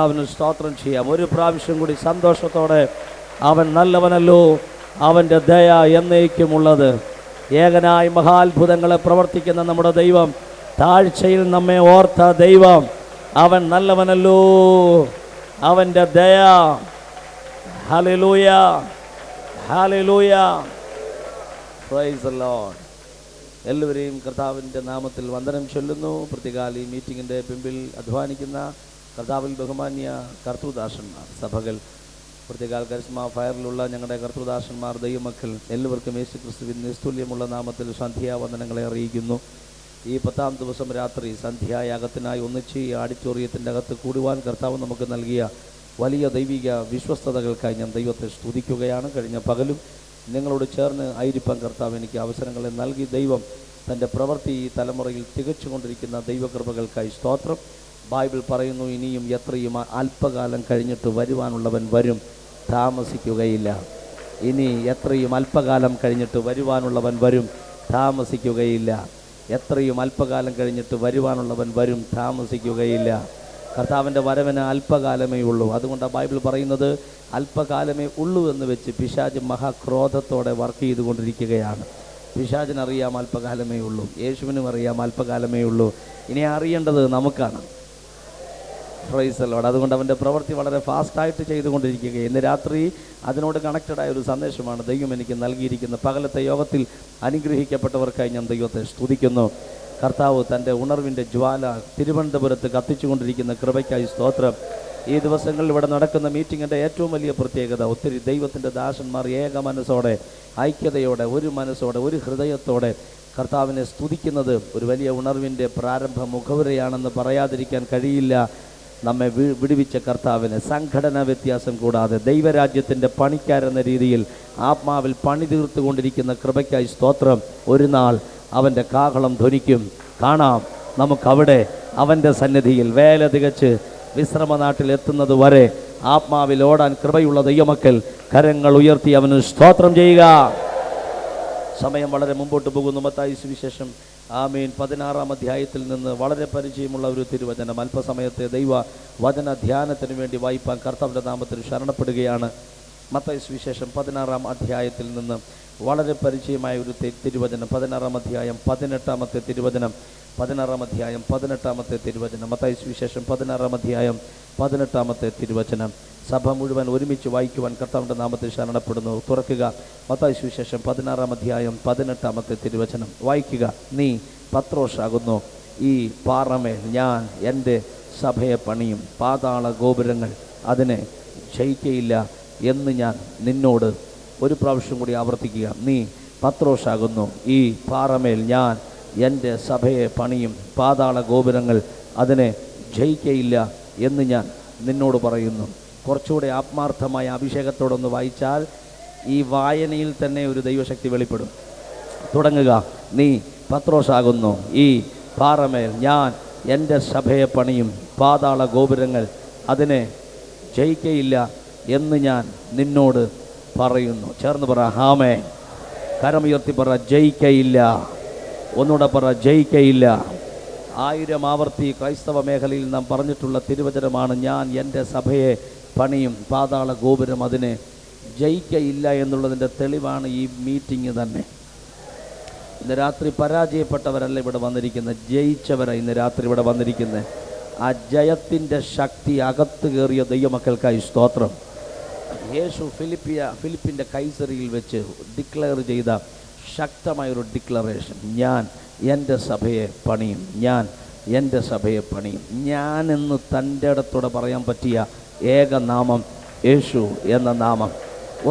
കർത്താവിന് സ്തോത്രം ചെയ്യാം. ഒരു പ്രാവശ്യം കൂടി സന്തോഷത്തോടെ. അവൻ നല്ലവനല്ലോ, അവൻ്റെ ദയ എന്നേക്കുമുള്ളത്. ഏകനായി മഹാത്ഭുതങ്ങളെ പ്രവർത്തിക്കുന്ന നമ്മുടെ ദൈവം, താഴ്ചയിൽ നമ്മെ ഓർത്ത ദൈവം, അവൻ നല്ലവനല്ലോ, അവൻ്റെ ദയ. Hallelujah, hallelujah, price the Lord. എല്ലാവരെയും കർത്താവിൻ്റെ നാമത്തിൽ വന്ദനം ചൊല്ലുന്നു. പ്രത്യേകാൽ ഈ മീറ്റിങ്ങിൻ്റെ പിമ്പിൽ അധ്വാനിക്കുന്ന കർത്താവിൽ ബഹുമാന്യ കർത്തൃദാസന്മാർ, സഭകൾ, പ്രത്യേകാൽ കരിസ്മ ഫയറിലുള്ള ഞങ്ങളുടെ കർത്തൃദാസന്മാർ, ദൈവമക്കൾ, എല്ലാവർക്കും യേശു ക്രിസ്തുവിൻ നിസ്തുല്യമുള്ള നാമത്തിൽ സന്ധ്യാവന്ദനങ്ങളെ അറിയിക്കുന്നു. ഈ 10-ാം ദിവസം രാത്രി സന്ധ്യായാഗത്തിനായി ഒന്നിച്ച് ഈ ഓഡിറ്റോറിയത്തിൻ്റെ അകത്ത് കൂടുവാൻ കർത്താവ് നമുക്ക് നൽകിയ വലിയ ദൈവിക വിശ്വസ്തതകൾക്കായി ഞാൻ ദൈവത്തെ സ്തുതിക്കുകയാണ്. കഴിഞ്ഞ പകലും നിങ്ങളോട് ചേർന്ന് ആയിരിക്കാൻ കർത്താവ് എനിക്ക് അവസരങ്ങളെ നൽകി. ദൈവം തൻ്റെ പ്രവൃത്തി ഈ തലമുറയിൽ തികച്ചുകൊണ്ടിരിക്കുന്ന ദൈവകൃപകൾക്കായി സ്തോത്രം. ബൈബിൾ പറയുന്നു, ഇനിയും എത്രയും അല്പകാലം കഴിഞ്ഞിട്ട് വരുവാനുള്ളവൻ വരും, താമസിക്കുകയില്ല. ഇനി എത്രയും അല്പകാലം കഴിഞ്ഞിട്ട് വരുവാനുള്ളവൻ വരും, താമസിക്കുകയില്ല. എത്രയും അല്പകാലം കഴിഞ്ഞിട്ട് വരുവാനുള്ളവൻ വരും, താമസിക്കുകയില്ല. കർത്താവിൻ്റെ വരവിന് അല്പകാലമേ ഉള്ളൂ. അതുകൊണ്ടാണ് ബൈബിൾ പറയുന്നത്, അല്പകാലമേ ഉള്ളൂ എന്ന് വെച്ച് പിശാച് മഹാക്രോധത്തോടെ വർക്ക് ചെയ്തുകൊണ്ടിരിക്കുകയാണ്. പിശാചിനറിയാം അല്പകാലമേ ഉള്ളൂ, യേശുവിനും അറിയാം അല്പകാലമേ ഉള്ളൂ. ഇനി അറിയേണ്ടത് നമുക്കാണ്. Price the Lord. അതുകൊണ്ട് അവൻ്റെ പ്രവൃത്തി വളരെ ഫാസ്റ്റായിട്ട് ചെയ്തുകൊണ്ടിരിക്കുകയാണ്. ഇന്ന് രാത്രി അതിനോട് കണക്റ്റഡായ ഒരു സന്ദേശമാണ് ദൈവം എനിക്ക് നൽകിയിരിക്കുന്ന. പകലത്തെ യോഗത്തിൽ അനുഗ്രഹിക്കപ്പെട്ടവർക്കായി ഞാൻ ദൈവത്തെ സ്തുതിക്കുന്നു. കർത്താവ് തൻ്റെ ഉണർവിൻ്റെ ജ്വാല തിരുവനന്തപുരത്ത് കത്തിച്ചുകൊണ്ടിരിക്കുന്ന കൃപയ്ക്കായി സ്തോത്രം. ഈ ദിവസങ്ങളിൽ ഇവിടെ നടക്കുന്ന മീറ്റിങ്ങിൻ്റെ ഏറ്റവും വലിയ പ്രത്യേകത, ഒത്തിരി ദൈവത്തിൻ്റെ ദാസന്മാർ ഏക മനസ്സോടെ, ഐക്യതയോടെ, ഒരു മനസ്സോടെ, ഒരു ഹൃദയത്തോടെ കർത്താവിനെ സ്തുതിക്കുന്നത് ഒരു വലിയ ഉണർവിൻ്റെ പ്രാരംഭ മുഖവുരയാണെന്ന് പറയാതിരിക്കാൻ കഴിയില്ല. നമ്മെ വിടുവിച്ച കർത്താവിന് സംഘടനാ വ്യത്യാസം കൂടാതെ ദൈവരാജ്യത്തിൻ്റെ പണിക്കാരെന്ന രീതിയിൽ ആത്മാവിൽ പണി തീർത്തുകൊണ്ടിരിക്കുന്ന കൃപയ്ക്കായി സ്തോത്രം. ഒരു നാൾ അവൻ്റെ കാഹളം ധ്വനിക്കും. കാണാം നമുക്കവിടെ അവൻ്റെ സന്നിധിയിൽ വേല തികച്ച് വിശ്രമനാട്ടിൽ എത്തുന്നത് വരെ ആത്മാവിൽ ഓടാൻ കൃപയുള്ള ദൈവമക്കൾ കരങ്ങൾ ഉയർത്തി അവന് സ്തോത്രം ചെയ്യുക. സമയം വളരെ മുമ്പോട്ട് പോകുന്നു. മത്തായി സുവിശേഷം 16-ാം അധ്യായത്തിൽ നിന്ന് വളരെ പരിചയമുള്ള ഒരു തിരുവചനം അല്പസമയത്തെ ദൈവ വചന ധ്യാനത്തിന് വേണ്ടി വായിപ്പാൻ കർത്താവിൻ്റെ നാമത്തിൽ ശരണപ്പെടുകയാണ്. മത്തായി സുവിശേഷം 16-ാം അധ്യായത്തിൽ നിന്ന് വളരെ പരിചയമായ ഒരു തിരുവചനം, 16-ാം അധ്യായം 18-ാമത്തെ തിരുവചനം. 16-ാം അധ്യായം 18-ാമത്തെ തിരുവചനം. മത്തായി സുവിശേഷം 16-ാം അധ്യായം 18-ാമത്തെ തിരുവചനം. സഭ മുഴുവൻ ഒരുമിച്ച് വായിക്കുവാൻ കർത്താവിൻ്റെ നാമത്തിൽ ശരണപ്പെടുന്നു. തുറക്കുക മത്തായി സുവിശേഷം 16-ാം അധ്യായം 18-ാമത്തെ തിരുവചനം. വായിക്കുക. നീ പത്രോസാകുന്നു, ഈ പാറമേൽ ഞാൻ എൻ്റെ സഭയെ പണിയും, പാതാള ഗോപുരങ്ങൾ അതിനെ ജയിക്കയില്ല എന്ന് ഞാൻ നിന്നോട്. ഒരു പ്രാവശ്യം കൂടി ആവർത്തിക്കുക. നീ പത്രോസാകുന്നു, ഈ പാറമേൽ ഞാൻ എൻ്റെ സഭയെ പണിയും, പാതാള ഗോപുരങ്ങൾ അതിനെ ജയിക്കയില്ല എന്ന് ഞാൻ നിന്നോട് പറയുന്നു. കുറച്ചുകൂടെ ആത്മാർത്ഥമായ അഭിഷേകത്തോടൊന്ന് വായിച്ചാൽ ഈ വായനയിൽ തന്നെ ഒരു ദൈവശക്തി വെളിപ്പെടും. തുടങ്ങുക. നീ പത്രോസാകുന്നു, ഈ പാറമേൽ ഞാൻ എൻ്റെ സഭയെ പണിയും, പാതാള ഗോപുരങ്ങൾ അതിനെ ജയിക്കയില്ല എന്ന് ഞാൻ നിന്നോട് പറയുന്നു. ചേർന്ന് പറ ആമേൻ. കരമുയർത്തി പറ ജയിക്കയില്ല. ഒന്നുകൂടെ പറ ജയിക്കയില്ല. 1000 ആവർത്തി ക്രൈസ്തവ മേഖലയിൽ നാം പറഞ്ഞിട്ടുള്ള തിരുവചനമാണ്, ഞാൻ എൻ്റെ സഭയെ പണിയും, പാതാള ഗോപുരം അതിനെ ജയിക്കയില്ല എന്നുള്ളതിൻ്റെ തെളിവാണ് ഈ മീറ്റിംഗ് തന്നെ. ഇന്ന് രാത്രി പരാജയപ്പെട്ടവരല്ല ഇവിടെ വന്നിരിക്കുന്നത്, ജയിച്ചവരാണ് ഇന്ന് രാത്രി ഇവിടെ വന്നിരിക്കുന്നത്. ആ ജയത്തിൻ്റെ ശക്തി അകത്ത് കയറിയ ദൈവമക്കൾക്കായി സ്തോത്രം. യേശു ഫിലിപ്പിൻ്റെ കൈസറിയിൽ വെച്ച് ഡിക്ലെയർ ചെയ്ത ശക്തമായൊരു ഡിക്ലറേഷൻ, ഞാൻ എൻ്റെ സഭയെ പണിയും, ഞാൻ എൻ്റെ സഭയെ പണിയും. ഞാനെന്ന് തൻ്റെ ഇടത്തോടെ പറയാൻ പറ്റിയ ഏക നാമം യേശു എന്ന നാമം.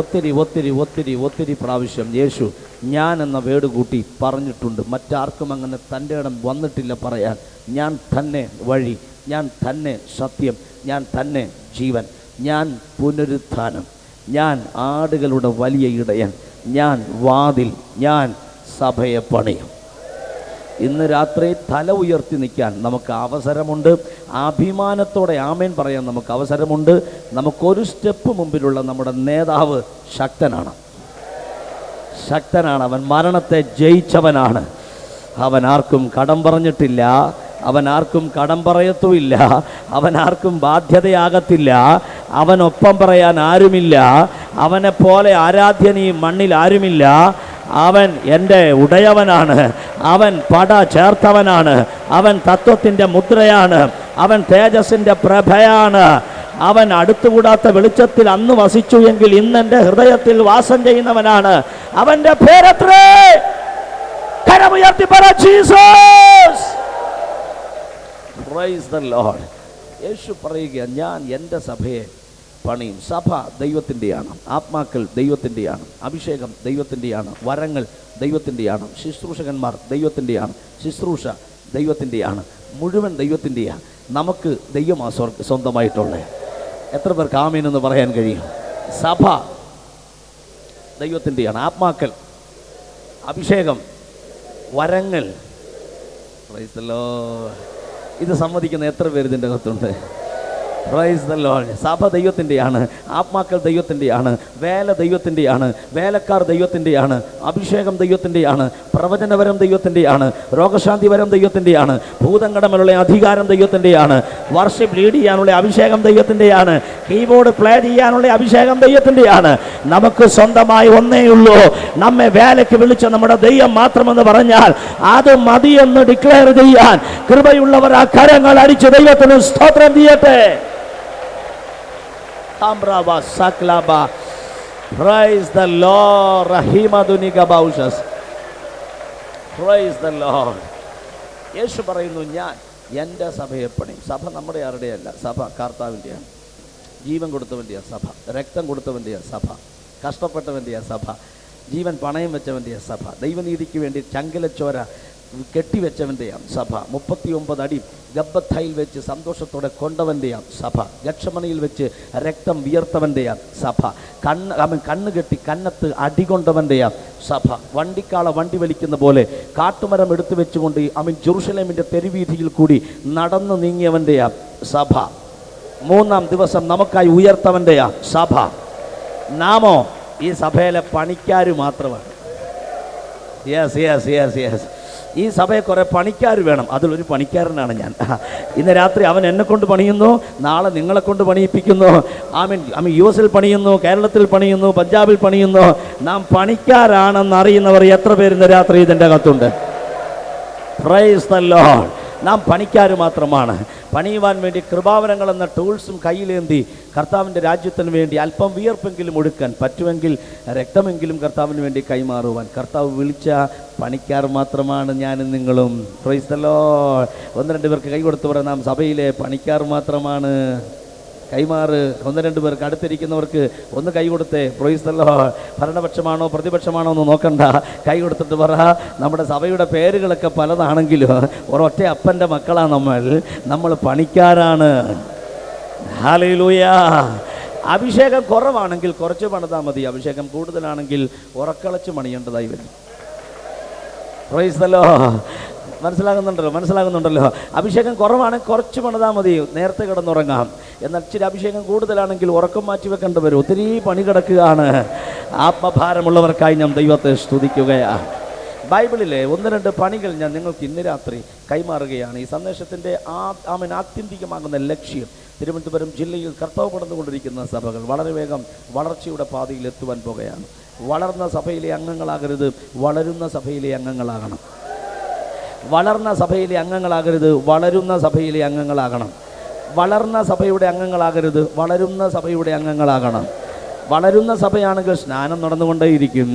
ഒത്തിരി ഒത്തിരി ഒത്തിരി ഒത്തിരി പ്രാവശ്യം യേശു ഞാൻ എന്ന വേട് കൂട്ടി പറഞ്ഞിട്ടുണ്ട്. മറ്റാർക്കും അങ്ങനെ തൻ്റെ ഇടം വന്നിട്ടില്ല പറയാൻ. ഞാൻ തന്നെ വഴി, ഞാൻ തന്നെ സത്യം, ഞാൻ തന്നെ ജീവൻ, ഞാൻ പുനരുത്ഥാനം, ഞാൻ ആടുകളുടെ വലിയ ഇടയൻ, ഞാൻ വാതിൽ, ഞാൻ സഭയെ പണിയും. ഇന്ന് രാത്രി തല ഉയർത്തി നിൽക്കാൻ നമുക്ക് അവസരമുണ്ട്. അഭിമാനത്തോടെ ആമേൻ പറയാൻ നമുക്ക് അവസരമുണ്ട്. നമുക്കൊരു സ്റ്റെപ്പ് മുമ്പിലുള്ള നമ്മുടെ നേതാവ് ശക്തനാണ്. അവൻ മരണത്തെ ജയിച്ചവനാണ്. അവൻ ആർക്കും കടം പറഞ്ഞിട്ടില്ല. അവൻ ആർക്കും കടം പറയത്തുമില്ല, അവൻ ആർക്കും ബാധ്യതയാകത്തില്ല, അവനൊപ്പം പറയാൻ ആരുമില്ല, അവനെപ്പോലെ ആരാധ്യൻ ഈ മണ്ണിൽ ആരുമില്ല. അവൻ എൻ്റെ ഉടയവനാണ്, അവൻ പട ചേർത്തവനാണ്, അവൻ തത്വത്തിൻ്റെ മുദ്രയാണ്, അവൻ തേജസ്സിൻ്റെ പ്രഭയാണ്, അവൻ അടുത്തുകൂടാത്ത വെളിച്ചത്തിൽ അന്ന് വസിച്ചു എങ്കിൽ ഇന്ന് എൻ്റെ ഹൃദയത്തിൽ വാസം ചെയ്യുന്നവനാണ്. അവൻ്റെ പേരത്രേ. കരമുയർത്തി പറ Jesus. Praise the Lord. Yesu പറയുക, ഞാൻ എൻ്റെ സഭയെ പണിയും. സഭ ദൈവത്തിൻ്റെയാണ്, ആത്മാക്കൾ ദൈവത്തിൻ്റെയാണ്, അഭിഷേകം ദൈവത്തിൻ്റെയാണ്, വരങ്ങൾ ദൈവത്തിൻ്റെയാണ്, ശുശ്രൂഷകന്മാർ ദൈവത്തിൻ്റെയാണ്, ശുശ്രൂഷ ദൈവത്തിൻ്റെയാണ്, മുഴുവൻ ദൈവത്തിൻ്റെയാണ്. നമുക്ക് ദൈവമാ സ്വന്തമായിട്ടുള്ളത്. എത്ര പേർക്ക് ആമീൻ എന്ന് പറയാൻ കഴിയും? സഭ ദൈവത്തിൻ്റെയാണ്, ആത്മാക്കൾ, അഭിഷേകം, വരങ്ങൾ. Praise the Lord. ഇത് സമ്മതിക്കുന്ന എത്ര പേര് ഇതിൻ്റെ അകത്തുണ്ട്? Praise the Lord. സഭ ദൈവത്തിൻ്റെയാണ്, ആത്മാക്കൾ ദൈവത്തിൻ്റെയാണ്, വേല ദൈവത്തിൻ്റെയാണ്, വേലക്കാർ ദൈവത്തിൻ്റെയാണ്, അഭിഷേകം ദൈവത്തിൻ്റെയാണ്, പ്രവചനവരം ദൈവത്തിൻ്റെയാണ്, രോഗശാന്തിവരം ദൈവത്തിൻ്റെയാണ്, ഭൂതങ്കടമുള്ള അധികാരം ദൈവത്തിൻ്റെയാണ്, വർഷിപ്പ് ലീഡ് ചെയ്യാനുള്ള അഭിഷേകം ദൈവത്തിൻ്റെയാണ്, കീബോർഡ് പ്ലേ ചെയ്യാനുള്ള അഭിഷേകം ദൈവത്തിൻ്റെയാണ്. നമുക്ക് സ്വന്തമായി ഒന്നേ ഉള്ളൂ, നമ്മെ വേലയ്ക്ക് വിളിച്ച നമ്മുടെ ദൈവം മാത്രമെന്ന് പറഞ്ഞാൽ അത് മതിയെന്ന് ഡിക്ലെയർ ചെയ്യാൻ കൃപയുള്ളവർ ആ കരങ്ങൾ അടിച്ച് ദൈവത്തിന് സ്തോത്രം ചെയ്യട്ടെ. Praise the Lord. Rahimadunika Baushas. Praise the Lord. യേശു പറയുന്നു, ഞാൻ എൻ്റെ സഭയെ പണിയും. സഭ നമ്മുടെ ആരുടെയല്ല, സഭ കർത്താവിൻ്റെയാണ്. ജീവൻ കൊടുത്തവൻ്റെയാണ് സഭ, രക്തം കൊടുത്തവൻ്റെയാണ് സഭ, കഷ്ടപ്പെട്ടവൻ്റെയാണ് സഭ, ജീവൻ പണയം വെച്ചവൻ്റെയാണ് സഭ, ദൈവനീതിക്ക് വേണ്ടി ചങ്കലച്ചോര കെട്ടിവെച്ചവൻ്റെയാണ് സഭ, 39 അടി ഗബ്ബത്തയിൽ വെച്ച് സന്തോഷത്തോടെ കൊണ്ടവൻ്റെയാണ് സഭ, ഗക്ഷമണിയിൽ വെച്ച് രക്തം വിയർത്തവൻ്റെയാണ് സഭ, അവൻ കണ്ണുകെട്ടി കന്നത്ത് അടികൊണ്ടവൻ്റെയാണ് സഭ, വണ്ടിക്കാള വണ്ടി വലിക്കുന്ന പോലെ കാട്ടുമരം എടുത്തു വെച്ചുകൊണ്ട് അവൻ ജെറുസലേമിൻ്റെ തെരുവീഥിയിൽ കൂടി നടന്നു നീങ്ങിയവൻ്റെയാണ് സഭ, 3-ാം ദിവസം നമുക്കായി ഉയർത്തവൻ്റെയാണ് സഭ. നാമോ ഈ സഭയിലെ പണിക്കാർ മാത്രമാണ്. Yes yes yes yes. ഈ സഭയെ കുറേ പണിക്കാർ വേണം, അതിലൊരു പണിക്കാരനാണ് ഞാൻ. ഇന്ന് രാത്രി അവൻ എന്നെ കൊണ്ട് പണിയുന്നു, നാളെ നിങ്ങളെ കൊണ്ട് പണിയിപ്പിക്കുന്നു. ആമീൻ. US പണിയുന്നു, കേരളത്തിൽ പണിയുന്നു, പഞ്ചാബിൽ പണിയുന്നു. നാം പണിക്കാരാണെന്ന് അറിയുന്നവർ എത്ര പേര് ഇന്ന് രാത്രി ഇതിൻ്റെ അകത്തുണ്ട്? Praise the Lord. നാം പണിക്കാർ മാത്രമാണ്. പണിയുവാൻ വേണ്ടി കൃപാവരങ്ങൾ എന്ന ടൂൾസും കയ്യിലേന്തി കർത്താവിൻ്റെ രാജ്യത്തിന് വേണ്ടി അല്പം വിയർപ്പെങ്കിലും ഒടുക്കാൻ, പറ്റുമെങ്കിൽ രക്തമെങ്കിലും കർത്താവിന് വേണ്ടി കൈമാറുവാൻ കർത്താവ് വിളിച്ച പണിക്കാർ മാത്രമാണ് ഞാനും നിങ്ങളും. Price the Lord. 1-2 പേർക്ക് കൈ കൊടുത്തു പറയാം, നാം സഭയിലെ പണിക്കാർ മാത്രമാണ്. കൈമാറ്. 1-2 പേർക്ക് അടുത്തിരിക്കുന്നവർക്ക് ഒന്ന് കൈ കൊടുത്തേ. Praise the Lord. ഭരണപക്ഷമാണോ പ്രതിപക്ഷമാണോ എന്ന് നോക്കണ്ട, കൈ കൊടുത്തിട്ട് പറ, നമ്മുടെ സഭയുടെ പേരുകളൊക്കെ പലതാണെങ്കിലും ഒരൊറ്റ അപ്പൻ്റെ മക്കളാണ് നമ്മൾ പണിക്കാരാണ്. ഹല്ലേലൂയ. അഭിഷേകം കുറവാണെങ്കിൽ കുറച്ച് പണിതാൽ മതി, അഭിഷേകം കൂടുതലാണെങ്കിൽ ഉറക്കളച്ച് പണിയേണ്ടതായി വരും. Praise the Lord. മനസ്സിലാകുന്നുണ്ടല്ലോ. അഭിഷേകം കുറവാണെങ്കിൽ കുറച്ച് പണിതാൽ മതി, നേരത്തെ കിടന്നുറങ്ങാം. എന്നാൽ ഇച്ചിരി അഭിഷേകം കൂടുതലാണെങ്കിൽ ഉറക്കം മാറ്റി വെക്കേണ്ടി വരും. ഒത്തിരി പണി കിടക്കുകയാണ്. ആത്മഭാരമുള്ളവർക്കായി ഞാൻ ദൈവത്തെ സ്തുതിക്കുകയാണ്. ബൈബിളിലെ 1-2 പണികൾ ഞാൻ നിങ്ങൾക്ക് ഇന്ന് രാത്രി കൈമാറുകയാണ്. ഈ സന്ദേശത്തിൻ്റെ ആത്യന്തികമാകുന്ന ലക്ഷ്യം തിരുവനന്തപുരം ജില്ലയിൽ കർത്താവ് കടന്നുകൊണ്ടിരിക്കുന്ന സഭകൾ വളരെ വേഗം വളർച്ചയുടെ പാതയിൽ എത്തുവാൻ പോകുകയാണ്. വളർന്ന സഭയിലെ അംഗങ്ങളാകരുത്, വളരുന്ന സഭയിലെ അംഗങ്ങളാകണം. വളർന്ന സഭയിലെ അംഗങ്ങളാകരുത്, വളരുന്ന സഭയിലെ അംഗങ്ങളാകണം. വളർന്ന സഭയുടെ അംഗങ്ങളാകരുത്, വളരുന്ന സഭയുടെ അംഗങ്ങളാകണം. വളരുന്ന സഭയാണെങ്കിൽ സ്നാനം നടന്നുകൊണ്ടേയിരിക്കും,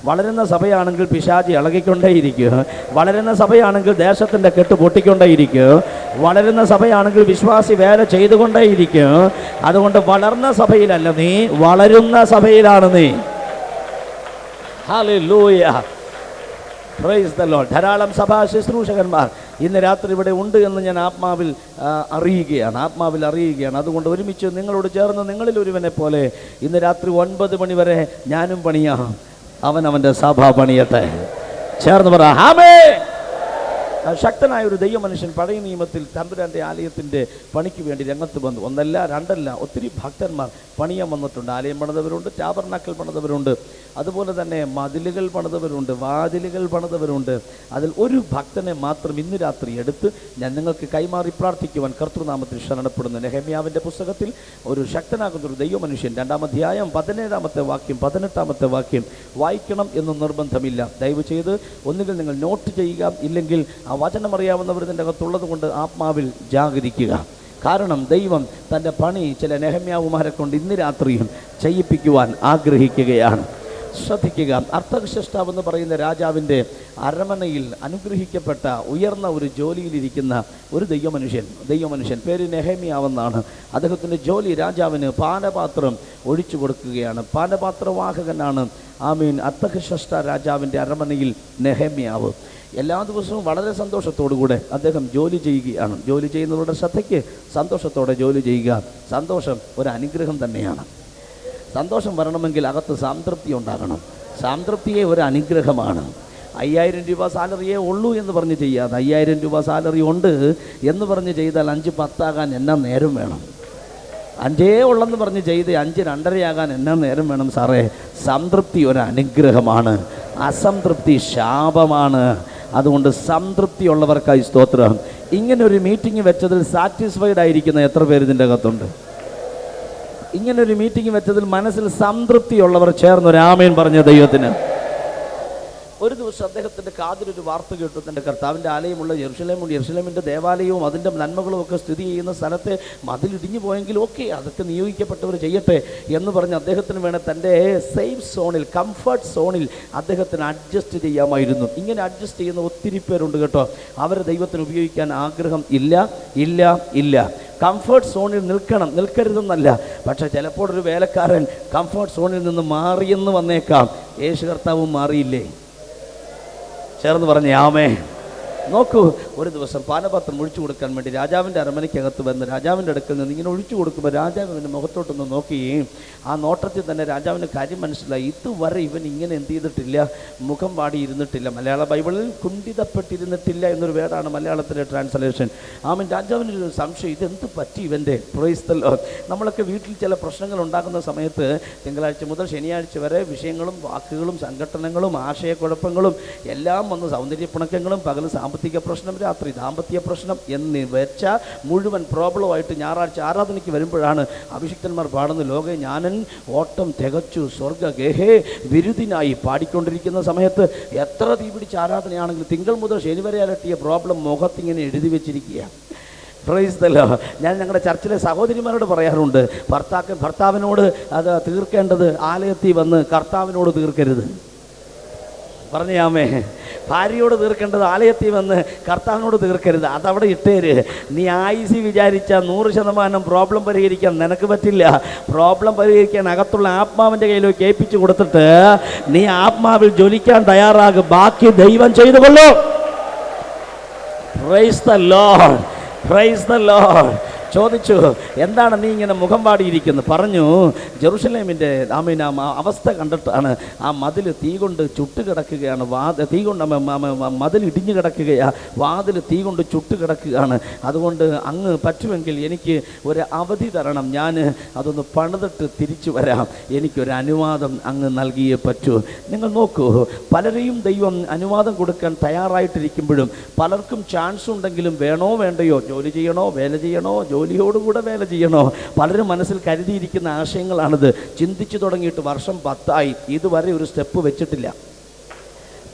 വളരുന്ന സഭയാണെങ്കിൽ പിശാചി ഇളകിക്കൊണ്ടേയിരിക്കും, വളരുന്ന സഭയാണെങ്കിൽ ദേശത്തിൻ്റെ കെട്ട് പൊട്ടിക്കൊണ്ടേയിരിക്കും, വളരുന്ന സഭയാണെങ്കിൽ വിശ്വാസി വേല ചെയ്തുകൊണ്ടേയിരിക്കും. അതുകൊണ്ട് വളർന്ന സഭയിലല്ല നീ, വളരുന്ന സഭയിലാണ് നീ. ഹല്ലേലൂയ. Price the Lord. ധാരാളം സഭാ ശുശ്രൂഷകന്മാർ ഇന്ന് രാത്രി ഇവിടെ ഉണ്ട് എന്ന് ഞാൻ ആത്മാവിൽ അറിയുകയാണ്. അതുകൊണ്ട് ഒരുമിച്ച് നിങ്ങളോട് ചേർന്ന് നിങ്ങളിൽ ഒരുവനെ പോലെ ഇന്ന് രാത്രി 9 മണി വരെ ഞാനും പണിയാം. അവൻ്റെ സഭ പണിയട്ടെ. ചേർന്ന് പറ ആമേൻ. ശക്തനായ ഒരു ദൈവമനുഷ്യൻ പഴയ നിയമത്തിൽ തമ്പുരാൻ്റെ ആലയത്തിൻ്റെ പണിക്ക് വേണ്ടി രംഗത്ത് വന്നു. ഒന്നല്ല രണ്ടല്ല, ഒത്തിരി ഭക്തന്മാർ പണിയാൻ വന്നിട്ടുണ്ട്. ആലയം പണിതവരുണ്ട്, ടാബർനാക്കൽ പണിതവരുണ്ട്, അതുപോലെ തന്നെ മതിലുകൾ പണിതവരുണ്ട്, വാതിലുകൾ പണിതവരുണ്ട്. അതിൽ ഒരു ഭക്തനെ മാത്രം ഇന്ന് രാത്രി എടുത്ത് ഞാൻ നിങ്ങൾക്ക് കൈമാറി പ്രാർത്ഥിക്കുവാൻ കർത്തൃനാമത്തിൽ ശരണപ്പെടുന്നു. നെഹെമ്യാവിൻ്റെ പുസ്തകത്തിൽ ഒരു ശക്തനാകുന്ന ഒരു ദൈവമനുഷ്യൻ 2-ാം അധ്യായം 17-ാമത്തെ വാക്യം 18-ാമത്തെ വാക്യം വായിക്കണം എന്ന് നിർബന്ധമില്ല. ദയവ് ചെയ്ത് ഒന്നുകിൽ നിങ്ങൾ നോട്ട് ചെയ്യുക, ഇല്ലെങ്കിൽ ആ വചനം അറിയാവുന്നവർ ഇതിൻ്റെ അകത്തുള്ളത് കൊണ്ട് ആത്മാവിൽ ജാഗരിക്കുക. കാരണം ദൈവം തൻ്റെ പണി ചില നെഹെമ്യാവുമാരെ കൊണ്ട് ഇന്ന് രാത്രിയും ചെയ്യിപ്പിക്കുവാൻ ആഗ്രഹിക്കുകയാണ്. ശ്രദ്ധിക്കുക, അർത്തഹ്ശഷ്ടാവ് എന്ന് പറയുന്ന രാജാവിൻ്റെ അരമനയിൽ അനുഗ്രഹിക്കപ്പെട്ട ഉയർന്ന ഒരു ജോലിയിലിരിക്കുന്ന ഒരു ദൈവമനുഷ്യൻ പേര് നെഹെമ്യാവെന്നാണ്. അദ്ദേഹത്തിൻ്റെ ജോലി രാജാവിന് പാനപാത്രം ഒഴിച്ചു കൊടുക്കുകയാണ്. പാനപാത്രവാഹകനാണ് അർത്തഹ്ശഷ്ട രാജാവിൻ്റെ അരമനയിൽ നെഹെമ്യാവ്. എല്ലാ ദിവസവും വളരെ സന്തോഷത്തോടുകൂടെ അദ്ദേഹം ജോലി ചെയ്യുകയാണ്. ജോലി ചെയ്യുന്നവരുടെ ശ്രദ്ധയ്ക്ക് സന്തോഷത്തോടെ ജോലി ചെയ്യുക. സന്തോഷം ഒരു അനുഗ്രഹം തന്നെയാണ്. സന്തോഷം വരണമെങ്കിൽ അകത്ത് സംതൃപ്തി ഉണ്ടാകണം. സംതൃപ്തിയെ ഒരു അനുഗ്രഹമാണ്. 5000 രൂപ സാലറിയേ ഉള്ളൂ എന്ന് പറഞ്ഞ് ചെയ്യാതെ 5000 രൂപ സാലറി ഉണ്ട് എന്ന് പറഞ്ഞ് ചെയ്താൽ 5-10 ആകാൻ എന്നാ നേരം വേണം? 5 ഉള്ളെന്ന് പറഞ്ഞ് ചെയ്ത് 5 2.5 ആകാൻ എന്നാ നേരം വേണം സാറേ? സംതൃപ്തി ഒരു അനുഗ്രഹമാണ്, അസംതൃപ്തി ശാപമാണ്. അതുകൊണ്ട് സംതൃപ്തിയുള്ളവർക്കായി സ്തോത്രം. ഇങ്ങനെ ഒരു മീറ്റിംഗ് വെച്ചതിൽ സാറ്റിസ്ഫൈഡ് ആയിരിക്കുന്ന എത്ര പേര് ഇതിൻ്റെ അകത്തുണ്ട്? ഇങ്ങനൊരു മീറ്റിംഗ് വെച്ചതിൽ മനസ്സിൽ സംതൃപ്തിയുള്ളവർ ചേർന്നൊരു ആമേൻ പറഞ്ഞ ദൈവത്തിന്. ഒരു ദിവസം അദ്ദേഹത്തിൻ്റെ കാതിലൊരു വാർത്ത കേട്ടു. തൻ്റെ കർത്താവിൻ്റെ ആലയമുള്ള യെരുശലേമിൻ്റെ ദേവാലയവും അതിൻ്റെ നന്മകളും ഒക്കെ സ്ഥിതി ചെയ്യുന്ന സ്ഥലത്തെ മതിലിടിഞ്ഞു പോയെങ്കിൽ ഓക്കെ, അതൊക്കെ നിയോഗിക്കപ്പെട്ടവർ ചെയ്യട്ടെ എന്ന് പറഞ്ഞ് അദ്ദേഹത്തിന് വേണേൽ തൻ്റെ സേഫ് സോണിൽ, കംഫർട്ട് സോണിൽ അദ്ദേഹത്തിന് അഡ്ജസ്റ്റ് ചെയ്യാമായിരുന്നു. ഇങ്ങനെ അഡ്ജസ്റ്റ് ചെയ്യുന്ന ഒത്തിരി പേരുണ്ട് കേട്ടോ. അവർ ദൈവത്തിന് ഉപയോഗിക്കാൻ ആഗ്രഹം ഇല്ല. കംഫർട്ട് സോണിൽ നിൽക്കരുതെന്നല്ല, പക്ഷേ ചിലപ്പോൾ ഒരു വേലക്കാരൻ കംഫർട്ട് സോണിൽ നിന്ന് മാറിയെന്ന് വന്നേക്കാം. യേശു കർത്താവും മാറിയില്ലേ? ചേർന്ന് പറഞ്ഞേ ആമേ. നോക്കൂ, ഒരു ദിവസം പാനപാത്രം ഒഴിച്ചു കൊടുക്കാൻ വേണ്ടി രാജാവിൻ്റെ അരമനയ്ക്കകത്ത് വന്ന് രാജാവിൻ്റെ അടുക്കൽ നിന്ന് ഇങ്ങനെ ഒഴിച്ചു കൊടുക്കുമ്പോൾ രാജാവ് ഇവൻ്റെ മുഖത്തോട്ടൊന്ന് നോക്കുകയും ആ നോട്ടത്തിൽ തന്നെ രാജാവിന് കാര്യം മനസ്സിലായി. ഇതുവരെ ഇവൻ ഇങ്ങനെ എന്ത് ചെയ്തിട്ടില്ല, മുഖം വാടിയിരുന്നിട്ടില്ല. മലയാള ബൈബിളിൽ കുണ്ഠിതപ്പെട്ടിരുന്നിട്ടില്ല എന്നൊരു വേർഡാണ് മലയാളത്തിലെ ട്രാൻസ്ലേഷൻ. രാജാവിനൊരു സംശയം, ഇതെന്ത് പറ്റി ഇവൻ്റെ? Price the Lord. നമ്മളൊക്കെ വീട്ടിൽ ചില പ്രശ്നങ്ങൾ ഉണ്ടാകുന്ന സമയത്ത് തിങ്കളാഴ്ച മുതൽ ശനിയാഴ്ച വരെ വിഷയങ്ങളും വാക്കുകളും സംഘട്ടനങ്ങളും ആശയക്കുഴപ്പങ്ങളും എല്ലാം വന്ന് സൗന്ദര്യപ്പിണക്കങ്ങളും പകൽ സാമ്പത്തിക പ്രശ്നം, രാത്രി ദാമ്പത്യ പ്രശ്നം എന്ന് വെച്ച മുഴുവൻ പ്രോബ്ലമായിട്ട് ഞായറാഴ്ച ആരാധനയ്ക്ക് വരുമ്പോഴാണ് അഭിഷിക്തന്മാർ പാടുന്ന ലോകെ ഞാനൻ ഓട്ടം തികച്ചു സ്വർഗ ഗേഹേ വിരുദിനായി പാടിക്കൊണ്ടിരിക്കുന്ന സമയത്ത് എത്ര തീ പിടിച്ച ആരാധനയാണെങ്കിലും തിങ്കൾ മുതൽ ശനി വരെ അലട്ടിയ പ്രോബ്ലം മുഖത്തിങ്ങനെ എഴുതി വെച്ചിരിക്കുക. Price the Lord. ഞാൻ ഞങ്ങളുടെ ചർച്ചിലെ സഹോദരിമാരോട് പറയാറുണ്ട്, ഭർത്താവിനോട് അത് തീർക്കേണ്ടത് ആലയത്തിൽ വന്ന് കർത്താവിനോട് തീർക്കരുത്. പറഞ്ഞാമേ. ഭാര്യയോട് തീർക്കേണ്ടത് ആലയത്തിൽ വന്ന് കർത്താവിനോട് തീർക്കരുത്. അതവിടെ ഇട്ടേര്. നീ ആയുസി വിചാരിച്ച 100% പ്രോബ്ലം പരിഹരിക്കാൻ നിനക്ക് പറ്റില്ല. പ്രോബ്ലം പരിഹരിക്കാൻ അകത്തുള്ള ആത്മാവിൻ്റെ കയ്യിലേക്ക് ഏൽപ്പിച്ചു കൊടുത്തിട്ട് നീ ആത്മാവിൽ ജ്വലിക്കാൻ തയ്യാറാകും. ബാക്കി ദൈവം ചെയ്തു കൊള്ളൂ. Praise the Lord, praise the Lord. ചോദിച്ചു, എന്താണ് നീ ഇങ്ങനെ മുഖം പാടിയിരിക്കുന്നത്? പറഞ്ഞു, ജെറുസലേമിൻ്റെ അവസ്ഥ കണ്ടിട്ടാണ്. ആ മതിൽ തീ കൊണ്ട് ചുട്ട് കിടക്കുകയാണ്. തീ കൊണ്ട് മതിൽ ഇടിഞ്ഞു കിടക്കുകയാണ്. വാതിൽ തീ കൊണ്ട് ചുട്ട് കിടക്കുകയാണ്. അതുകൊണ്ട് അങ്ങ് പറ്റുമെങ്കിൽ എനിക്ക് ഒരു അവധി തരണം. ഞാൻ അതൊന്ന് പണിതിട്ട് തിരിച്ചു വരാം. എനിക്കൊരു അനുവാദം അങ്ങ് നൽകിയേ പറ്റൂ. നിങ്ങൾ നോക്കൂ, പലരെയും ദൈവം അനുവാദം കൊടുക്കാൻ തയ്യാറായിട്ടിരിക്കുമ്പോഴും പലർക്കും ചാൻസ് ഉണ്ടെങ്കിലും വേണോ വേണ്ടയോ, ജോലി ചെയ്യണോ വേല ചെയ്യണോ, ജോലിയോടുകൂടെ വേല ചെയ്യണോ, പലരും മനസ്സിൽ കരുതിയിരിക്കുന്ന ആശയങ്ങളാണിത്. ചിന്തിച്ചു തുടങ്ങിയിട്ട് വർഷം 10 ആയി, ഇതുവരെ ഒരു സ്റ്റെപ്പ് വെച്ചിട്ടില്ല.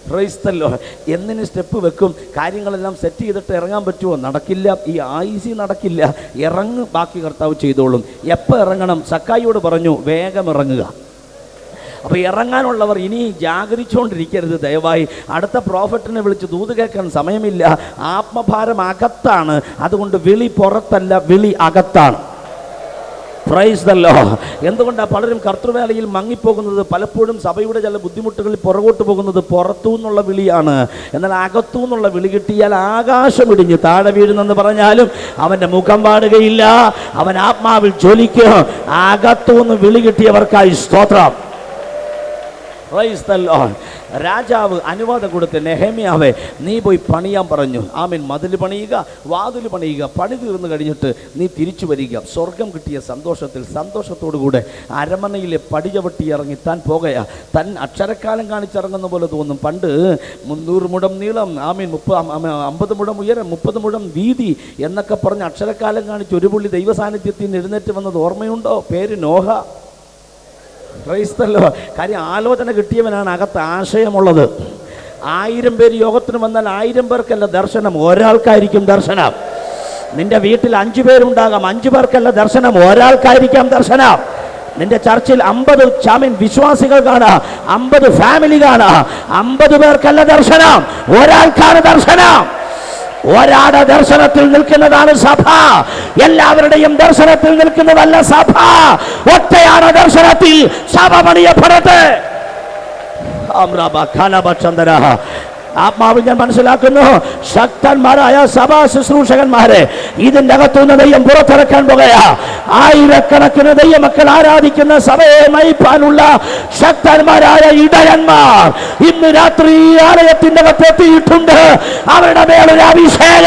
Praise the Lord. എന്നിന് സ്റ്റെപ്പ് വെക്കും? കാര്യങ്ങളെല്ലാം സെറ്റ് ചെയ്തിട്ട് ഇറങ്ങാൻ പറ്റുമോ? നടക്കില്ല. ഈ ആയുസി നടക്കില്ല. ഇറങ്ങ്, ബാക്കി കർത്താവ് ചെയ്തോളും. എപ്പോൾ ഇറങ്ങണം? സക്കായിയോട് പറഞ്ഞു, വേഗം ഇറങ്ങുക. അപ്പോൾ ഇറങ്ങാനുള്ളവർ ഇനി ജാഗരിച്ചുകൊണ്ടിരിക്കരുത് ദയവായി. അടുത്ത പ്രോഫറ്റിനെ വിളിച്ച് ദൂത് കേൾക്കാൻ സമയമില്ല. ആത്മഭാരം അകത്താണ്. അതുകൊണ്ട് വിളി പുറത്തല്ല, വിളി അകത്താണ്. Price the Lord. എന്തുകൊണ്ടാണ് പലരും കർത്തൃവേലയിൽ മങ്ങിപ്പോകുന്നത്? പലപ്പോഴും സഭയുടെ ചില ബുദ്ധിമുട്ടുകളിൽ പുറകോട്ട് പോകുന്നത് പുറത്തു നിന്നുള്ള വിളിയാണ്. എന്നാൽ അകത്തു നിന്നുള്ള വിളി കിട്ടിയാൽ ആകാശം ഇടിഞ്ഞ് താഴെ വീഴുന്നെന്ന് പറഞ്ഞാലും അവൻ്റെ മുഖം പാടുകയില്ല, അവൻ ആത്മാവിൽ ജ്വലിക്കും. അകത്തു നിന്ന് വിളി കിട്ടിയവർക്കായി സ്തോത്രം. Price the Lord. രാജാവ് അനുവാദം കൊടുത്ത് നെഹമ്യാവേ നീ പോയി പണിയാൻ പറഞ്ഞു. ആമേൻ. മതിൽ പണിയുക, വാതിൽ പണിയുക, പണി തീർന്നു കഴിഞ്ഞിട്ട് നീ തിരിച്ചു വരിക. സ്വർഗം കിട്ടിയ സന്തോഷത്തോടുകൂടെ അരമനയിലെ പടിചവിട്ടി ഇറങ്ങി താൻ പോകുക. താൻ അക്ഷരക്കാലം കാണിച്ചിറങ്ങുന്ന പോലെ തോന്നും. പണ്ട് 300 മുഴം നീളം, ആമീൻ, 50 മുഴം ഉയരം, 30 മുഴം വീതി എന്നൊക്കെ പറഞ്ഞ് അക്ഷരക്കാലം കാണിച്ച് ഒരു പുള്ളി ദൈവ സാന്നിധ്യത്തിൽ നിന്ന് എഴുന്നേറ്റ് വന്നത് ഓർമ്മയുണ്ടോ? പേര് നോഹ. ക്രൈസ്തല്ലോ. കാര്യം ആലോചന കിട്ടിയവനാണ് അകത്ത് ആശയമുള്ളത്. 1000 പേര് യോഗത്തിന് വന്നാൽ 1000 പേർക്കല്ല ദർശനം, ഒരാൾക്കായിരിക്കും ദർശനം. നിന്റെ വീട്ടിൽ 5 പേരുണ്ടാകാം, 5 പേർക്കല്ല ദർശനം, ഒരാൾക്കായിരിക്കാം ദർശനം. നിന്റെ ചർച്ചിൽ 50 വിശ്വാസികൾ കാണാം, 50 ഫാമിലി കാണാം, 50 പേർക്കല്ല ദർശനം, ഒരാൾക്കാണ് ദർശനം. ഒരാളുടെ ദർശനത്തിൽ നിൽക്കുന്നതാണ് സഭ. എല്ലാവരുടെയും ദർശനത്തിൽ നിൽക്കുന്നതല്ല സഭ. ഒറ്റയാണ് ദർശനത്തിൽ സഭ പണിയപ്പെടട്ടെ. ആത്മാവിൽ ഞാൻ മനസ്സിലാക്കുന്നു, ശക്തന്മാരായ സഭാ ശുശ്രൂഷകന്മാരെ ഇതിൻ്റെ അകത്തുനിന്ന് ദൈവം പുറത്തിറക്കാൻ പോകുക. ആയിരക്കണക്കിന് ദൈവമക്കൾ ആരാധിക്കുന്ന സഭയെ നയിപ്പാനുള്ള ശക്തന്മാരായ ഇടയന്മാർ ഇന്ന് രാത്രി ആലയത്തിന്റെ അകത്ത് എത്തിയിട്ടുണ്ട്. അവരുടെ മേലൊരു അഭിഷേക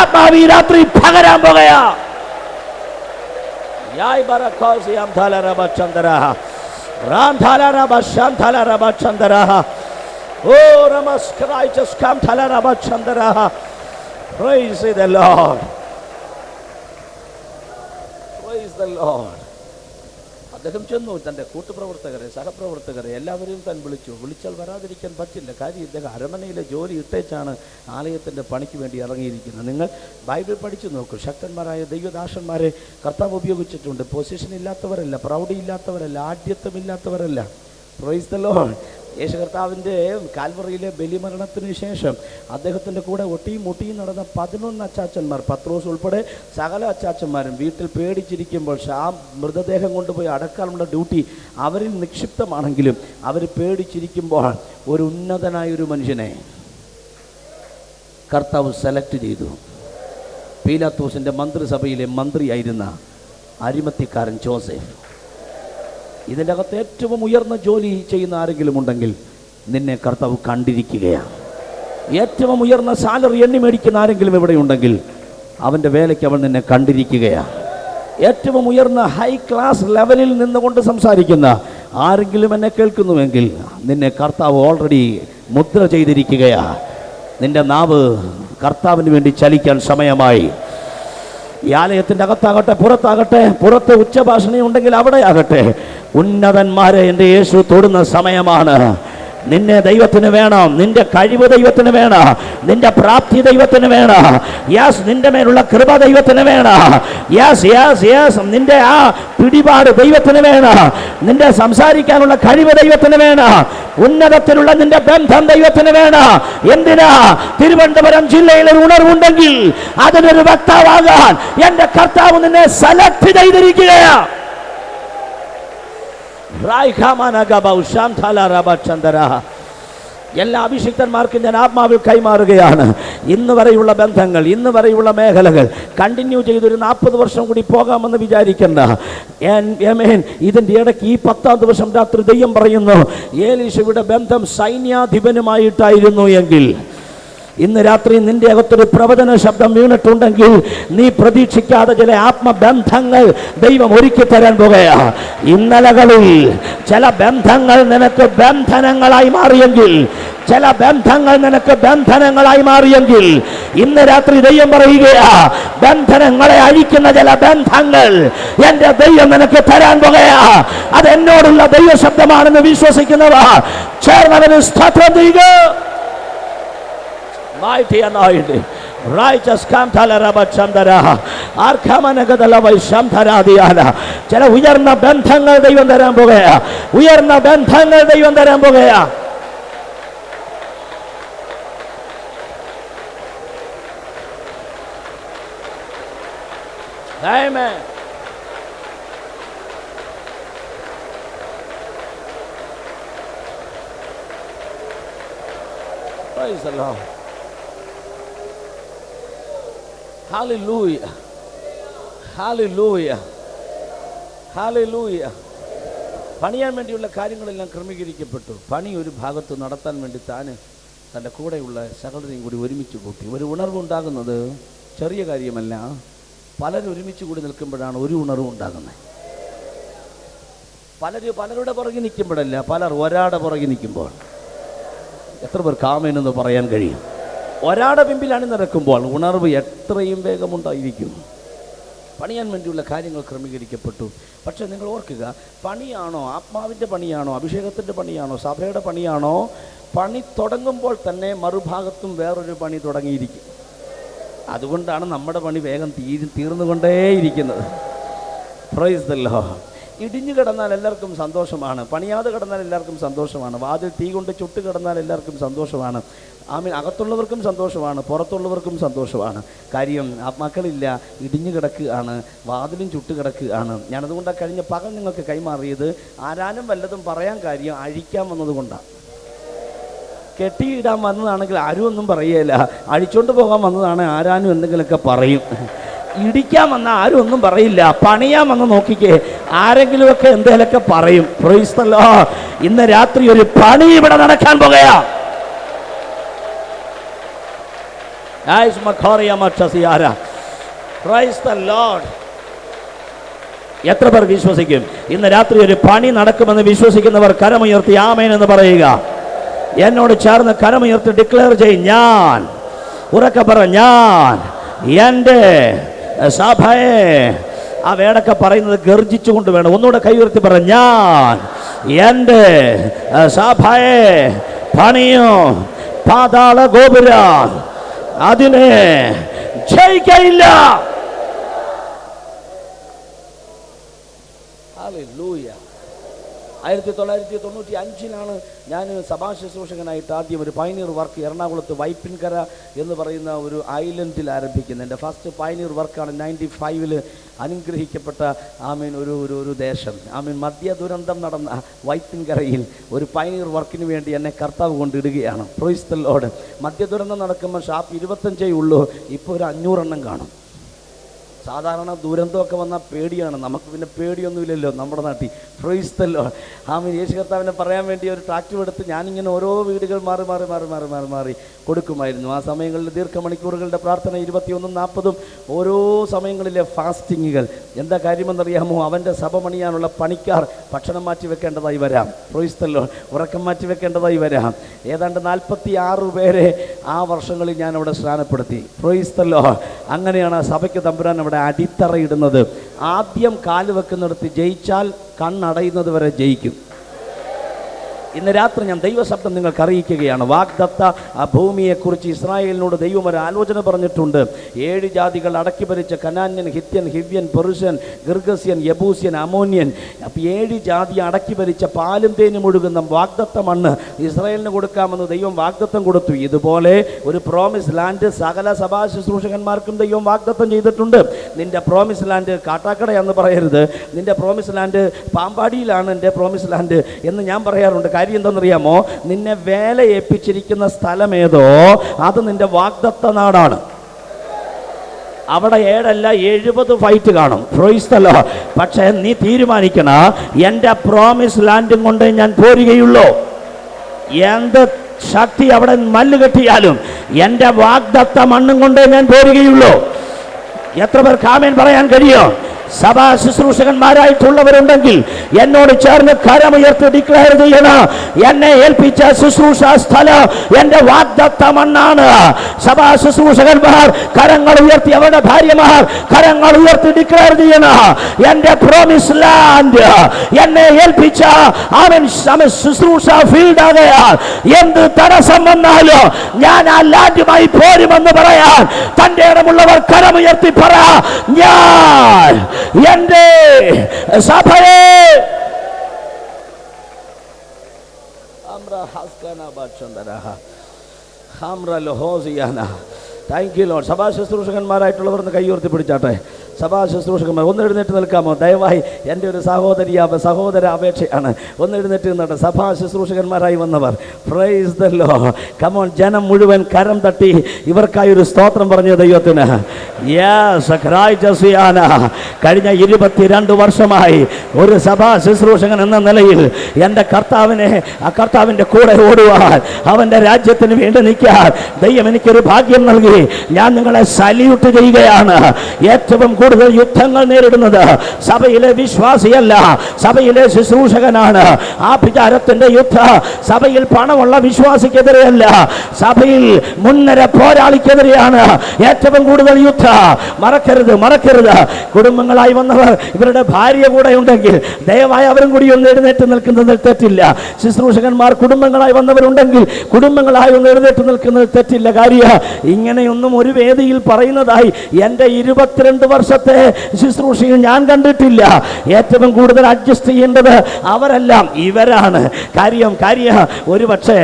ആത്മാവ് ഈ രാത്രി പകരാൻ പോകുക. Oh, Namaskar, just come Talaraba Chandara. Praise the Lord. Praise the Lord. അദ്ദേഹം ചെന്നു തൻ്റെ കൂട്ടുപ്രവർത്തകരെ, സഹപ്രവർത്തകരെ എല്ലാവരെയും താൻ വിളിച്ചാൽ വരാതിരിക്കാൻ പറ്റില്ല. കാര്യം ഇദ്ദേഹം അരമനയിലെ ജോലി ഇട്ടേച്ചാണ് ആലയത്തിൻ്റെ പണിക്ക് വേണ്ടി ഇറങ്ങിയിരിക്കുന്നത്. നിങ്ങൾ ബൈബിൾ പഠിച്ചു നോക്കൂ. ശക്തന്മാരായ ദൈവദാസന്മാരെ കർത്താവ് ഉപയോഗിച്ചിട്ടുണ്ട്. പൊസിഷൻ ഇല്ലാത്തവരല്ല, പ്രൗഢി ഇല്ലാത്തവരല്ല, ആഢ്യത്വമില്ലാത്തവരല്ല. Praise the Lord. യേശു കർത്താവിൻ്റെ കാൽവറിയിലെ ബലിമരണത്തിന് ശേഷം അദ്ദേഹത്തിൻ്റെ കൂടെ ഒട്ടിയും മുട്ടിയും നടന്ന 11 അച്ചാച്ചന്മാർ, പത്രോസ് ഉൾപ്പെടെ സകല അച്ചാച്ചന്മാരും വീട്ടിൽ പേടിച്ചിരിക്കുമ്പോൾ ആ മൃതദേഹം കൊണ്ടുപോയി അടക്കാനുള്ള ഡ്യൂട്ടി അവരിൽ നിക്ഷിപ്തമാണെങ്കിലും അവർ പേടിച്ചിരിക്കുമ്പോൾ ഒരു ഉന്നതനായൊരു മനുഷ്യനെ കർത്താവ് സെലക്ട് ചെയ്തു. പീലാത്തോസിൻ്റെ മന്ത്രിസഭയിലെ മന്ത്രിയായിരുന്ന അരിമത്തിക്കാരൻ ജോസഫ്. ഇതിൻ്റെ അകത്ത് ഏറ്റവും ഉയർന്ന ജോലി ചെയ്യുന്ന ആരെങ്കിലും ഉണ്ടെങ്കിൽ നിന്നെ കർത്താവ് കണ്ടിരിക്കുകയാണ്. ഏറ്റവും ഉയർന്ന സാലറി എണ്ണി മേടിക്കുന്ന ആരെങ്കിലും ഇവിടെ ഉണ്ടെങ്കിൽ അവൻ്റെ വേലയ്ക്ക് അവൻ നിന്നെ കണ്ടിരിക്കുകയാണ്. ഏറ്റവും ഉയർന്ന ഹൈ ക്ലാസ് ലെവലിൽ നിന്നുകൊണ്ട് സംസാരിക്കുന്ന ആരെങ്കിലും എന്നെ കേൾക്കുന്നുവെങ്കിൽ നിന്നെ കർത്താവ് ഓൾറെഡി മുദ്ര ചെയ്തിരിക്കുകയാണ്. നിന്റെ നാവ് കർത്താവിന് വേണ്ടി ചലിക്കാൻ സമയമായി. ഈ ആലയത്തിൻ്റെ അകത്താകട്ടെ പുറത്താകട്ടെ, പുറത്ത് ഉച്ചഭാഷണി ഉണ്ടെങ്കിൽ അവിടെ ആകട്ടെ, ഉന്നതന്മാരെ എൻ്റെ യേശു തൊടുന്ന സമയമാണ്. നിന്നെ ദൈവത്തിന് വേണം, നിന്റെ കഴിവ് ദൈവത്തിന് വേണം, നിന്റെ പ്രാപ്തി ദൈവത്തിന് വേണം. യെസ്, നിന്റെ മേലുള്ള കൃപ ദൈവത്തിന് വേണം. യെസ് യെസ് യെസ്, നിന്റെ ആ പിടിപാട് ദൈവത്തിന് വേണം, നിന്റെ സംസാരിക്കാനുള്ള കഴിവ് ദൈവത്തിന് വേണം, ഉന്നതത്തിലുള്ള നിന്റെ ബന്ധം ദൈവത്തിന് വേണം. എന്തിനാ? തിരുവനന്തപുരം ജില്ലയിൽ ഒരു ഉണർവുണ്ടെങ്കിൽ അതിനൊരു വക്താവാകാൻ എൻ്റെ കർത്താവ് നിന്നെ സെലക്ട് ചെയ്തിരിക്കുകയാണ്. എല്ലാ അഭിഷിക്തന്മാർക്കും ഞാൻ ആത്മാവിൽ കൈമാറുകയാണ്. ഇന്ന് വരെയുള്ള ബന്ധങ്ങൾ, ഇന്ന് വരെയുള്ള മേഖലകൾ കണ്ടിന്യൂ ചെയ്തൊരു 40 വർഷം കൂടി പോകാമെന്ന് വിചാരിക്കണ്ട. ഇതിൻ്റെ ഇടയ്ക്ക് ഈ 10ാം ദിവസം രാത്രി ദൈവം പറയുന്നു, ഏലീശയുടെ ബന്ധം സൈന്യാധിപനുമായിട്ടായിരുന്നു എങ്കിൽ ഇന്ന് രാത്രി നിന്റെ അകത്തൊരു പ്രവചന ശബ്ദം വീണിട്ടുണ്ടെങ്കിൽ നീ പ്രതീക്ഷിക്കാതെ ചില ആത്മബന്ധങ്ങൾ ദൈവം ഒരുക്കി തരാൻ പോകുകയാ. ഇന്നലകളിൽ ചില ബന്ധങ്ങൾ നിനക്ക് ബന്ധനങ്ങളായി മാറിയെങ്കിൽ, ചില ബന്ധങ്ങൾ നിനക്ക് ബന്ധനങ്ങളായി മാറിയെങ്കിൽ ഇന്ന് രാത്രി ദൈവം പറയുകയാ, ബന്ധനങ്ങളെ അഴിക്കുന്ന ചില ബന്ധങ്ങൾ എൻ്റെ ദൈവം നിനക്ക് തരാൻ പോകുകയാ. അത് എന്നോടുള്ള ദൈവ ശബ്ദമാണെന്ന് വിശ്വസിക്കുന്നവർ ചേർന്നവന് സ്തോത്രം ചെയ്യുക. Mighty anointing, righteous come Talaraba Chandara, Arkamanagadala Shamtaradiana. ചില ഉയർന്ന ബന്ധങ്ങൾ ദൈവം തരാൻ പോകുകയാ. ഉയർന്ന ബന്ധങ്ങൾ ദൈവം തരാൻ പോകുകയാ. Amen. Praise the Lord. Hallelujah. Hallelujah. Hallelujah. പണിയാൻ വേണ്ടിയുള്ള കാര്യങ്ങളെല്ലാം ക്രമീകരിക്കപ്പെട്ടു. പണി ഒരു ഭാഗത്ത് നടത്താൻ വേണ്ടി താന് തൻ്റെ കൂടെയുള്ള സകലരെയും കൂടി ഒരുമിച്ച് കൂട്ടി. ഒരു ഉണർവുണ്ടാകുന്നത് ചെറിയ കാര്യമല്ല. പലരും ഒരുമിച്ച് കൂടി നിൽക്കുമ്പോഴാണ് ഒരു ഉണർവ് ഉണ്ടാകുന്നത്. പലരുടെ പുറകെ നിൽക്കുമ്പോഴല്ല, പലർ ഒരാടെ പുറകെ നിൽക്കുമ്പോൾ. എത്ര പേർ കാമേനെന്ന് പറയാൻ കഴിയും? ഒരാടെ പിമ്പിൽ അണിനിരക്കുമ്പോൾ ഉണർവ് എത്രയും വേഗമുണ്ടായിരിക്കും. പണിയാൻ വേണ്ടിയുള്ള കാര്യങ്ങൾ ക്രമീകരിക്കപ്പെട്ടു. പക്ഷേ നിങ്ങൾ ഓർക്കുക, പണിയാണോ, ആത്മാവിൻ്റെ പണിയാണോ, അഭിഷേകത്തിൻ്റെ പണിയാണോ, സഭയുടെ പണിയാണോ, പണി തുടങ്ങുമ്പോൾ തന്നെ മറുഭാഗത്തും വേറൊരു പണി തുടങ്ങിയിരിക്കും. അതുകൊണ്ടാണ് നമ്മുടെ പണി വേഗം തീർന്നുകൊണ്ടേയിരിക്കുന്നത്. Price the Lord. ഇടിഞ്ഞു കിടന്നാൽ എല്ലാവർക്കും സന്തോഷമാണ്, പണിയാതെ കിടന്നാൽ എല്ലാവർക്കും സന്തോഷമാണ്, വാതിൽ തീ കൊണ്ട് ചുട്ട് കിടന്നാൽ എല്ലാവർക്കും സന്തോഷമാണ്. അകത്തുള്ളവർക്കും സന്തോഷമാണ്, പുറത്തുള്ളവർക്കും സന്തോഷമാണ്. കാര്യം മക്കളില്ല, ഇടിഞ്ഞു കിടക്കുകയാണ്, വാതിലും ചുട്ട് കിടക്കുകയാണ്. ഞാനതുകൊണ്ടാണ് കഴിഞ്ഞ പകൽ നിങ്ങൾക്ക് കൈമാറിയത്. ആരാനും വല്ലതും പറയാൻ കാര്യം അഴിക്കാൻ വന്നതുകൊണ്ടാണ്. കെട്ടിയിടാൻ വന്നതാണെങ്കിൽ ആരും ഒന്നും പറയുകയില്ല, അഴിച്ചുകൊണ്ട് പോകാൻ വന്നതാണ് ആരാനും എന്തെങ്കിലുമൊക്കെ പറയും. ഇടിക്കാൻ വന്ന ആരും ഒന്നും പറയില്ല, പണിയാൻ വന്ന് നോക്കിക്കേ ആരെങ്കിലുമൊക്കെ എന്തെങ്കിലുമൊക്കെ പറയും. Price the Lord. ഇന്ന് രാത്രി ഒരു പണി ഇവിടെ നടക്കാൻ പോകുകയാ. എത്ര പേർ വിശ്വസിക്കും? ഇന്ന് രാത്രി ഒരു പണി നടക്കുമെന്ന് വിശ്വസിക്കുന്നവർ കരമുയർത്തി ആമേൻ എന്ന് പറയുക. എന്നോട് ചേർന്ന് കരമുയർത്തി ഡിക്ലെയർ ചെയ്യും. ഞാൻ ഉറക്കെ പറ, ഞാൻ എൻ്റെ സഭയെ. ആ വേടൊക്കെ പറയുന്നത് ഗർജിച്ചുകൊണ്ട് വേണം. ഒന്നുകൂടെ കൈ ഉയർത്തി പറ, ഞാൻ എൻ്റെ സഭയെ പണിയും, പാതാള ഗോപുര അതിനെ ജയിക്കയില്ല. ഹല്ലേലൂയ. 1995 ഞാൻ സഭാ ശുശ്രൂഷകനായിട്ട് ആദ്യം ഒരു പൈനീർ വർക്ക് എറണാകുളത്ത് വൈപ്പിൻകര എന്ന് പറയുന്ന ഒരു ഐലൻഡിൽ ആരംഭിക്കുന്നത്. എൻ്റെ ഫസ്റ്റ് പൈനീർ വർക്കാണ്. 95 അനുഗ്രഹിക്കപ്പെട്ട ഒരു ദേശം. മദ്യ ദുരന്തം നടന്ന വൈപ്പിൻകരയിൽ ഒരു പൈനീർ വർക്കിന് വേണ്ടി എന്നെ കർത്താവ് കൊണ്ടിടുകയാണ്. Price the Lord. മദ്യ ദുരന്തം നടക്കുമ്പോൾ ഷാപ്പ് 25 ഉള്ളൂ, ഇപ്പോൾ ഒരു 500 എണ്ണം കാണും. സാധാരണ ദുരന്തമൊക്കെ വന്നാൽ പേടിയാണ്, നമുക്ക് പിന്നെ പേടിയൊന്നുമില്ലല്ലോ നമ്മുടെ നാട്ടിൽ. Price the Lord. യേശു കർത്താവിനെ പറയാൻ വേണ്ടി ഒരു ട്രാക്ടർ എടുത്ത് ഞാനിങ്ങനെ ഓരോ വീടുകൾ മാറി കൊടുക്കുമായിരുന്നു. ആ സമയങ്ങളിൽ ദീർഘമണിക്കൂറുകളുടെ പ്രാർത്ഥന 21, 40 ഓരോ സമയങ്ങളിലെ ഫാസ്റ്റിങ്ങുകൾ. എന്താ കാര്യമെന്നറിയാമോ? അവൻ്റെ സഭ പണിയാനുള്ള പണിക്കാർ ഭക്ഷണം മാറ്റി വെക്കേണ്ടതായി വരാം. Price the Lord. ഉറക്കം മാറ്റി വെക്കേണ്ടതായി വരാം. ഏതാണ്ട് 46 പേരെ ആ വർഷങ്ങളിൽ ഞാൻ അവിടെ സ്നാനപ്പെടുത്തി. Price the Lord. അങ്ങനെയാണ് ആ സഭയ്ക്ക് തമ്പുരാൻ അവിടെ അടിത്തറയിടുന്നത്. ആദ്യം കാല് വെക്കുന്നിടത്ത് ജയിച്ചാൽ കണ്ണടയുന്നത് വരെ ജയിക്കും. ഇന്ന് രാത്രി ഞാൻ ദൈവശബ്ദം നിങ്ങൾക്ക് അറിയിക്കുകയാണ്. വാഗ്ദത്ത ആ ഭൂമിയെക്കുറിച്ച് ഇസ്രായേലിനോട് ദൈവം ഒരു ആലോചന പറഞ്ഞിട്ടുണ്ട്. 7 ജാതികൾ അടക്കി ഭരിച്ച കനാന്യൻ, ഹിത്യൻ, ഹിവ്യൻ, പെറുഷ്യൻ, ഗിർഗസ്യൻ, യബൂസ്യൻ, അമോന്യൻ. അപ്പോൾ 7 ജാതി അടക്കി ഭരിച്ച പാലും തേനും ഒഴുകുന്ന വാഗ്ദത്ത മണ്ണ് ഇസ്രായേലിന് കൊടുക്കാമെന്ന് ദൈവം വാഗ്ദത്തം കൊടുത്തു. ഇതുപോലെ ഒരു പ്രോമിസ് ലാൻഡ് സകല സഭാ ശുശ്രൂഷകന്മാർക്കും ദൈവം വാഗ്ദത്തം ചെയ്തിട്ടുണ്ട്. നിന്റെ പ്രോമിസ് ലാൻഡ് കാട്ടാക്കടയാന്ന് പറയരുത്. നിന്റെ പ്രോമിസ് ലാൻഡ് പാമ്പാടിയിലാണ് എൻ്റെ പ്രോമിസ് ലാൻഡ് എന്ന് ഞാൻ പറയാറുണ്ട്. കാര്യം എന്താണെന്നറിയാമോ? നിന്നെ വേല ഏൽപ്പിച്ചിരിക്കുന്ന സ്ഥലം ഏതോ അത് നിന്റെ വാഗ്ദത്ത നാടാണ്. അവിടെ 7 അല്ല 70 ഫൈറ്റ് കാണും. Price the Lord. പക്ഷേ നീ തീരുമാനിക്കണ, എൻ്റെ പ്രോമിസ് ലാൻഡും കൊണ്ട് ഞാൻ പോരുകയുള്ളൂ. എന്ത് ശക്തി അവിടെ മല്ല് കെട്ടിയാലും എൻ്റെ വാഗ്ദത്ത മണ്ണും കൊണ്ട് ഞാൻ പോരുകയുള്ളൂ. എത്ര പേർക്ക് ആമേൻ പറയാൻ കഴിയോ? സഭാ ശുശ്രൂഷകന്മാരായിട്ടുള്ളവരുണ്ടെങ്കിൽ എന്നോട് ചേർന്ന് കരമുയർത്തി ഡിക്ലെയർ ചെയ്യണം, എന്നെ ഏൽപ്പിച്ച ശുശ്രൂഷ സ്ഥലം എൻ്റെ വാഗ്ദത്ത മണ്ണാണ്. സഭാ ശുശ്രൂഷകന്മാർ കരങ്ങൾ ഉയർത്തി, അവരുടെ ഭാര്യമാർ കരങ്ങൾ ഉയർത്തി ഡിക്ലെയർ ചെയ്യണം, എൻ്റെ പ്രോമിസ് ലാൻഡ് എന്നെ ഏൽപ്പിച്ച അവൻ ശുശ്രൂഷ ഫീൽഡ് ആകയാൽ എന്ത് തടസ്സം വന്നാലും ഞാൻ ആ ലാൻഡുമായി പോരുമെന്ന് പറയാൻ തൻ്റെ ഇടമുള്ളവർ കരമുയർത്തി പറ, ഞാൻ എൻ്റെ സഭയെ. Thank you Lord. സഭാ ശുശ്രൂഷകന്മാരായിട്ടുള്ളവർ കൈ ഉയർത്തി പിടിച്ചാട്ടെ. സഭാ ശുശ്രൂഷകന്മാർ ഒന്ന് എഴുന്നേറ്റ് നിൽക്കാമോ? ദയവായി എൻ്റെ ഒരു സഹോദര അപേക്ഷയാണ്. ഒന്ന് എഴുന്നേറ്റ് നിന്നിട്ട് സഭാ ശുശ്രൂഷകന്മാരായി വന്നവർ, praise the lord. Come on, ജനം മുഴുവൻ കരം തട്ടി ഇവർക്കായി ഒരു സ്തോത്രം പറഞ്ഞു ദൈവത്തിന്. കഴിഞ്ഞ 22 വർഷമായി ഒരു സഭാ ശുശ്രൂഷകൻ എന്ന നിലയിൽ എൻ്റെ കർത്താവിൻ്റെ കൂടെ ഓടുവാൻ, അവൻ്റെ രാജ്യത്തിന് വേണ്ടി നിൽക്കാൻ ദൈവം എനിക്കൊരു ഭാഗ്യം നൽകി. ഞാൻ നിങ്ങളെ സല്യൂട്ട് ചെയ്യുകയാണ്. ഏറ്റവും കൂടുതൽ യുദ്ധങ്ങൾ നേരിടുന്നത് സഭയിലെ വിശ്വാസിയല്ല, സഭയിലെ ശുശ്രൂഷകനാണ്. ആഭിചാരത്തിന്റെ യുദ്ധ സഭയിൽ പണമുള്ള വിശ്വാസിക്കെതിരെയല്ല, സഭയിൽ മുൻനിര പോരാളിക്കെതിരെയാണ് ഏറ്റവും കൂടുതൽ യുദ്ധ. മറക്കരുത്. കുടുംബങ്ങളായി വന്നവർ, ഇവരുടെ ഭാര്യ കൂടെ ഉണ്ടെങ്കിൽ ദയവായി അവരും കൂടി ഒന്ന് എഴുന്നേറ്റ് നിൽക്കുന്നതിൽ തെറ്റില്ല. ശുശ്രൂഷകന്മാർ കുടുംബങ്ങളായി വന്നവരുണ്ടെങ്കിൽ കുടുംബങ്ങളായി ഒന്ന് എഴുന്നേറ്റ് നിൽക്കുന്നത് തെറ്റില്ല. കാര്യം ഇങ്ങനെയൊന്നും ഒരു വേദിയിൽ പറയുന്നതായി എൻ്റെ 22 വർഷത്തെ ശുശ്രൂഷയിൽ ഞാൻ കണ്ടിട്ടില്ല. ഏറ്റവും കൂടുതൽ അഡ്ജസ്റ്റ് ചെയ്യേണ്ടത് അവരെല്ലാം ഇവരാണ്. കാര്യം ഒരു പക്ഷേ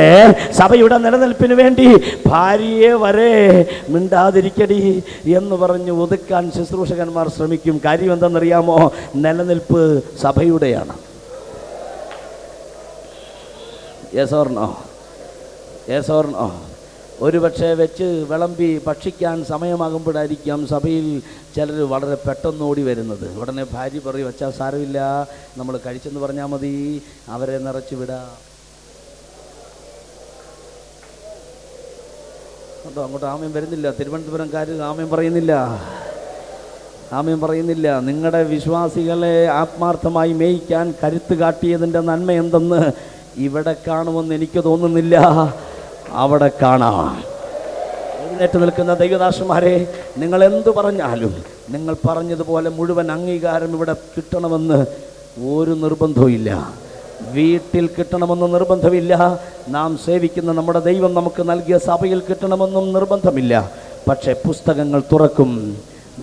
സഭയുടെ നിലനിൽപ്പിന് വേണ്ടി ഭാര്യയെ വരെ മിണ്ടാതിരിക്കടി എന്ന് പറഞ്ഞ് ഒതുക്കാൻ ശുശ്രൂഷകന്മാർ ശ്രമിക്കും. കാര്യം എന്തെന്നറിയാമോ? നിലനിൽപ്പ് സഭയുടെയാണ്. Yes or no? ഒരുപക്ഷെ വെച്ച് വിളമ്പി ഭക്ഷിക്കാൻ സമയമാകുമ്പോഴായിരിക്കാം സഭയിൽ ചിലർ വളരെ പെട്ടെന്ന് ഓടി വരുന്നത്. ഉടനെ ഭാര്യ പറയും, വച്ചാൽ സാരമില്ല, നമ്മൾ കഴിച്ചെന്ന് പറഞ്ഞാൽ മതി, അവരെ നിറച്ചു വിടാം. കേട്ടോ, അങ്ങോട്ട് ആമയം വരുന്നില്ല. തിരുവനന്തപുരംകാർ ആമയം പറയുന്നില്ല. നിങ്ങളുടെ വിശ്വാസികളെ ആത്മാർത്ഥമായി മേയിക്കാൻ കരുത്ത് കാട്ടിയതിൻ്റെ നന്മ എന്തെന്ന് ഇവിടെ കാണുമെന്ന് എനിക്ക് തോന്നുന്നില്ല. അവിടെ കാണാം. എഴുന്നേറ്റ് നിൽക്കുന്ന ദൈവദാസന്മാരെ, നിങ്ങൾ എന്തു പറഞ്ഞാലും നിങ്ങൾ പറഞ്ഞതുപോലെ മുഴുവൻ അംഗീകാരം ഇവിടെ കിട്ടണമെന്ന് ഒരു നിർബന്ധവുമില്ല. വീട്ടിൽ കിട്ടണമെന്ന് നിർബന്ധമില്ല. നാം സേവിക്കുന്ന നമ്മുടെ ദൈവം നമുക്ക് നൽകിയ സഭയിൽ കിട്ടണമെന്നും നിർബന്ധമില്ല. പക്ഷേ പുസ്തകങ്ങൾ തുറക്കും.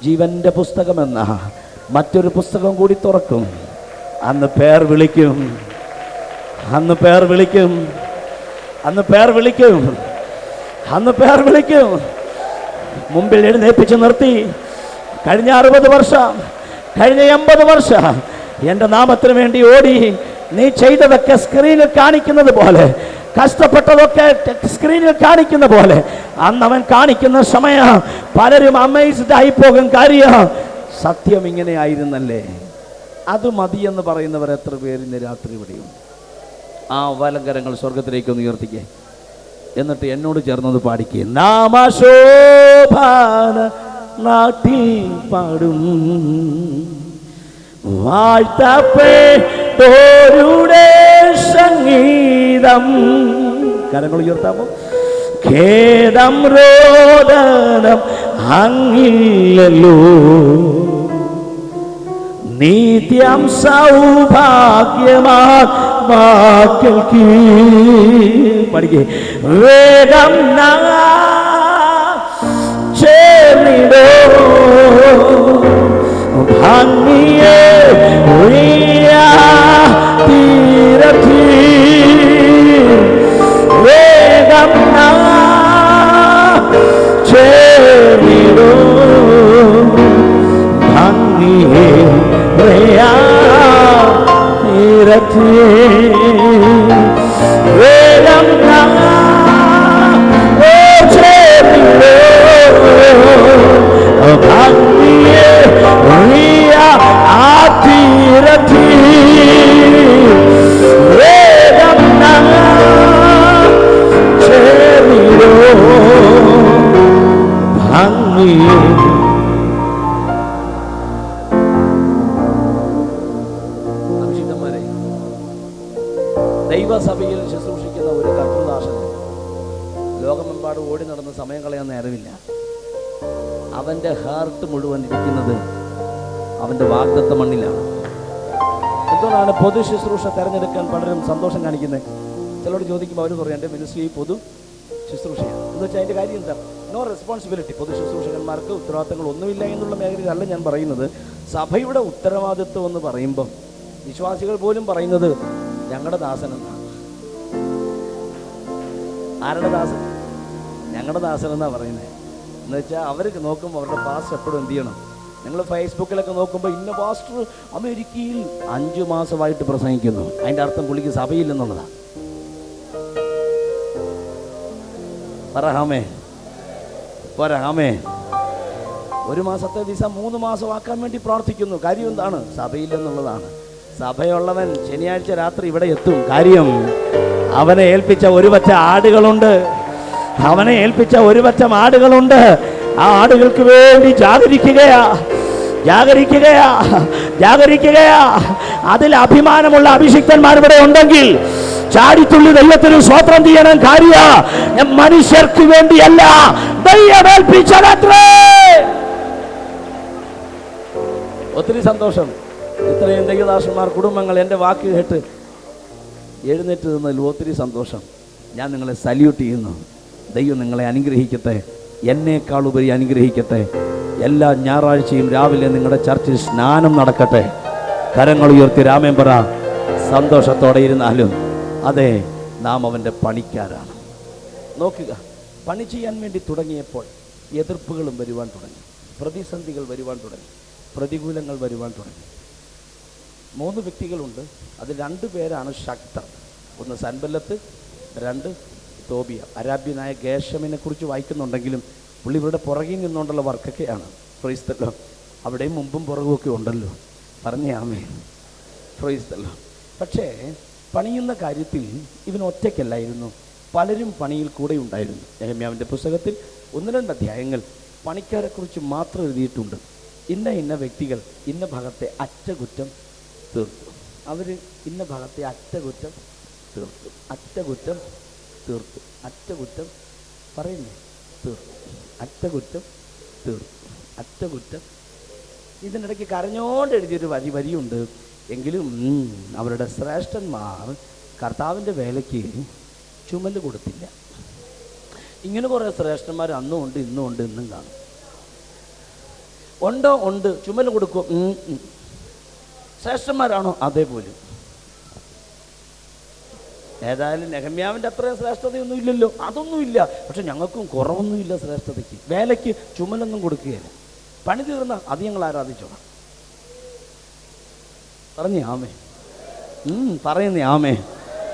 ജീവൻ്റെ പുസ്തകമെന്ന മറ്റൊരു പുസ്തകം കൂടി തുറക്കും. അന്ന് പേർ വിളിക്കും. മുമ്പിൽ എഴുന്നേൽപ്പിച്ച് നിർത്തി. കഴിഞ്ഞ 60 വർഷം, കഴിഞ്ഞ 80 വർഷം എൻ്റെ നാമത്തിന് വേണ്ടി ഓടി നീ ചെയ്തതൊക്കെ സ്ക്രീനിൽ കാണിക്കുന്നത് പോലെ, കഷ്ടപ്പെട്ടതൊക്കെ സ്ക്രീനിൽ കാണിക്കുന്ന പോലെ അന്നവൻ കാണിക്കുന്ന സമയം പലരും അമേസ്ഡ് ആയി പോകും. കാര്യം സത്യം ഇങ്ങനെ ആയിരുന്നല്ലേ. അത് മതിയെന്ന് പറയുന്നവർ എത്ര പേര് ഇന്ന് രാത്രി ഇവിടെയും? ആ വലങ്കരങ്ങൾ സ്വർഗത്തിലേക്ക് ഒന്ന് ഉയർത്തിക്കേ. എന്നിട്ട് എന്നോട് ചേർന്നത് പാടിക്കേ. നാമശോഭാന നാട്ടി പാടും വാഴ്ത്തപ്പെട്ടോരുടെ സംഗീതം. കരങ്ങൾ ഉയർത്താമോ? ഖേദം രോദനം അങ്ങില്ലല്ലോ, നിത്യം സൗഭാഗ്യമാക്കൽ പഠിക്കേ. വേഗം ചേർന്നിടോ ഭംഗിയേ തീരത്തി. വേഗം ചേർന്നിടോ ഭംഗിയേ തീരത്തി. വേഗം ഭംഗിയേ തീരത്തി. വേഗം ചേർന്നിടോ ഭംഗിയേ. ദൈവസഭയിൽ ശുശ്രൂഷിക്കുന്ന ഒരു കർത്തൃദാസന് ലോകമെമ്പാടും ഓടി നടന്ന് സമയം കളയാൻ നേരമില്ല. അവൻ്റെ ഹാർട്ട് മുഴുവൻ ഇരിക്കുന്നത് അവൻ്റെ വാഗ്ദത്ത മണ്ണിലാണ്. എന്തുകൊണ്ടാണ് പൊതു ശുശ്രൂഷ തിരഞ്ഞെടുക്കാൻ പലരും സന്തോഷം കാണിക്കുന്നത്? ചിലരോട് ചോദിക്കുമ്പോൾ അവർ പറയും എൻ്റെ മിനിസ്ട്രി പൊതു ശുശ്രൂഷയാണ് എന്ന് വെച്ചാൽ അതിൻ്റെ കാര്യം എന്താ? No responsibility. പൊതു ശുശ്രൂഷകന്മാർക്ക് ഉത്തരവാദിത്തങ്ങൾ ഒന്നുമില്ല എന്നുള്ള മേഖലയിലല്ല ഞാൻ പറയുന്നത്. സഭയുടെ ഉത്തരവാദിത്വം എന്ന് പറയുമ്പം വിശ്വാസികൾ പോലും പറയുന്നത് ഞങ്ങളുടെ ദാസനെന്നാണ്. ആരുടെ ദാസൻ? ഞങ്ങളുടെ ദാസൻ എന്നാണ് പറയുന്നത്. എന്ന് വെച്ചാൽ അവർക്ക് നോക്കുമ്പോൾ അവരുടെ പാസ് എപ്പോഴും എന്ത് ചെയ്യണം? നിങ്ങൾ ഫേസ്ബുക്കിലൊക്കെ നോക്കുമ്പോൾ ഇന്ന പാസ്റ്റർ അമേരിക്കയിൽ 5 മാസമായിട്ട് പ്രസംഗിക്കുന്നു. അതിൻ്റെ അർത്ഥം പുള്ളിക്ക് സഭയില്ലെന്നുള്ളതാണ്. പറയാമേ പോരാമേ. 1 മാസത്തെ വിസ 3 മാസമാക്കാൻ വേണ്ടി പ്രാർത്ഥിക്കുന്നു. കാര്യം എന്താണ്? സഭയില്ലെന്നുള്ളതാണ്. സഭയുള്ളവൻ ശനിയാഴ്ച രാത്രി ഇവിടെ എത്തും. കാര്യം അവനെ ഏൽപ്പിച്ച ഒരു പറ്റ ആടുകളുണ്ട്. അവനെ ഏൽപ്പിച്ച ഒരു പറ്റം ആടുകളുണ്ട്. ആ ആടുകൾക്ക് വേണ്ടി ജാഗരിക്കുകയാ. അതിൽ അഭിമാനമുള്ള അഭിഷിക്തന്മാർ ഇവിടെ ഉണ്ടെങ്കിൽ ചാടിത്തുള്ളി ദൈവത്തിന് സ്വോത്രം ചെയ്യണം. കാര്യ മനുഷ്യർക്ക് വേണ്ടിയല്ല, ദൈവമേൽപ്പിച്ചതത്രേ. ഒത്തിരി സന്തോഷം. ഇത്രയും ദൈവദാസന്മാർ കുടുംബങ്ങൾ എൻ്റെ വാക്ക് കേട്ട് എഴുന്നേറ്റ് നിന്നതിൽ ഒത്തിരി സന്തോഷം. ഞാൻ നിങ്ങളെ സല്യൂട്ട് ചെയ്യുന്നു. ദൈവം നിങ്ങളെ അനുഗ്രഹിക്കട്ടെ, എന്നേക്കാളുപരി അനുഗ്രഹിക്കട്ടെ. എല്ലാ ഞായറാഴ്ചയും രാവിലെ നിങ്ങളുടെ ചർച്ചിൽ സ്നാനം നടക്കട്ടെ. കരങ്ങൾ ഉയർത്തി രാമേൻ പറ. സന്തോഷത്തോടെ ഇരുന്നാലും അതെ, നാം അവൻ്റെ പണിക്കാരാണ്. നോക്കുക, പണി ചെയ്യാൻ വേണ്ടി തുടങ്ങിയപ്പോൾ എതിർപ്പുകളും വരുവാൻ തുടങ്ങി, പ്രതിസന്ധികൾ വരുവാൻ തുടങ്ങി, പ്രതികൂലങ്ങൾ വരുവാൻ തുടങ്ങി. 3 വ്യക്തികളുണ്ട്. അത് 2 പേരാണ് ശക്തർ. ഒന്ന് സൻബല്ലത്ത്, 2 തോബിയ. അരാബ്യനായ ഗേഷമിനെ കുറിച്ച് വായിക്കുന്നുണ്ടെങ്കിലും പുള്ളി ഇവരുടെ പുറകിൽ നിന്നുകൊണ്ടുള്ള വർക്കൊക്കെയാണ്. ഫ്രൈസ്തല്ലോ, അവിടെയും മുമ്പും പുറകുമൊക്കെ ഉണ്ടല്ലോ. പറഞ്ഞേ ആമേൻ. ഫ്രൈസ്തല്ലോ. പക്ഷേ പണിയുന്ന കാര്യത്തിൽ ഇവൻ ഒറ്റയ്ക്കല്ലായിരുന്നു, പലരും പണിയിൽ കൂടെ ഉണ്ടായിരുന്നു. നെഹമ്യാവിൻ്റെ പുസ്തകത്തിൽ 1-2 അധ്യായങ്ങൾ പണിക്കാരെക്കുറിച്ച് മാത്രം എഴുതിയിട്ടുണ്ട്. ഇന്ന വ്യക്തികൾ ഇന്ന ഭാഗത്തെ അറ്റകുറ്റം തീർത്തു. അവർ ഇന്ന ഭാഗത്തെ അറ്റകുറ്റം തീർത്തു. പറയുന്നേ തീർത്തു. അറ്റകുറ്റം. ഇതിനിടയ്ക്ക് കരഞ്ഞോണ്ട് എഴുതിയൊരു വരിയുണ്ട്. എങ്കിലും അവരുടെ ശ്രേഷ്ഠന്മാർ കർത്താവിൻ്റെ വേലയ്ക്ക് ചുമല് കൊടുത്തില്ല. ഇങ്ങനെ കുറേ ശ്രേഷ്ഠന്മാർ അന്നും ഉണ്ട്, ഇന്നും ഉണ്ട്, ഇന്നും കാണും. ഉണ്ട് ചുമല് കൊടുക്കും. ശ്രേഷ്ഠന്മാരാണോ? അതേപോലെ. ഏതായാലും നെഹമ്യാവിൻ്റെ അത്രയും ശ്രേഷ്ഠതയൊന്നും ഇല്ലല്ലോ. അതൊന്നുമില്ല. പക്ഷെ ഞങ്ങൾക്കും കുറവൊന്നുമില്ല ശ്രേഷ്ഠതയ്ക്ക്. വേലയ്ക്ക് ചുമലൊന്നും കൊടുക്കുകയില്ല. പണി തീർന്ന അത് ഞങ്ങൾ ആരാധിച്ചോളാം. പറഞ്ഞേ ആമേ. പറയുന്നേ ആമേ.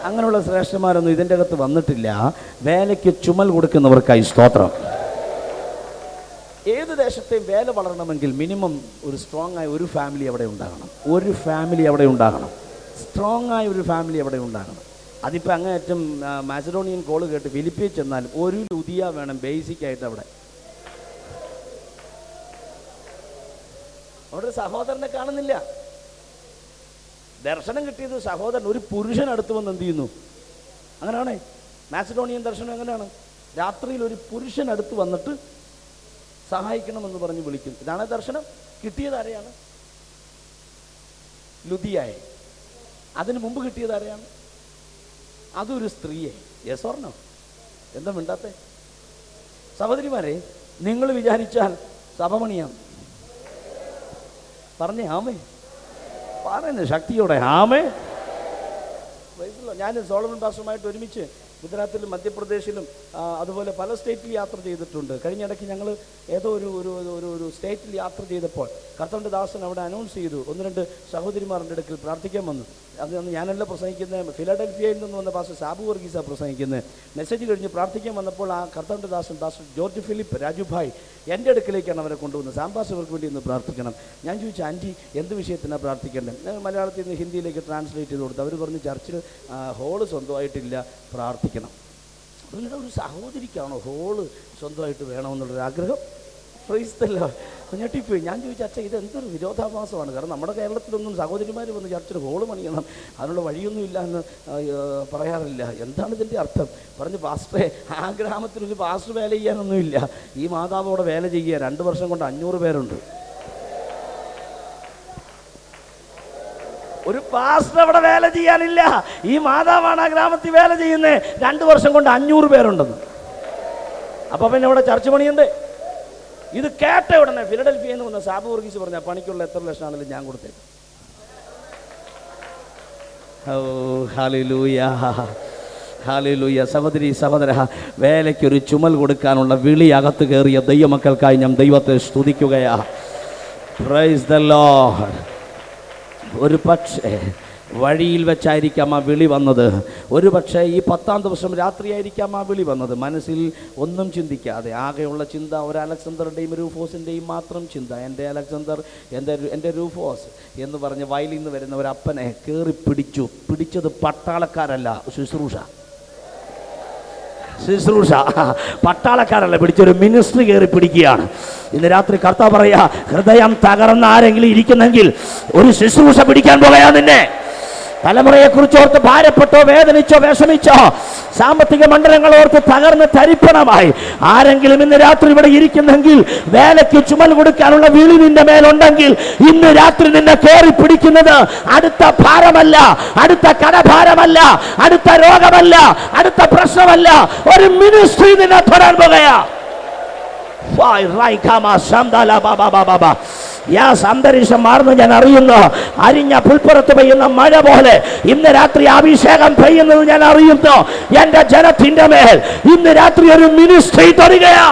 അങ്ങനെയുള്ള ശ്രേഷ്ഠന്മാരൊന്നും ഇതിൻ്റെ അകത്ത് വന്നിട്ടില്ല. വേലയ്ക്ക് ചുമൽ കൊടുക്കുന്നവർക്കായി സ്തോത്രം. ഏത് ദേശത്തെയും വേല വളരണമെങ്കിൽ മിനിമം ഒരു സ്ട്രോങ് ആയ ഒരു ഫാമിലി അവിടെ ഉണ്ടാകണം. സ്ട്രോങ് ആയ ഒരു ഫാമിലി അവിടെ ഉണ്ടാകണം. അതിപ്പോൾ അങ്ങേയറ്റം മാസഡോണിയൻ കോള് കേട്ട് ഫിലിപ്പിയിൽ ചെന്നാൽ ഒരു ലുദിയ വേണം ബേസിക്കായിട്ട്. അവിടെ ഒരു സഹോദരനെ കാണുന്നില്ല. ദർശനം കിട്ടിയത് സഹോദരൻ ഒരു പുരുഷൻ അടുത്ത് വന്ന് എന്ത് ചെയ്യുന്നു? അങ്ങനെയാണേ മാസഡോണിയൻ ദർശനം. എങ്ങനെയാണ്? രാത്രിയിൽ ഒരു പുരുഷൻ അടുത്ത് വന്നിട്ട് സഹായിക്കണമെന്ന് പറഞ്ഞ് വിളിക്കും. ഇതാണ് ദർശനം. കിട്ടിയത് ആരെയാണ്? ലുദിയായെ. അതിന് മുമ്പ് കിട്ടിയത് ആരെയാണ്? അതൊരു സ്ത്രീയെ. Yes or no? എന്താ മിണ്ടാത്തെ? സഹോദരിമാരെ, നിങ്ങൾ വിചാരിച്ചാൽ സഭ പണിയാം. പറഞ്ഞേ ആമേ. പറയുന്നത് ശക്തിയോടെ ആമേ. ഞാൻ സോളമൻ പാസ്റ്ററുമായിട്ട് ഒരുമിച്ച് ഗുജറാത്തിലും മധ്യപ്രദേശിലും അതുപോലെ പല സ്റ്റേറ്റിൽ യാത്ര ചെയ്തിട്ടുണ്ട്. കഴിഞ്ഞിടയ്ക്ക് ഞങ്ങൾ ഏതോ ഒരു സ്റ്റേറ്റിൽ യാത്ര ചെയ്തപ്പോൾ കർത്താവിൻ്റെ ദാസൻ അവിടെ അനൗൺസ് ചെയ്തു. 1-2 സഹോദരിമാരുടെ അടുക്കൽ പ്രാർത്ഥിക്കാൻ വന്നു. അത് ഞാനല്ല പ്രസംഗിക്കുന്നത്, ഫിലാഡൽഫിയയിൽ നിന്ന് വന്ന പാസ്റ്റർ സാബു വർഗീസാണ് പ്രസംഗിക്കുന്നത്. മെസ്സേജ് കഴിഞ്ഞ് പ്രാർത്ഥിക്കാൻ വന്നപ്പോൾ ആ കർത്താവിൻ്റെ ദാസൻ പാസ്റ്റർ ജോർജ് ഫിലിപ്പ് രാജുഭായ് എൻ്റെ അടുക്കിലേക്കാണ് അവരെ കൊണ്ടുവന്നത്. സാംബാസവർക്ക് വേണ്ടി ഒന്ന് പ്രാർത്ഥിക്കണം. ഞാൻ ചോദിച്ചു, ആൻറ്റി എന്ത് വിഷയത്തിനാണ് പ്രാർത്ഥിക്കേണ്ടത്? ഞാൻ മലയാളത്തിൽ നിന്ന് ഹിന്ദിയിലേക്ക് ട്രാൻസ്ലേറ്റ് ചെയ്ത് കൊടുത്തു. അവർ പറഞ്ഞു ചർച്ചിൽ ഹോള് സ്വന്തമായിട്ടില്ല, പ്രാർത്ഥിക്കണം. അവരുടെ ഒരു സഹോദരിക്കാണോ ഹോള് സ്വന്തമായിട്ട് വേണമെന്നുള്ളൊരു ആഗ്രഹം? ഫ്രൈസ്തല്ലോ. ഞെട്ടിപ്പോയി. ഞാൻ ചോദിച്ചു, അച്ഛാ ഇത് എന്തൊരു വിരോധാഭാസമാണ്. കാരണം നമ്മുടെ കേരളത്തിലൊന്നും സഹോദരിമാർ വന്ന് ചർച്ചിൽ ഹോള് പണിയണം, അതിനുള്ള വഴിയൊന്നുമില്ല എന്ന് പറയാറില്ല. എന്താണ് ഇതിൻ്റെ അർത്ഥം? പറഞ്ഞു, പാസ്റ്ററെ ആ ഗ്രാമത്തിലൊരു പാസ്റ്റർ വേല ചെയ്യാനൊന്നുമില്ല. ഈ മാതാവോടെ വേല ചെയ്യുക 2 വർഷം കൊണ്ട് 500 പേരുണ്ട്. ഒരു പാസ്റ്റർ അവിടെ വേല ചെയ്യാനില്ല. ഈ മാതാവാണ് ആ ഗ്രാമത്തിൽ വേല ചെയ്യുന്നത്. 2 വർഷം കൊണ്ട് 500 പേരുണ്ടെന്ന്. അപ്പൊ പിന്നെ അവിടെ ചർച്ച പണിയുണ്ട്. ഇത് കേട്ട ഉടനെ ഫിലഡൽഫിയയിൽ നിന്ന് വന്ന സാബു വർഗീസ് പറഞ്ഞ പണിക്കുള്ള എത്ര ലക്ഷമാണെങ്കിലും ഞാൻ കൊടുത്തേക്കും. ഓ ഹല്ലേലൂയ, ഹല്ലേലൂയ. സഹോദരി സഹോദര, വേലയ്ക്കൊരു ചുമൽ കൊടുക്കാനുള്ള വിളി അകത്ത് കയറിയ ദൈവമക്കൾക്കായി ഞാൻ ദൈവത്തെ സ്തുതിക്കുകയാ. Price the Lord. ഒരു പക്ഷേ വഴിയിൽ വെച്ചായിരിക്കാം ആ വിളി വന്നത്. ഒരു പക്ഷേ ഈ 10-ാം ദിവസം രാത്രിയായിരിക്കാം ആ വിളി വന്നത്. മനസ്സിൽ ഒന്നും ചിന്തിക്കാതെ ആകെയുള്ള ചിന്ത ഒരു അലക്സാണ്ടറുടെയും റൂഫോസിൻ്റെയും മാത്രം ചിന്ത. എൻ്റെ അലക്സാണ്ടർ, എൻ്റെ റൂഫോസ് എന്ന് പറഞ്ഞ് വയലിൽ നിന്ന് വരുന്ന ഒരു അപ്പനെ കയറി പിടിച്ചത് പട്ടാളക്കാരല്ല, ശുശ്രൂഷ പട്ടാളക്കാരല്ല പിടിച്ചൊരു മിനിസ്ട്രി കയറി പിടിക്കുകയാണ്. ഇന്ന് രാത്രി കർത്താവ് പറയാ, ഹൃദയം തകർന്ന ആരെങ്കിലും ഇരിക്കുന്നെങ്കിൽ ഒരു ശുശ്രൂഷ പിടിക്കാൻ പോകയാ നിന്നെ. തലമുറയെക്കുറിച്ച് ഓർത്ത് ഭാരപ്പെട്ടോ, വേദനിച്ചോ, വിഷമിച്ചോ, സാമ്പത്തിക മണ്ഡലങ്ങൾ ഓർത്ത് തകർന്ന് തരിപ്പണമായി ആരെങ്കിലും ഇന്ന് രാത്രി ഇവിടെ ഇരിക്കുന്നെങ്കിൽ, വേലയ്ക്ക് ചുമൽ കൊടുക്കാനുള്ള വിളി നിന്റെ മേലുണ്ടെങ്കിൽ, ഇന്ന് രാത്രി നിന്നെ കയറി പിടിക്കുന്നത് അടുത്ത ഭാരമല്ല, അടുത്ത കടഭാരമല്ല, അടുത്ത രോഗമല്ല, അടുത്ത പ്രശ്നമല്ല, ഒരു മിനിസ്ട്രി നിന്നെ തൊടാൻ പോകുകയാ. അന്തരീക്ഷം മാറുന്നു ഞാൻ അറിയുന്നു. അരിഞ്ഞ പുൽപ്പുറത്ത് പെയ്യുന്ന മഴ പോലെ ഇന്ന് രാത്രി അഭിഷേകം പെയ്യുന്നത് ഞാൻ അറിയുന്നു. എന്റെ ജനത്തിന്റെ മേൽ ഇന്ന് രാത്രി ഒരു മിനിസ്ട്രി തൊടുകയാ.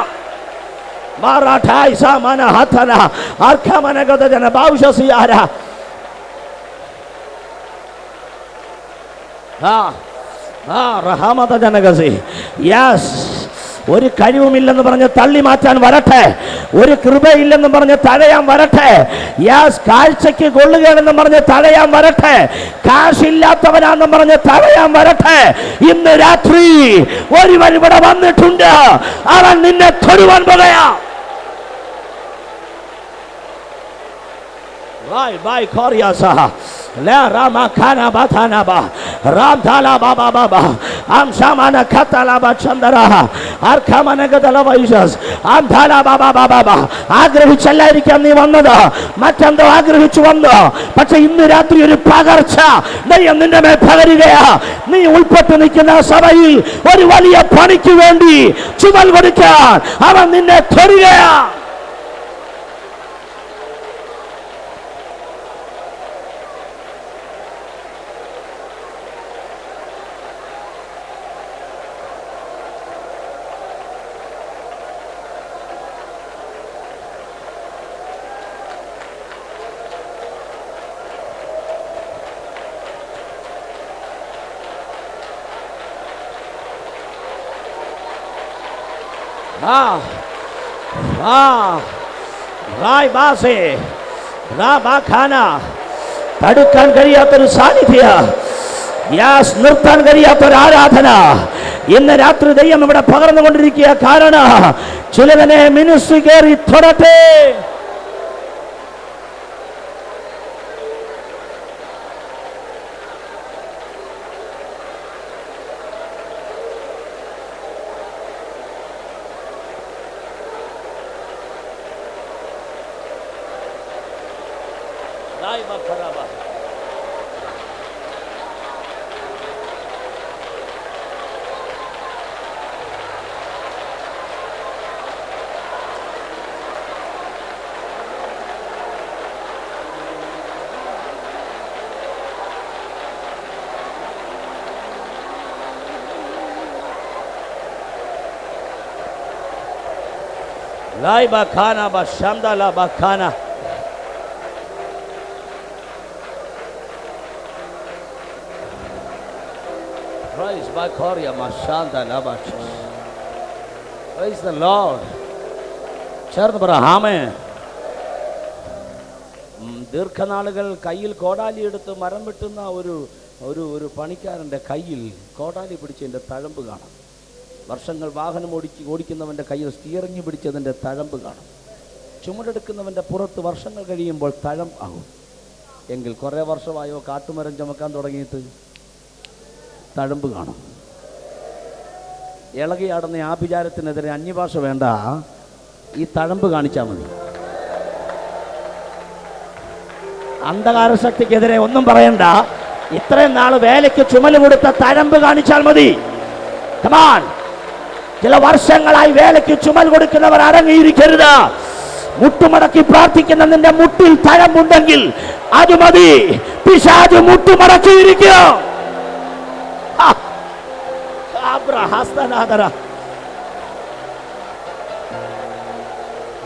ഒരു കഴിവുമില്ലെന്ന് പറഞ്ഞ് തള്ളി മാറ്റാൻ വരട്ടെ, ഒരു കൃപയില്ലെന്ന് പറഞ്ഞ് തടയാൻ വരട്ടെ, കാഴ്ചയ്ക്ക് കൊള്ളുകയാണെന്ന് പറഞ്ഞ് തടയാൻ വരട്ടെ, കാശില്ലാത്തവനാണെന്ന് പറഞ്ഞ് തടയാൻ വരട്ടെ. ഇന്ന് രാത്രി ഒരുവൻ ഇവിടെ വന്നിട്ടുണ്ട്, അവൻ നിന്നെ തൊടുവാൻ പോകയാ. ആഗ്രഹിച്ചല്ലായിരിക്കാം നീ വന്നത്, മറ്റെന്തോ ആഗ്രഹിച്ചു വന്നു. പക്ഷെ ഇന്ന് രാത്രി ഒരു പകർച്ച ദൈവം നിന്റെ മേൽ പകരുകയാ. നീ ഉൾപ്പെട്ട് നിൽക്കുന്ന സഭയിൽ ഒരു വലിയ പണിക്ക് വേണ്ടി ചുമൽ കൊടുക്കാൻ അവൻ നിന്നെ തൊടുകയാ. തടുക്കാൻ കഴിയാത്തൊരു സാന്നിധ്യ, നിർത്താൻ കഴിയാത്തൊരു ആരാധന ഇന്ന് രാത്രി ദൈവം ഇവിടെ പകർന്നുകൊണ്ടിരിക്കുക. കാരണം ചിലതിനെ മിനിസ്ട്രി കയറി തൊടട്ടെ. Laibakana bashanda la bakana. Praise Bakoria mashanda la bacha. Praise the Lord. ചേർന്ന് പറ ആമേൻ. ദീർഘനാളുകൾ കയ്യിൽ കോടാലി എടുത്ത് മരം വെട്ടുന്ന ഒരു പണിക്കാരൻ്റെ കയ്യിൽ കോടാലി പിടിച്ചതിൻ്റെ തഴമ്പ് കാണാം. വർഷങ്ങൾ വാഹനം ഓടിക്കുന്നവൻ്റെ കയ്യിൽ സ്റ്റിയറിംഗ് പിടിച്ചതിൻ്റെ തഴമ്പ് കാണും. ചുമടെടുക്കുന്നവൻ്റെ പുറത്ത് വർഷങ്ങൾ കഴിയുമ്പോൾ തഴം ആകും. എങ്കിൽ കുറേ വർഷമായോ കാട്ടുമരം ചുമക്കാൻ തുടങ്ങിയിട്ട് തഴമ്പ് കാണും. ഇളകിയാടുന്ന ആഭിചാരത്തിനെതിരെ അന്യഭാഷ വേണ്ട, ഈ തഴമ്പ് കാണിച്ചാൽ മതി. അന്ധകാര ശക്തിക്കെതിരെ ഒന്നും പറയണ്ട, ഇത്രയും നാൾ വേലയ്ക്ക് ചുമല് കൊടുത്ത തഴമ്പ് കാണിച്ചാൽ മതി. കമാൻ. ചില വർഷങ്ങളായി വേലയ്ക്ക് ചുമൽ കൊടുക്കുന്നവർ അടങ്ങിയിരിക്കരുത്. മുട്ടുമടക്കി പ്രാർത്ഥിക്കുന്ന നിന്റെ മുട്ടിൽ തഴമ്പുണ്ടെങ്കിൽ അത് മതി. പിശാച് മുട്ടുമടക്കിയിരിക്കുക.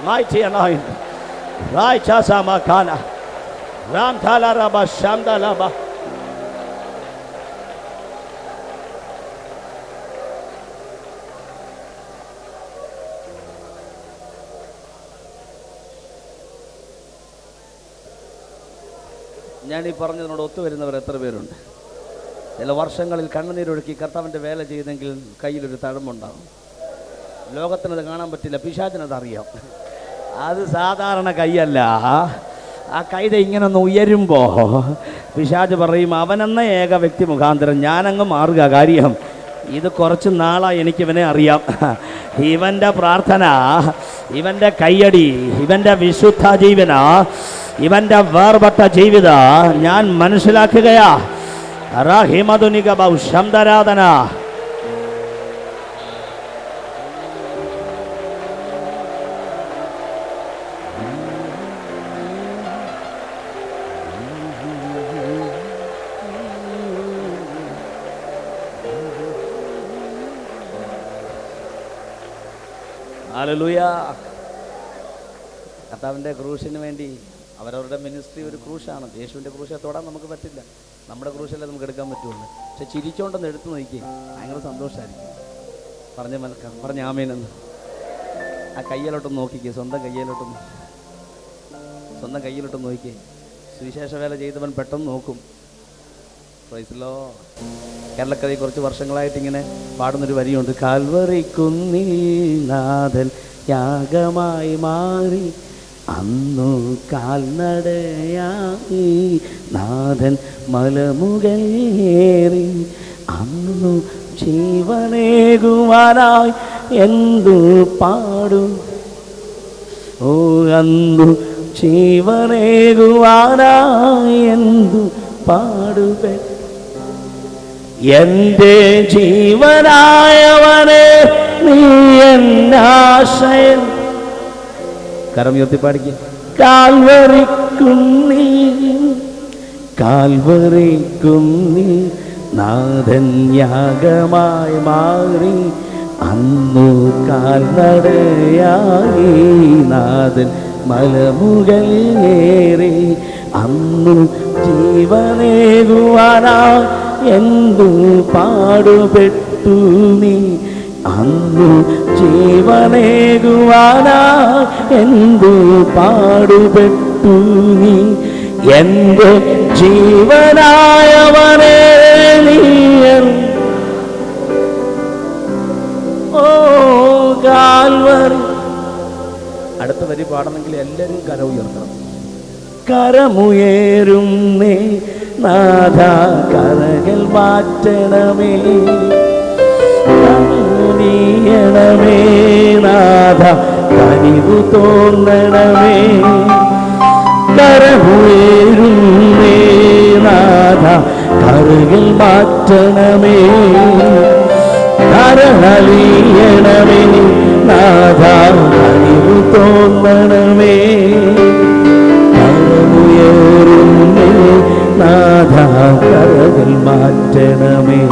Mighty anointing. റായ്ചാസാമഖാന രാംധാലാരബ ശാംദാലബ. ഞാനീ പറഞ്ഞതിനോട് ഒത്തുവരുന്നവർ എത്ര പേരുണ്ട്? ചില വർഷങ്ങളിൽ കണ്ണുനീരൊഴുക്കി കർത്താവിൻ്റെ വേല ചെയ്തെങ്കിൽ കയ്യിലൊരു തഴമ്പുണ്ടാകും. ലോകത്തിനത് കാണാൻ പറ്റില്ല, പിശാചിനത് അറിയാം. അത് സാധാരണ കൈയല്ല. ആ കൈത ഇങ്ങനെ ഒന്ന് ഉയരുമ്പോൾ പിശാച് പറയും, അവനെന്ന ഏക വ്യക്തി മുഖാന്തരം ഞാനങ്ങ് മാറുക. കാര്യം ഇത് കുറച്ച് നാളായി എനിക്കിവനെ അറിയാം. ഇവൻ്റെ പ്രാർത്ഥന, ഇവൻ്റെ കയ്യടി, ഇവൻ്റെ വിശുദ്ധ ജീവന, ഇവൻ്റെ വേർപെട്ട ജീവിത ഞാൻ മനസ്സിലാക്കുകയാ. റഹിമതുനിക ബൗശംദരാധന. ഹല്ലേലൂയ. കർത്താവിൻ്റെ ക്രൂശിന് വേണ്ടി അവരവരുടെ മിനിസ്ട്രി ഒരു ക്രൂശാണ്. യേശുവിൻ്റെ ക്രൂശെ തൊടാൻ നമുക്ക് പറ്റില്ല, നമ്മുടെ ക്രൂശല്ലേ നമുക്ക് എടുക്കാൻ പറ്റുള്ളൂ. പക്ഷെ ചിരിച്ചോണ്ടൊന്ന് എടുത്ത് നോക്കി, ഭയങ്കര സന്തോഷമായിരിക്കും. പറഞ്ഞ ആമേനെന്ന്. ആ കയ്യിലോട്ടൊന്ന് നോക്കിക്കേ, സ്വന്തം കയ്യിലോട്ടൊന്ന് നോക്കിക്കേ. സുവിശേഷ വേല ചെയ്തവൻ പെട്ടെന്ന് നോക്കും. Praise Lord. കേരളക്കരയിൽ കുറച്ച് വർഷങ്ങളായിട്ട് ഇങ്ങനെ പാടുന്നൊരു വരിയുണ്ട്. കാൽവറി കുന്നിൽ നാഥൻ യാഗമായി മാറി, അന്നു കാൽനടയായി നാഥൻ മലമുകേറി, അന്നു ജീവനേകുവാനായി എന്തു പാടും. ഓ അന്നു ജീവനേകുവാനായി എന്തു പാടുപെ. എൻ്റെ ജീവനായവനെ നീ എന്നാശയൻ. കരം ഉയർത്തി പാടിക്ക്. കാൽവറിക്കുന്നി നാഥൻ യാഗമായി മാറി, അന്നു കാൽനടയായി നാഥൻ മലമുകേറി, അന്നു ജീവനേകുവാനായി എന്തു പാടുപെട്ടു നീ, അന്നു ജീവനേകുവാനായി എന്തു പാടുപെട്ടു നീ. എൻ്റെ ജീവനായവനെ നീ. ഓ കാൽവറി. അടുത്ത വരി പാടണമെങ്കിൽ എല്ലാവരും കര ഉയർത്തണം. കരമുയരും നീ നാഥ, കരകൾ മാറ്റണമേ, നീയണമേ നാഥ, കനിവു തോന്നണമേ. കരമുയരും നീ നാഥ, കരകൾ മാറ്റണമേ, കരളലിയണമേ നാഥ, കനിവു തോന്നണമേ. കരമുയരും നീ നാഥ, കരകൾ മാറ്റണമേ,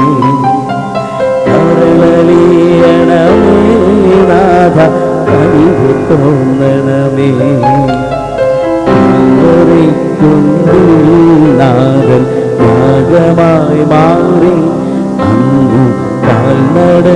കരളലിയണമേ നാഥ, കനിവു തോന്നണമേ. നാഥൻ യാഗമായി മാറി, അന്നു കാൽനട.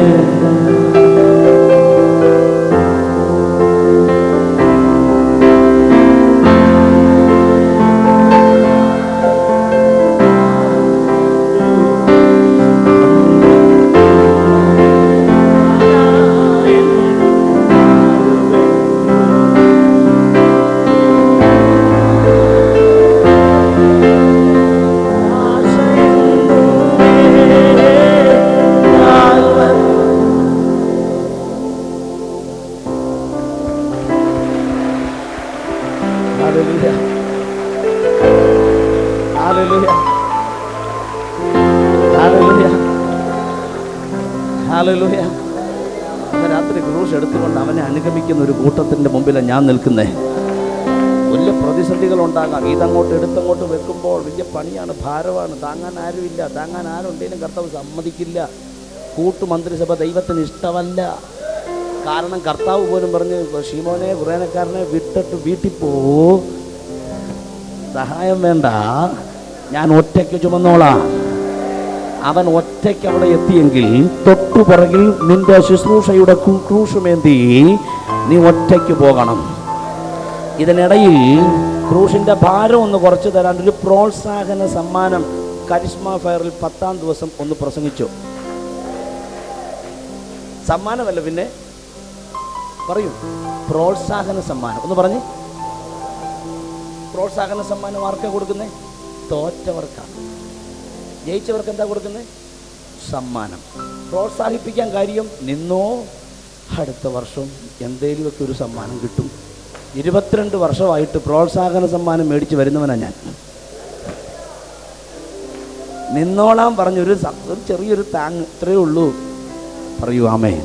രാത്രി ക്രൂശ് എടുത്തുകൊണ്ട് അവനെ അനുഗമിക്കുന്ന ഒരു കൂട്ടത്തിൻ്റെ മുമ്പിലാണ് ഞാൻ നിൽക്കുന്നത്. വലിയ പ്രതിസന്ധികൾ ഉണ്ടാകാം. ഇതങ്ങോട്ട് എടുത്തങ്ങോട്ട് വെക്കുമ്പോൾ വലിയ പണിയാണ്, ഭാരമാണ്. താങ്ങാൻ ആരുമില്ല. താങ്ങാൻ ആരുണ്ടെങ്കിലും കർത്താവ് സമ്മതിക്കില്ല. കൂട്ടുമന്ത്രിസഭ ദൈവത്തിന് ഇഷ്ടമല്ല. കാരണം കർത്താവ് പോലും പറഞ്ഞ്, ശീമോനെ കുറേനക്കാരനെ വിട്ടിട്ട് വീട്ടിൽ പോ, സഹായം വേണ്ട, ഞാൻ ഒറ്റയ്ക്ക് ചുമന്നോളാം. അവൻ ഒറ്റയ്ക്ക് അവിടെ എത്തിയെങ്കിൽ തൊട്ടുപുറകിൽ നിന്റെ ശുശ്രൂഷയുടെ ക്രൂശുമേന്തി നീ ഒറ്റയ്ക്ക് പോകണം. ഇതിനിടയിൽ ക്രൂശിൻ്റെ ഭാരം ഒന്ന് കുറച്ച് തരാൻ ഒരു പ്രോത്സാഹന സമ്മാനം കരിസ്മ ഫയറിൽ 10-ാം ദിവസം ഒന്ന് പ്രസംഗിച്ചു. സമ്മാനമല്ല, പിന്നെ പറയൂ, പ്രോത്സാഹന സമ്മാനം ഒന്ന് പറഞ്ഞ്. പ്രോത്സാഹന സമ്മാനം ആർക്കാ കൊടുക്കുന്നേ? തോറ്റവർക്കാണ്. ജയിച്ചവർക്ക് എന്താ കൊടുക്കുന്നത്? സമ്മാനം. പ്രോത്സാഹിപ്പിക്കാൻ കാര്യം, നിന്നോ, അടുത്ത വർഷം എന്തേലുമൊക്കെ ഒരു സമ്മാനം കിട്ടും. 22 വർഷമായിട്ട് പ്രോത്സാഹന സമ്മാനം മേടിച്ച് വരുന്നവനാണ് ഞാൻ. നിന്നോളാൻ പറഞ്ഞൊരു ചെറിയൊരു താങ്, ഇത്രയേ ഉള്ളൂ. പറയൂ ആമേൻ.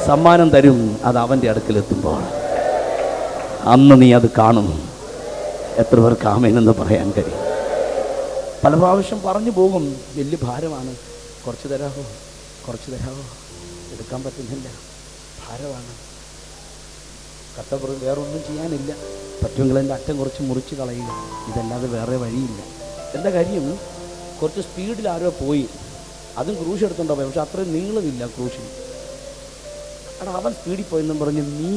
സമ്മാനം തരും, അത് അവൻ്റെ അടുക്കലെത്തുമ്പോൾ അന്ന് നീ അത് കാണും. എത്ര പേർക്ക് ആമേൻ എന്ന് പറയാൻ കഴിയും? പല പ്രാവശ്യം പറഞ്ഞു പോകും, വലിയ ഭാരമാണ്, കുറച്ച് തരാമോ, കുറച്ച് തരാമോ, എടുക്കാൻ പറ്റുന്നില്ല, ഭാരമാണ്. കർത്താവ് വേറൊന്നും ചെയ്യാനില്ല, പറ്റുമെങ്കിൽ എൻ്റെ അറ്റം കുറച്ച് മുറിച്ച് കളയുക, ഇതല്ലാതെ വേറെ വഴിയില്ല. എന്താ കാര്യം? കുറച്ച് സ്പീഡിൽ ആരോ പോയി, അതും ക്രൂശ് എടുത്തുണ്ടോ പോയി, പക്ഷെ അത്രയും നീളമില്ല ക്രൂശിന്. എടാ, അവൻ സ്പീഡിൽ പോയെന്നും പറഞ്ഞ് നീ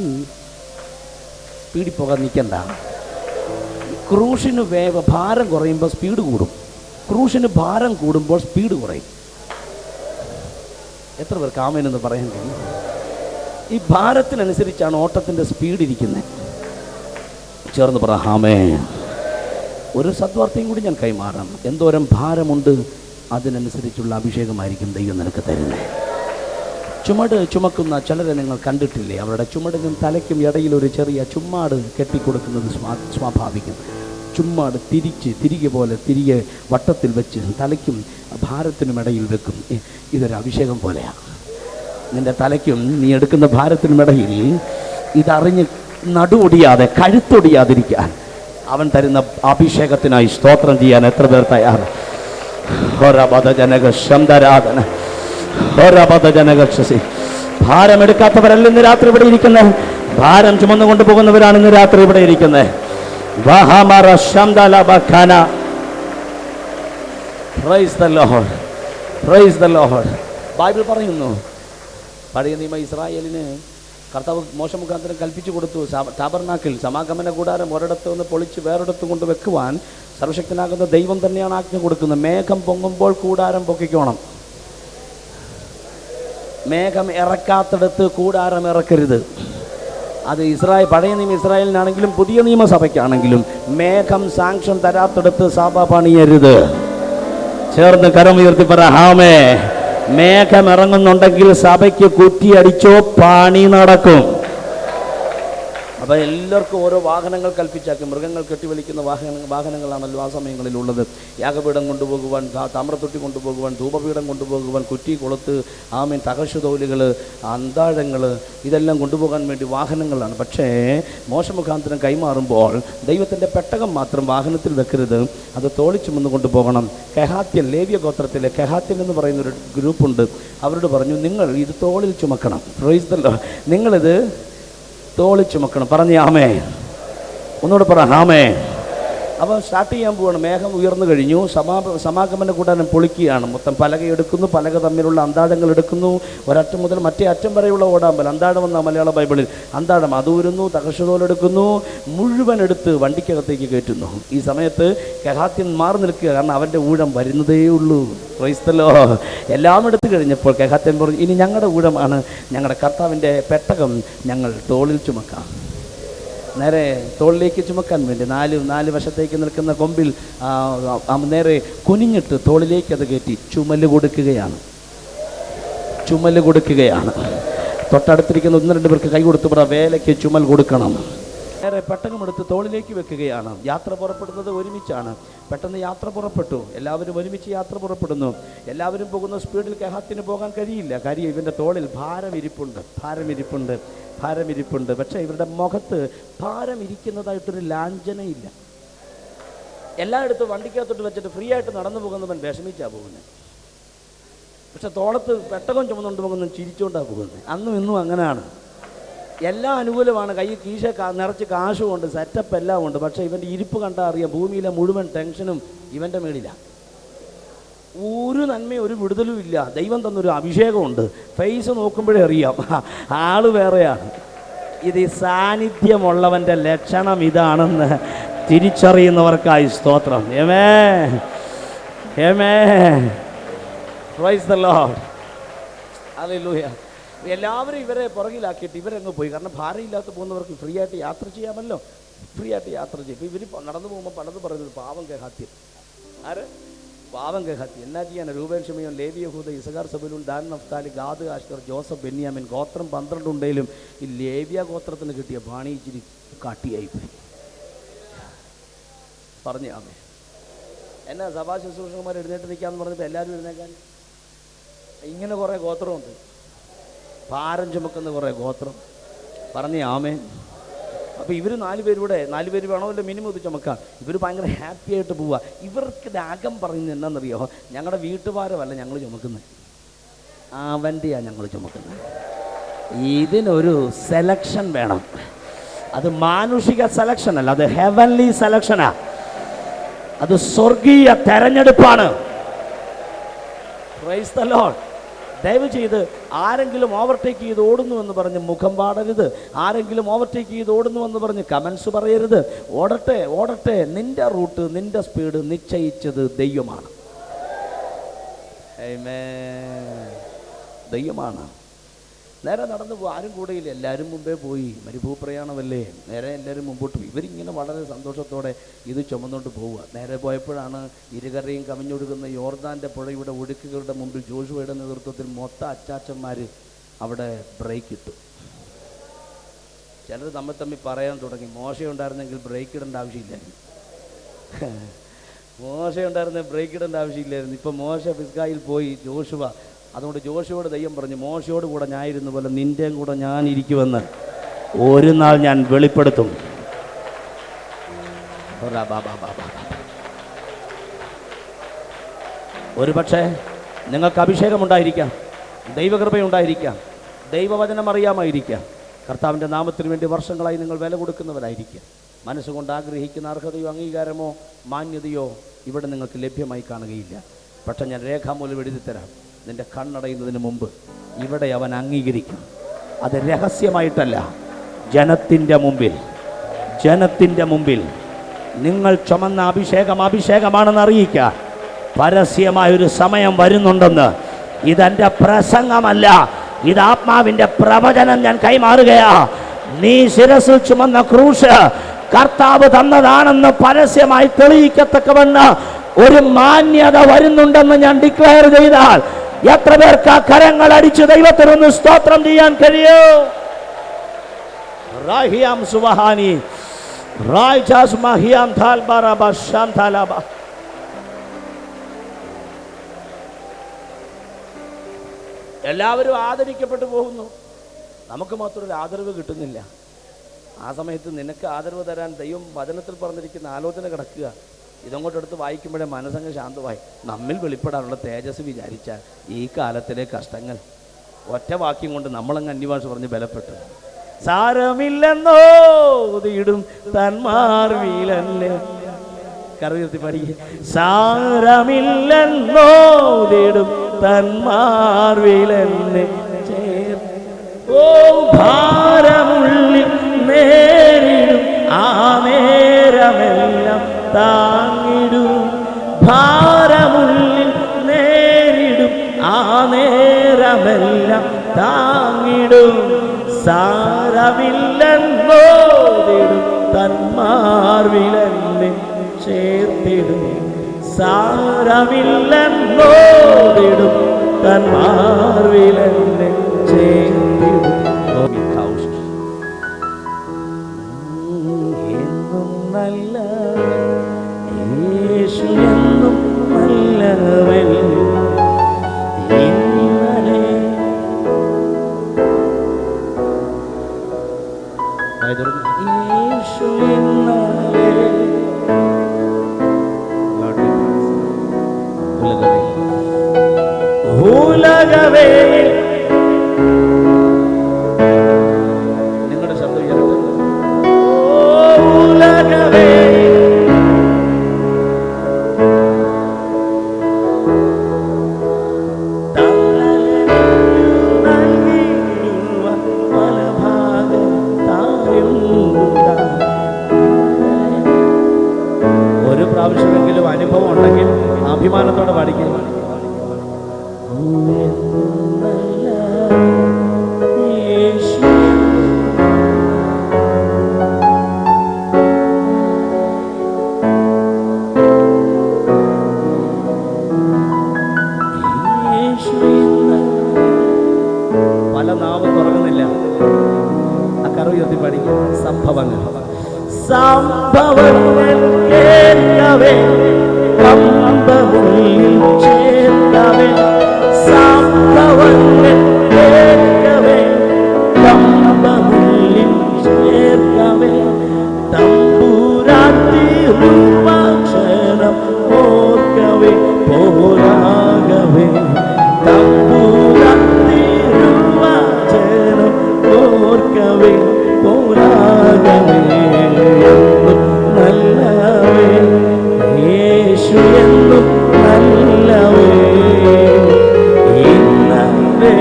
സ്പീഡിൽ പോകാൻ നിൽക്കണ്ട. ക്രൂശിന് ഭാരം കുറയുമ്പോൾ സ്പീഡ് കൂടും, ക്രൂശിന് ഭാരം കൂടുമ്പോൾ സ്പീഡ് കുറയും. എത്ര പേർക്ക് ആമേൻ എന്ന് പറയാൻ കഴിയും? ഈ ഭാരത്തിനനുസരിച്ചാണ് ഓട്ടത്തിൻ്റെ സ്പീഡ് ഇരിക്കുന്നത്. ചേർന്ന് പറ ആമേൻ. ഒരു സദ്വാർത്തയും കൂടി ഞാൻ കൈമാറാം. എന്തോരം ഭാരമുണ്ട്, അതിനനുസരിച്ചുള്ള അഭിഷേകമായിരിക്കും ദൈവം നിനക്ക് തരുന്നത്. ചുമട് ചുമക്കുന്ന ചിലരെ നിങ്ങൾ കണ്ടിട്ടില്ലേ? അവരുടെ ചുമടിനും തലയ്ക്കും ഇടയിൽ ഒരു ചെറിയ ചുമ്മാട് കെട്ടിക്കൊടുക്കുന്നത് സ്വാഭാവികം. ചുമ്മാട് തിരികെ പോലെ തിരികെ വട്ടത്തിൽ വെച്ച് തലയ്ക്കും ഭാരത്തിനും ഇടയിൽ വെക്കും. ഇതൊരു അഭിഷേകം പോലെയാണ്. നിൻ്റെ തലയ്ക്കും നീ എടുക്കുന്ന ഭാരത്തിനുമിടയിൽ ഇതറിഞ്ഞ് നടുവൊടിയാതെ കഴുത്തൊടിയാതിരിക്കാൻ അവൻ തരുന്ന അഭിഷേകത്തിനായി സ്തോത്രം ചെയ്യാൻ എത്ര പേർ തയ്യാറ്? ഭാരമെടുക്കാത്തവരല്ല ഇന്ന് രാത്രി ഇവിടെ ഇരിക്കുന്നത്. ഭാരം ചുമന്നു കൊണ്ടുപോകുന്നവരാണ് ഇന്ന് രാത്രി ഇവിടെ ഇരിക്കുന്നത്. ബൈബിൾ പറയുന്നു, പഴയ നിയമ ഇസ്രായേലിന് കർത്താവ് മോശ മുഖാന്തരം കൽപ്പിച്ചു കൊടുത്തു, ടാബർനാക്കിൽ സമാഗമന കൂടാരം ഒരിടത്ത് നിന്ന് പൊളിച്ച് വേറൊരിടത്ത് കൊണ്ട് വെക്കുവാൻ സർവശക്തനാകുന്ന ദൈവം തന്നെയാണ് ആജ്ഞ കൊടുക്കുന്നത്. മേഘം പൊങ്ങുമ്പോൾ കൂടാരം പൊക്കിക്കോണം. മേഘം ഇറക്കാത്തടത്ത് കൂടാരം ഇറക്കരുത്. അത് പഴയ നിയമ ഇസ്രായേലിനാണെങ്കിലും പുതിയ നിയമസഭയ്ക്കാണെങ്കിലും മേഘം സാങ്ഷൻ തരാത്തടത്ത് സഭ പണിയരുത്. ചേർന്ന് കരമുയർത്തി പറ ആമേ. മേഘം ഇറങ്ങുന്നുണ്ടെങ്കിൽ സഭയ്ക്ക് കുറ്റിയടിച്ചോ പണി നടക്കും. അപ്പോൾ എല്ലാവർക്കും ഓരോ വാഹനങ്ങൾ കൽപ്പിച്ചാക്കി. മൃഗങ്ങൾ കെട്ടിവലിക്കുന്ന വാഹനങ്ങളാണല്ലോ ആ സമയങ്ങളിലുള്ളത്. യാഗപീഠം കൊണ്ടുപോകുവാൻ, താമ്രത്തൊട്ടി കൊണ്ടുപോകുവാൻ, ധൂപപീഠം കൊണ്ടുപോകുവാൻ, കുറ്റി കൊളുത്ത്, ആമീൻ, തകർച്ചുതോലുകൾ, അന്താഴങ്ങൾ, ഇതെല്ലാം കൊണ്ടുപോകാൻ വേണ്ടി വാഹനങ്ങളാണ്. പക്ഷേ മോശമുഖാന്തരം കൈമാറുമ്പോൾ ദൈവത്തിൻ്റെ പെട്ടകം മാത്രം വാഹനത്തിൽ വെക്കരുത്, അത് തോളിച്ചുമെന്ന് കൊണ്ടുപോകണം. കെഹാത്യൻ, ലേവ്യ ഗോത്രത്തിലെ കെഹാത്യൻ എന്ന് പറയുന്നൊരു ഗ്രൂപ്പുണ്ട്. അവരോട് പറഞ്ഞു, നിങ്ങൾ ഇത് തോളിൽ ചുമക്കണം. പ്രൈസ്തല്ലോ, നിങ്ങളിത് തോളി ചുമക്കണം. പറഞ്ഞേ ആമേ. ഒന്നുകൂടെ പറ ആമേ. അപ്പോൾ സ്റ്റാർട്ട് ചെയ്യാൻ പോവാണ്. മേഘം ഉയർന്നു കഴിഞ്ഞു. സമാഗമന കൂടാരം പൊളിക്കുകയാണ്. മൊത്തം പലക എടുക്കുന്നു, പലക തമ്മിലുള്ള അന്താഴങ്ങൾ എടുക്കുന്നു. ഒരറ്റം മുതൽ മറ്റേ അറ്റം വരെയുള്ള ഓടാമ്പൽ, അന്താഴം എന്ന മലയാള ബൈബിളിൽ അന്താഴം അതൂരുന്നു, തകർച്ചതോലെടുക്കുന്നു, മുഴുവൻ എടുത്ത് വണ്ടിക്കകത്തേക്ക് കയറ്റുന്നു. ഈ സമയത്ത് കെഹാത്യൻ മാറി നിൽക്കുക, കാരണം അവൻ്റെ ഊഴം വരുന്നതേ ഉള്ളൂ. ക്രൈസ്തലോ, എല്ലാം എടുത്തു കഴിഞ്ഞപ്പോൾ കെഹാത്യൻ പറഞ്ഞു, ഇനി ഞങ്ങളുടെ ഊഴമാണ്, ഞങ്ങളുടെ കർത്താവിൻ്റെ പെട്ടകം ഞങ്ങൾ തോളിൽ ചുമക്കാം. നേരെ തോളിലേക്ക് ചുമക്കാൻ വേണ്ടി നാല് വശത്തേക്ക് നിൽക്കുന്ന കൊമ്പിൽ നേരെ കുനിഞ്ഞിട്ട് തോളിലേക്ക് അത് കയറ്റി ചുമല് കൊടുക്കുകയാണ്. തൊട്ടടുത്തിരിക്കുന്ന 1-2 പേർക്ക് കൈ കൊടുത്ത് പറ, വേലയ്ക്ക് ചുമൽ കൊടുക്കണം. നേരെ പെട്ടകമെടുത്ത് തോളിലേക്ക് വെക്കുകയാണ്. യാത്ര പുറപ്പെടുന്നത് ഒരുമിച്ചാണ്. പെട്ടെന്ന് യാത്ര പുറപ്പെട്ടു. എല്ലാവരും ഒരുമിച്ച് യാത്ര പുറപ്പെടുന്നു. എല്ലാവരും പോകുന്ന സ്പീഡിൽ കെഹാത്തിന് പോകാൻ കഴിയില്ല. കാര്യം ഇവൻ്റെ തോളിൽ ഭാരമിരിപ്പുണ്ട്. പക്ഷേ ഇവരുടെ മുഖത്ത് ഭാരം ഇരിക്കുന്നതായിട്ടൊരു ലാഞ്ചനയില്ല. എല്ലായിടത്തും വണ്ടിക്കകത്തോട്ട് വെച്ചിട്ട് ഫ്രീ ആയിട്ട് നടന്നു പോകുന്നവൻ വിഷമിച്ചാണ് പോകുന്നത്. പക്ഷെ തോളത്ത് പെട്ടകം ചുമന്നുകൊണ്ട് പോകുന്നവൻ ചിരിച്ചുകൊണ്ടാണ് പോകുന്നത്. അന്നും ഇന്നും അങ്ങനെയാണ്. എല്ലാം അനുകൂലമാണ്, കൈ കീശ നിറച്ച് കാശുമുണ്ട്, സെറ്റപ്പ് എല്ലാം ഉണ്ട്. പക്ഷേ ഇവൻ്റെ ഇരിപ്പ് കണ്ടാൽ അറിയാം ഭൂമിയിലെ മുഴുവൻ ടെൻഷനും ഇവൻ്റെ മേളിലാണ്. ഒരു നന്മയും ഒരു വിടുതലും ഇല്ല. ദൈവം തന്നൊരു അഭിഷേകമുണ്ട്, ഫേസ് നോക്കുമ്പോഴേ അറിയാം ആള് വേറെയാണ്. ഇത് ഈ സാന്നിധ്യമുള്ളവൻ്റെ ലക്ഷണം ഇതാണെന്ന് തിരിച്ചറിയുന്നവർക്കായി സ്തോത്രം. ആമേൻ, ആമേൻ, പ്രൈസ് ദി ലോർഡ്, ഹല്ലേലൂയ. എല്ലാവരും ഇവരെ പുറകിലാക്കിയിട്ട് ഇവരങ്ങ് പോയി. കാരണം ഭാരമില്ലാത്ത പോകുന്നവർക്ക് ഫ്രീ ആയിട്ട് യാത്ര ചെയ്യാമല്ലോ, ഫ്രീ ആയിട്ട് യാത്ര ചെയ്യും. ഇപ്പോൾ ഇവർ നടന്നു പോകുമ്പോൾ പലതും പറയുന്നത് പാവം കെഹാത്യൻ. ആര്? പാവം കെഹാത്യൻ. എന്നാ ചെയ്യാൻ? രൂബേൻ, ശിമയോൻ, ലേവി, യഹൂദ, Issachar, Zebulun, Dan, Naphtali, Gad, Asher, Joseph, ബെന്യാമിൻ. ഗോത്രം 12 ഉണ്ടെങ്കിലും ഈ ലേവ്യ ഗോത്രത്തിന് കിട്ടിയ പാണി ഇച്ചിരി കാട്ടിയായിപ്പോയി. പറഞ്ഞു ആമേ. എന്നാ സഭാ ശുശ്രൂഷകന്മാർ എഴുന്നേറ്റ് നിൽക്കാമെന്ന് പറഞ്ഞപ്പോൾ എല്ലാവരും എഴുന്നേക്കാൻ. ഇങ്ങനെ കുറേ ഗോത്രമുണ്ട്, ഭാരം ചുമക്കുന്ന കുറേ ഗോത്രം. പറഞ്ഞേ ആമേൻ. അപ്പോൾ ഇവർ 4 പേരൂടെ 4 പേര് വേണമല്ലോ മിനിമം ഇത് ചുമക്കാൻ. ഇവർ ഭയങ്കര ഹാപ്പി ആയിട്ട് പോവുക. ഇവർക്ക് രാഗം പറയുന്നത് എന്നാണെന്നറിയോ? ഞങ്ങളുടെ വീട്ടുഭാരമല്ല ഞങ്ങൾ ചുമക്കുന്നത്, അവൻ്റെയാണ് ഞങ്ങൾ ചുമക്കുന്നത്. ഇതിനൊരു സെലക്ഷൻ വേണം. അത് മാനുഷിക സെലക്ഷൻ അല്ല, അത് ഹെവൻലി സെലക്ഷനാ. അത് സ്വർഗീയ തെരഞ്ഞെടുപ്പാണ്. Praise the Lord. ദയവ് ചെയ്ത് ആരെങ്കിലും ഓവർടേക്ക് ചെയ്ത് ഓടുന്നുവെന്ന് പറഞ്ഞ് മുഖം പാടരുത്. ആരെങ്കിലും ഓവർടേക്ക് ചെയ്ത് ഓടുന്നുവെന്ന് പറഞ്ഞ് കമൻസ് പറയരുത്. ഓടട്ടെ, ഓടട്ടെ. നിന്റെ റൂട്ട്, നിന്റെ സ്പീഡ് നിശ്ചയിച്ചത് ദൈവമാണ്. ആമേൻ. ദൈവമാണ്. നേരെ നടന്നു പോകും, ആരും കൂടെയില്ല, എല്ലാവരും മുമ്പേ പോയി. മരുഭൂപ്രയാണമല്ലേ, നേരെ എല്ലാവരും മുമ്പോട്ട് പോയി. ഇവരിങ്ങനെ വളരെ സന്തോഷത്തോടെ ഇത് ചുമന്നുകൊണ്ട് പോവുക. നേരെ പോയപ്പോഴാണ് ഇരുകരയും കവിഞ്ഞൊഴുകുന്ന യോർദാൻ്റെ പുഴയുടെ ഒഴുക്കുകളുടെ മുമ്പിൽ ജോഷുവയുടെ നേതൃത്വത്തിൽ മൊത്തം അച്ചാച്ചന്മാർ അവിടെ ബ്രേക്ക് ഇട്ടു. ചിലർ തമ്മിൽ പറയാൻ തുടങ്ങി, മോശയുണ്ടായിരുന്നെങ്കിൽ ബ്രേക്ക് ഇടേണ്ട ആവശ്യമില്ലായിരുന്നു, മോശയുണ്ടായിരുന്നെങ്കിൽ ബ്രേക്ക് ഇടേണ്ട ആവശ്യമില്ലായിരുന്നു. ഇപ്പം മോശ പിസ്ഗായിൽ പോയി, ജോഷുവ. അതുകൊണ്ട് ജോഷുവോട് ദൈവം പറഞ്ഞു, മോശയോട് കൂടെ ഞാൻ ഇരുന്ന പോലെ നിൻ്റെയും കൂടെ ഞാൻ ഇരിക്കുമെന്ന് ഒരു നാൾ ഞാൻ വെളിപ്പെടുത്തും. ഒരു പക്ഷേ നിങ്ങൾക്ക് അഭിഷേകമുണ്ടായിരിക്കാം, ദൈവകൃപയുണ്ടായിരിക്കാം, ദൈവവചനം അറിയാമായിരിക്കാം. കർത്താവിൻ്റെ നാമത്തിന് വേണ്ടി വർഷങ്ങളായി നിങ്ങൾ വില കൊടുക്കുന്നവരായിരിക്കാം. മനസ്സുകൊണ്ട് ആഗ്രഹിക്കുന്ന അർഹതയോ അംഗീകാരമോ മാന്യതയോ ഇവിടെ നിങ്ങൾക്ക് ലഭ്യമായി കാണുകയില്ല. പക്ഷെ ഞാൻ രേഖാമൂലം എഴുതി തരാം, നിൻ്റെ കണ്ണടയുന്നതിന് മുമ്പ് ഇവിടെ അവൻ അംഗീകരിക്കും. അത് രഹസ്യമായിട്ടല്ല, ജനത്തിൻ്റെ മുമ്പിൽ, ജനത്തിൻ്റെ മുമ്പിൽ നിങ്ങൾ ചുമന്ന അഭിഷേകമാണെന്ന് അറിയിക്കാൻ പരസ്യമായൊരു സമയം വരുന്നുണ്ടെന്ന്. ഇതെൻ്റെ പ്രസംഗമല്ല, ഇത് ആത്മാവിൻ്റെ പ്രവചനം ഞാൻ കൈമാറുകയാ. നീ ശിരസിൽ ചുമന്ന ക്രൂശ് കർത്താവ് തന്നതാണെന്ന് പരസ്യമായി തെളിയിക്കത്തക്കവണ്ണം ഒരു മാന്യത വരുന്നുണ്ടെന്ന് ഞാൻ ഡിക്ലെയർ ചെയ്താൽ എത്ര പേർക്ക് ആ കരങ്ങൾ അടിച്ച് ദൈവത്തിനൊന്ന് സ്തോത്രം ചെയ്യാൻ കഴിയോ? റാഹിയാം സുബഹാനി റായിജാസ് മഹിയാം താൽബാറബ ശാന്താലബ. എല്ലാവരും ആദരിക്കപ്പെട്ടു പോകുന്നു, നമുക്ക് മാത്രം ഒരു ആദരവ് കിട്ടുന്നില്ല. ആ സമയത്ത് നിനക്ക് ആദരവ് തരാൻ ദൈവം വചനത്തിൽ പറഞ്ഞിരിക്കുന്ന ആലോചന കിടക്കുക. ഇതങ്ങോട്ടെടുത്ത് വായിക്കുമ്പോഴേ മനസ്സങ്ങ് ശാന്തമായി. നമ്മിൽ വെളിപ്പെടാനുള്ള തേജസ് വിചാരിച്ചാൽ ഈ കാലത്തിലെ കഷ്ടങ്ങൾ ഒറ്റ വാക്യം കൊണ്ട് നമ്മളങ്ങ് അന്യഭാഷ പറഞ്ഞ് ബലപ്പെട്ടു. സാരമില്ലെന്നോ തീടും തന്മാർവിലല്ലേ, കറുതി പഠിക്കുക. സാരമില്ലെന്നോ തീടും തന്മാർവിലെന്നെ ഓ ഭാരമുള്ളിൽ നേരിടും ആ നേരമെല്ലാം താങ്ങിടും. ഭാരമുള്ളിൽ നേരിടും ആ നേരമെല്ലാം താങ്ങിടും. സാരമില്ലെന്നോതിടും തന്മാർവിലെന്നെ ചേർത്തിടും. സാരമില്ലെന്നോതിടും തന്മാർവിലെന്നെ ചേർത്തിടും. എന്നും നല്ല യേശു, എന്നും നല്ലവൻ. ഇന്നലെ യേശു ഇന്നലെ ഉലകവേ കരയുയർത്തി പഠിക്കുക. സംഭവങ്ങൾ കേൾക്കവേ കമ്പമുള്ളിൽ ചേർക്കവേ, സംഭവങ്ങൾ കേൾക്കവേ കമ്പമുള്ളിൽ ചേർക്കവേ, തമ്പുരാൻ തിരുവചനം ഓർക്കവേ പോരാകവേ, തമ്പുരാൻ തിരുവചനം ഓർക്കവേ പോരാകവേ, നല്ലവേ യേശു എന്നും നല്ലവേ, ഇന്നലെ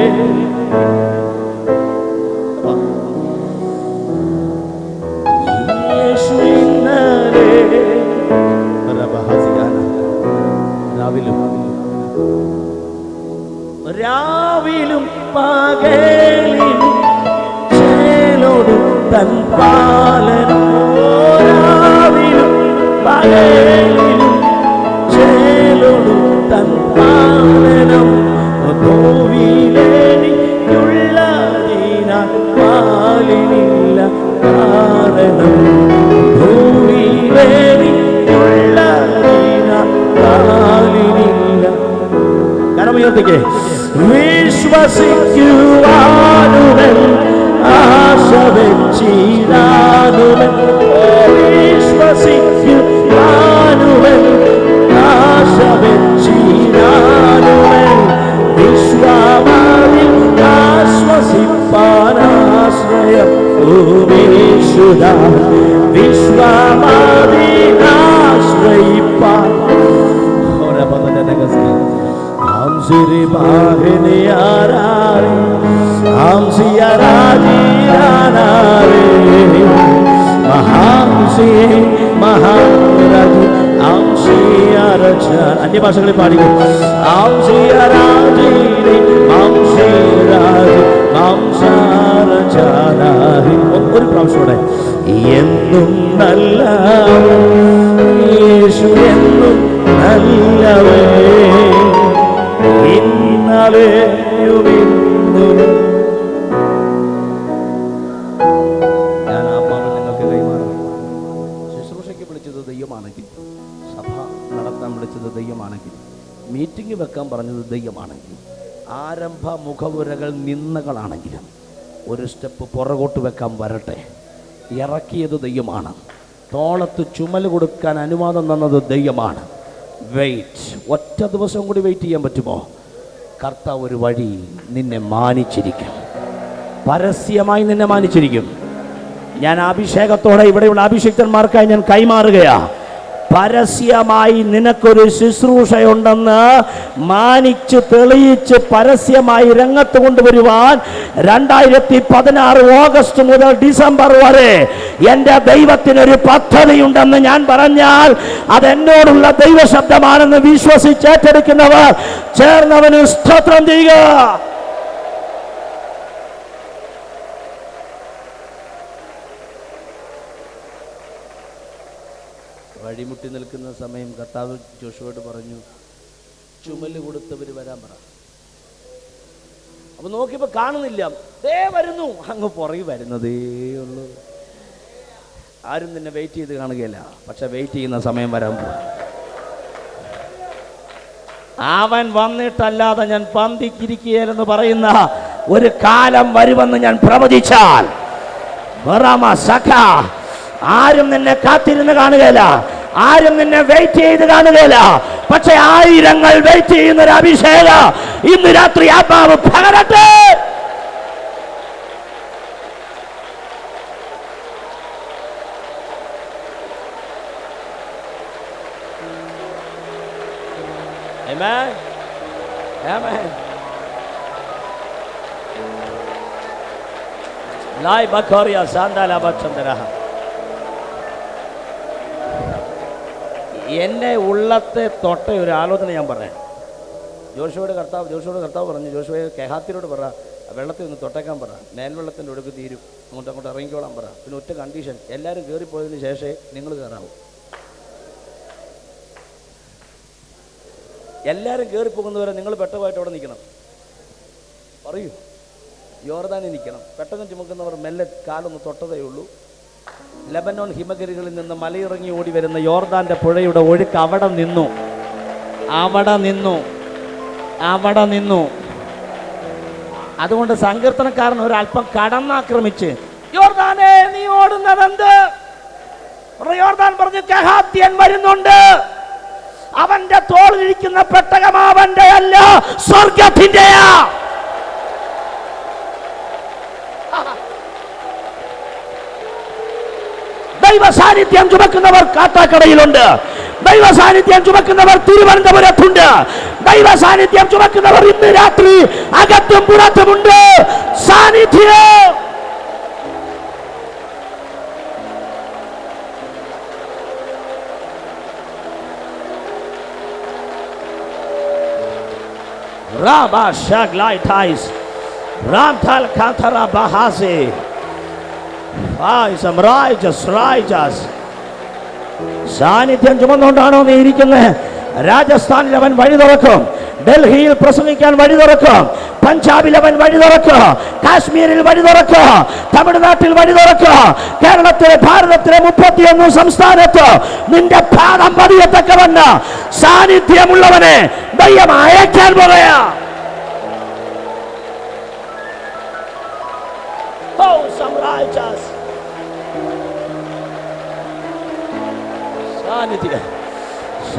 യേശു ഇന്നലെ രാവിലും പകലിലും ചേലോടു തൻ പാലനോ, രാവിലും പകലിലും ചേലോടു തൻ പാലനം, ഭൂവിലേനിയുള്ളതിനാൽ പാലിനില്ല കാരണം, ഭൂവിലേനിയുള്ളതിനാൽ പാലിനില്ല. കരമുയർത്തിക്കേ. വിശ്വസിക്കുവാനുമൻ ആശ വെച്ചിടാനുമൻ, വിശ്വസിക്കുവാനുമൻ ആശ വെച്ചിടാനുമൻ, വിശ്വാമിൽ ആശ്വസിപ്പാനാശ്രയം ഭൂമീശുത, വിശ്വാമിനാശ്രയിപ്പാൻ Amsiri bahini arari, amsi araji anari, mahamsi maharaji, amsi araja. Anya ഭാഷകളിൽ പാടിക്കും. Amsi araji, amsi araji, amsarajanahi. ഒരു പ്രാവശ്യം എന്നും നല്ല യേശു എന്നും നല്ലവേ, ഞാൻ ആത്മാവിൽ നിങ്ങൾക്ക് കൈമാറും. ശുശ്രൂഷയ്ക്ക് വിളിച്ചത് ദൈവമാണെങ്കിൽ, സഭ നടത്താൻ വിളിച്ചത് ദൈവമാണെങ്കിൽ, മീറ്റിംഗ് വെക്കാൻ പറഞ്ഞത് ദൈവമാണെങ്കിൽ, ആരംഭ മുഖവുരകൾ നിന്നകളാണെങ്കിലും ഒരു സ്റ്റെപ്പ് പുറകോട്ട് വെക്കാൻ വരട്ടെ. ഇറക്കിയത് ദൈവമാണ്. തോളത്ത് ചുമൽ കൊടുക്കാൻ അനുവാദം തന്നത് ദൈവമാണ്. വെയിറ്റ്. ഒറ്റ ദിവസം കൂടി വെയിറ്റ് ചെയ്യാൻ പറ്റുമോ? കർത്താവ് ഒരു വഴി നിന്നെ മാനിച്ചിരിക്കും, പരസ്യമായി നിന്നെ മാനിച്ചിരിക്കും. ഞാൻ അഭിഷേകത്തോടെ ഇവിടെയുള്ള അഭിഷിക്തന്മാർക്കായി ഞാൻ കൈമാറുകയാ. പരസ്യമായി നിനക്കൊരു ശുശ്രൂഷയുണ്ടെന്ന് മാനിച്ച് തെളിയിച്ച് പരസ്യമായി രംഗത്ത് കൊണ്ടുവരുവാൻ 2016 ഓഗസ്റ്റ് മുതൽ ഡിസംബർ വരെ എൻ്റെ ദൈവത്തിനൊരു പദ്ധതിയുണ്ടെന്ന് ഞാൻ പറഞ്ഞാൽ അതെന്നോടുള്ള ദൈവശബ്ദമാണെന്ന് വിശ്വസിച്ച് ഏറ്റെടുക്കുന്നവർ ചേർന്നവന് സ്തോത്രം ചെയ്യുക. വഴിമുട്ടി നിൽക്കുന്ന സമയം കർത്താവ് ജോഷുവോട് പറഞ്ഞു, ചുമല് കൊടുത്തവർ വരാൻ പറ. അപ്പൊ നോക്കിയപ്പോ കാണുന്നില്ല, ദേ വരുന്നു. അങ്ങ് പുറകെ വരുന്നതേ ഉള്ളൂ. ആരും നിന്നെ വെയിറ്റ് ചെയ്ത് കാണുകയില്ല, പക്ഷെ വെയിറ്റ് ചെയ്യുന്ന സമയം വരാൻ പോകും. അവൻ വന്നിട്ടല്ലാതെ ഞാൻ പന്തിക്കിരിക്കുകയെന്ന് പറയുന്ന ഒരു കാലം വരുമെന്ന് ഞാൻ പ്രവചിച്ചാൽ ആരും നിന്നെ കാത്തിരുന്ന് കാണുകയില്ല, ആരും നിന്നെ വെയിറ്റ് ചെയ്ത് കാണുകയില്ല. പക്ഷെ ആയിരങ്ങൾ വെയിറ്റ് ചെയ്യുന്ന ഒരു അഭിഷേകം ഇന്ന് രാത്രി ആത്മാവ് പകരട്ടെ. Amen. Amen. Lai bakoria sandala bachandara. എന്നെ ഉള്ളത്തെ തൊട്ട ഒരു ആലോചന ഞാൻ പറയാം. ജോഷുവോട് കർത്താവ് പറഞ്ഞു, ജോഷുവയെ കെഹാത്തിനോട് പറ, വെള്ളത്തിൽ ഒന്ന് തൊട്ടേക്കാൻ പറ, മേൽവെള്ളത്തിൻ്റെ ഒടുക്ക് തീരും, അങ്ങോട്ട് ഇറങ്ങിക്കോളാൻ പറ. പിന്നെ ഒറ്റ കണ്ടീഷൻ, എല്ലാവരും കയറിപ്പോയതിന് ശേഷമേ നിങ്ങൾ കയറാവൂ. എല്ലാവരും കയറിപ്പോകുന്നവരെ നിങ്ങൾ പെട്ടവായിട്ട് അവിടെ നിൽക്കണം. പറയൂ, യോർദാനിൽ നിൽക്കണം. പെട്ടെന്ന് ചുമക്കുന്നവർ മെല്ലെ കാലൊന്ന് തൊട്ടതേ ഉള്ളൂ. ലെബനോൻ ഹിമഗിരികളിൽ നിന്ന് മലയിറങ്ങി ഓടി വരുന്ന യോർദാന്റെ പുഴയുടെ ഒഴുക്ക് അവിടെ നിന്നു. അതുകൊണ്ട് സങ്കീർത്തനക്കാരൻ ഒരല്പം കടന്നാക്രമിച്ച്, യോർദാനേ നീ ഓടുന്നതെന്ത്? യോർദാൻ പറഞ്ഞു, കഹാത്യൻ വരുന്നുണ്ട്, അവന്റെ തോളിലിരിക്കുന്ന പെട്ടകം അവന്റെ അല്ല, സ്വർഗത്തിന്റെയാ. ദൈവ സാന്നിധ്യം ചുമക്കുന്നവർ കാട്ടാക്കടയിലുണ്ട്. ദൈവ സാന്നിധ്യം ചുമക്കുന്നവർ തിരുവനന്തപുരത്തുണ്ട്. ദൈവ സാന്നിധ്യം ചുമക്കുന്നവർ ഇന്ന് രാത്രി അകത്തും പുറത്തുമുണ്ട്. സാന്നിധ്യം സാന്നിധ്യം ചുമന്നുകൊണ്ടാണോ നീ ഇരിക്കുന്നത്? രാജസ്ഥാനിൽ അവൻ വഴി തുറക്കും, ഡൽഹിയിൽ പ്രസംഗിക്കാൻ വഴി തുറക്കും, പഞ്ചാബിൽ അവൻ വഴി തുറക്കും, കാശ്മീരിൽ വഴി തുറക്കും, തമിഴ്നാട്ടിൽ വഴി തുറക്കും, കേരളത്തിലെ ഭാരതത്തിലെ 31 സംസ്ഥാനത്ത് നിന്റെ പാദം പതിയത്തക്കവണ്ണ് സാന്നിധ്യമുള്ളവനെ ദൈവം അയക്കാൻ പറയാ.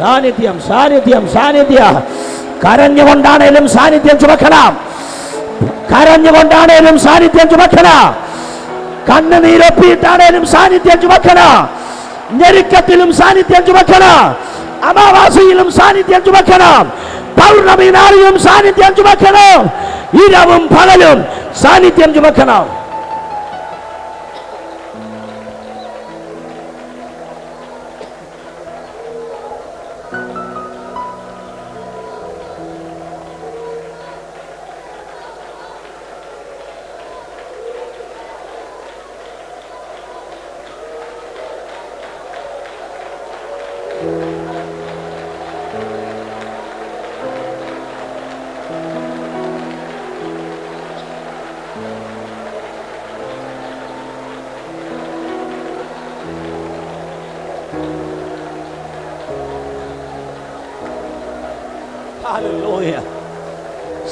സാന്നിധ്യം സാന്നിധ്യം സാന്നിധ്യം. കരഞ്ഞുകൊണ്ടാണേലും സാന്നിധ്യം ചുമക്കണം. കരഞ്ഞുകൊണ്ടാണേലും സാന്നിധ്യം ചുമക്കണം. കണ്ണുനീരൊപ്പിയിട്ടാണേലും സാന്നിധ്യം ചുമക്കണം. ഞെരുക്കത്തിലും സാന്നിധ്യം ചുമക്കണം. അമാവാസിയിലും സാന്നിധ്യം ചുമക്കണം. പൗർണമി നാളിലും സാന്നിധ്യം ചുമക്കണം. ഇരവും പകലും സാന്നിധ്യം ചുമക്കണം.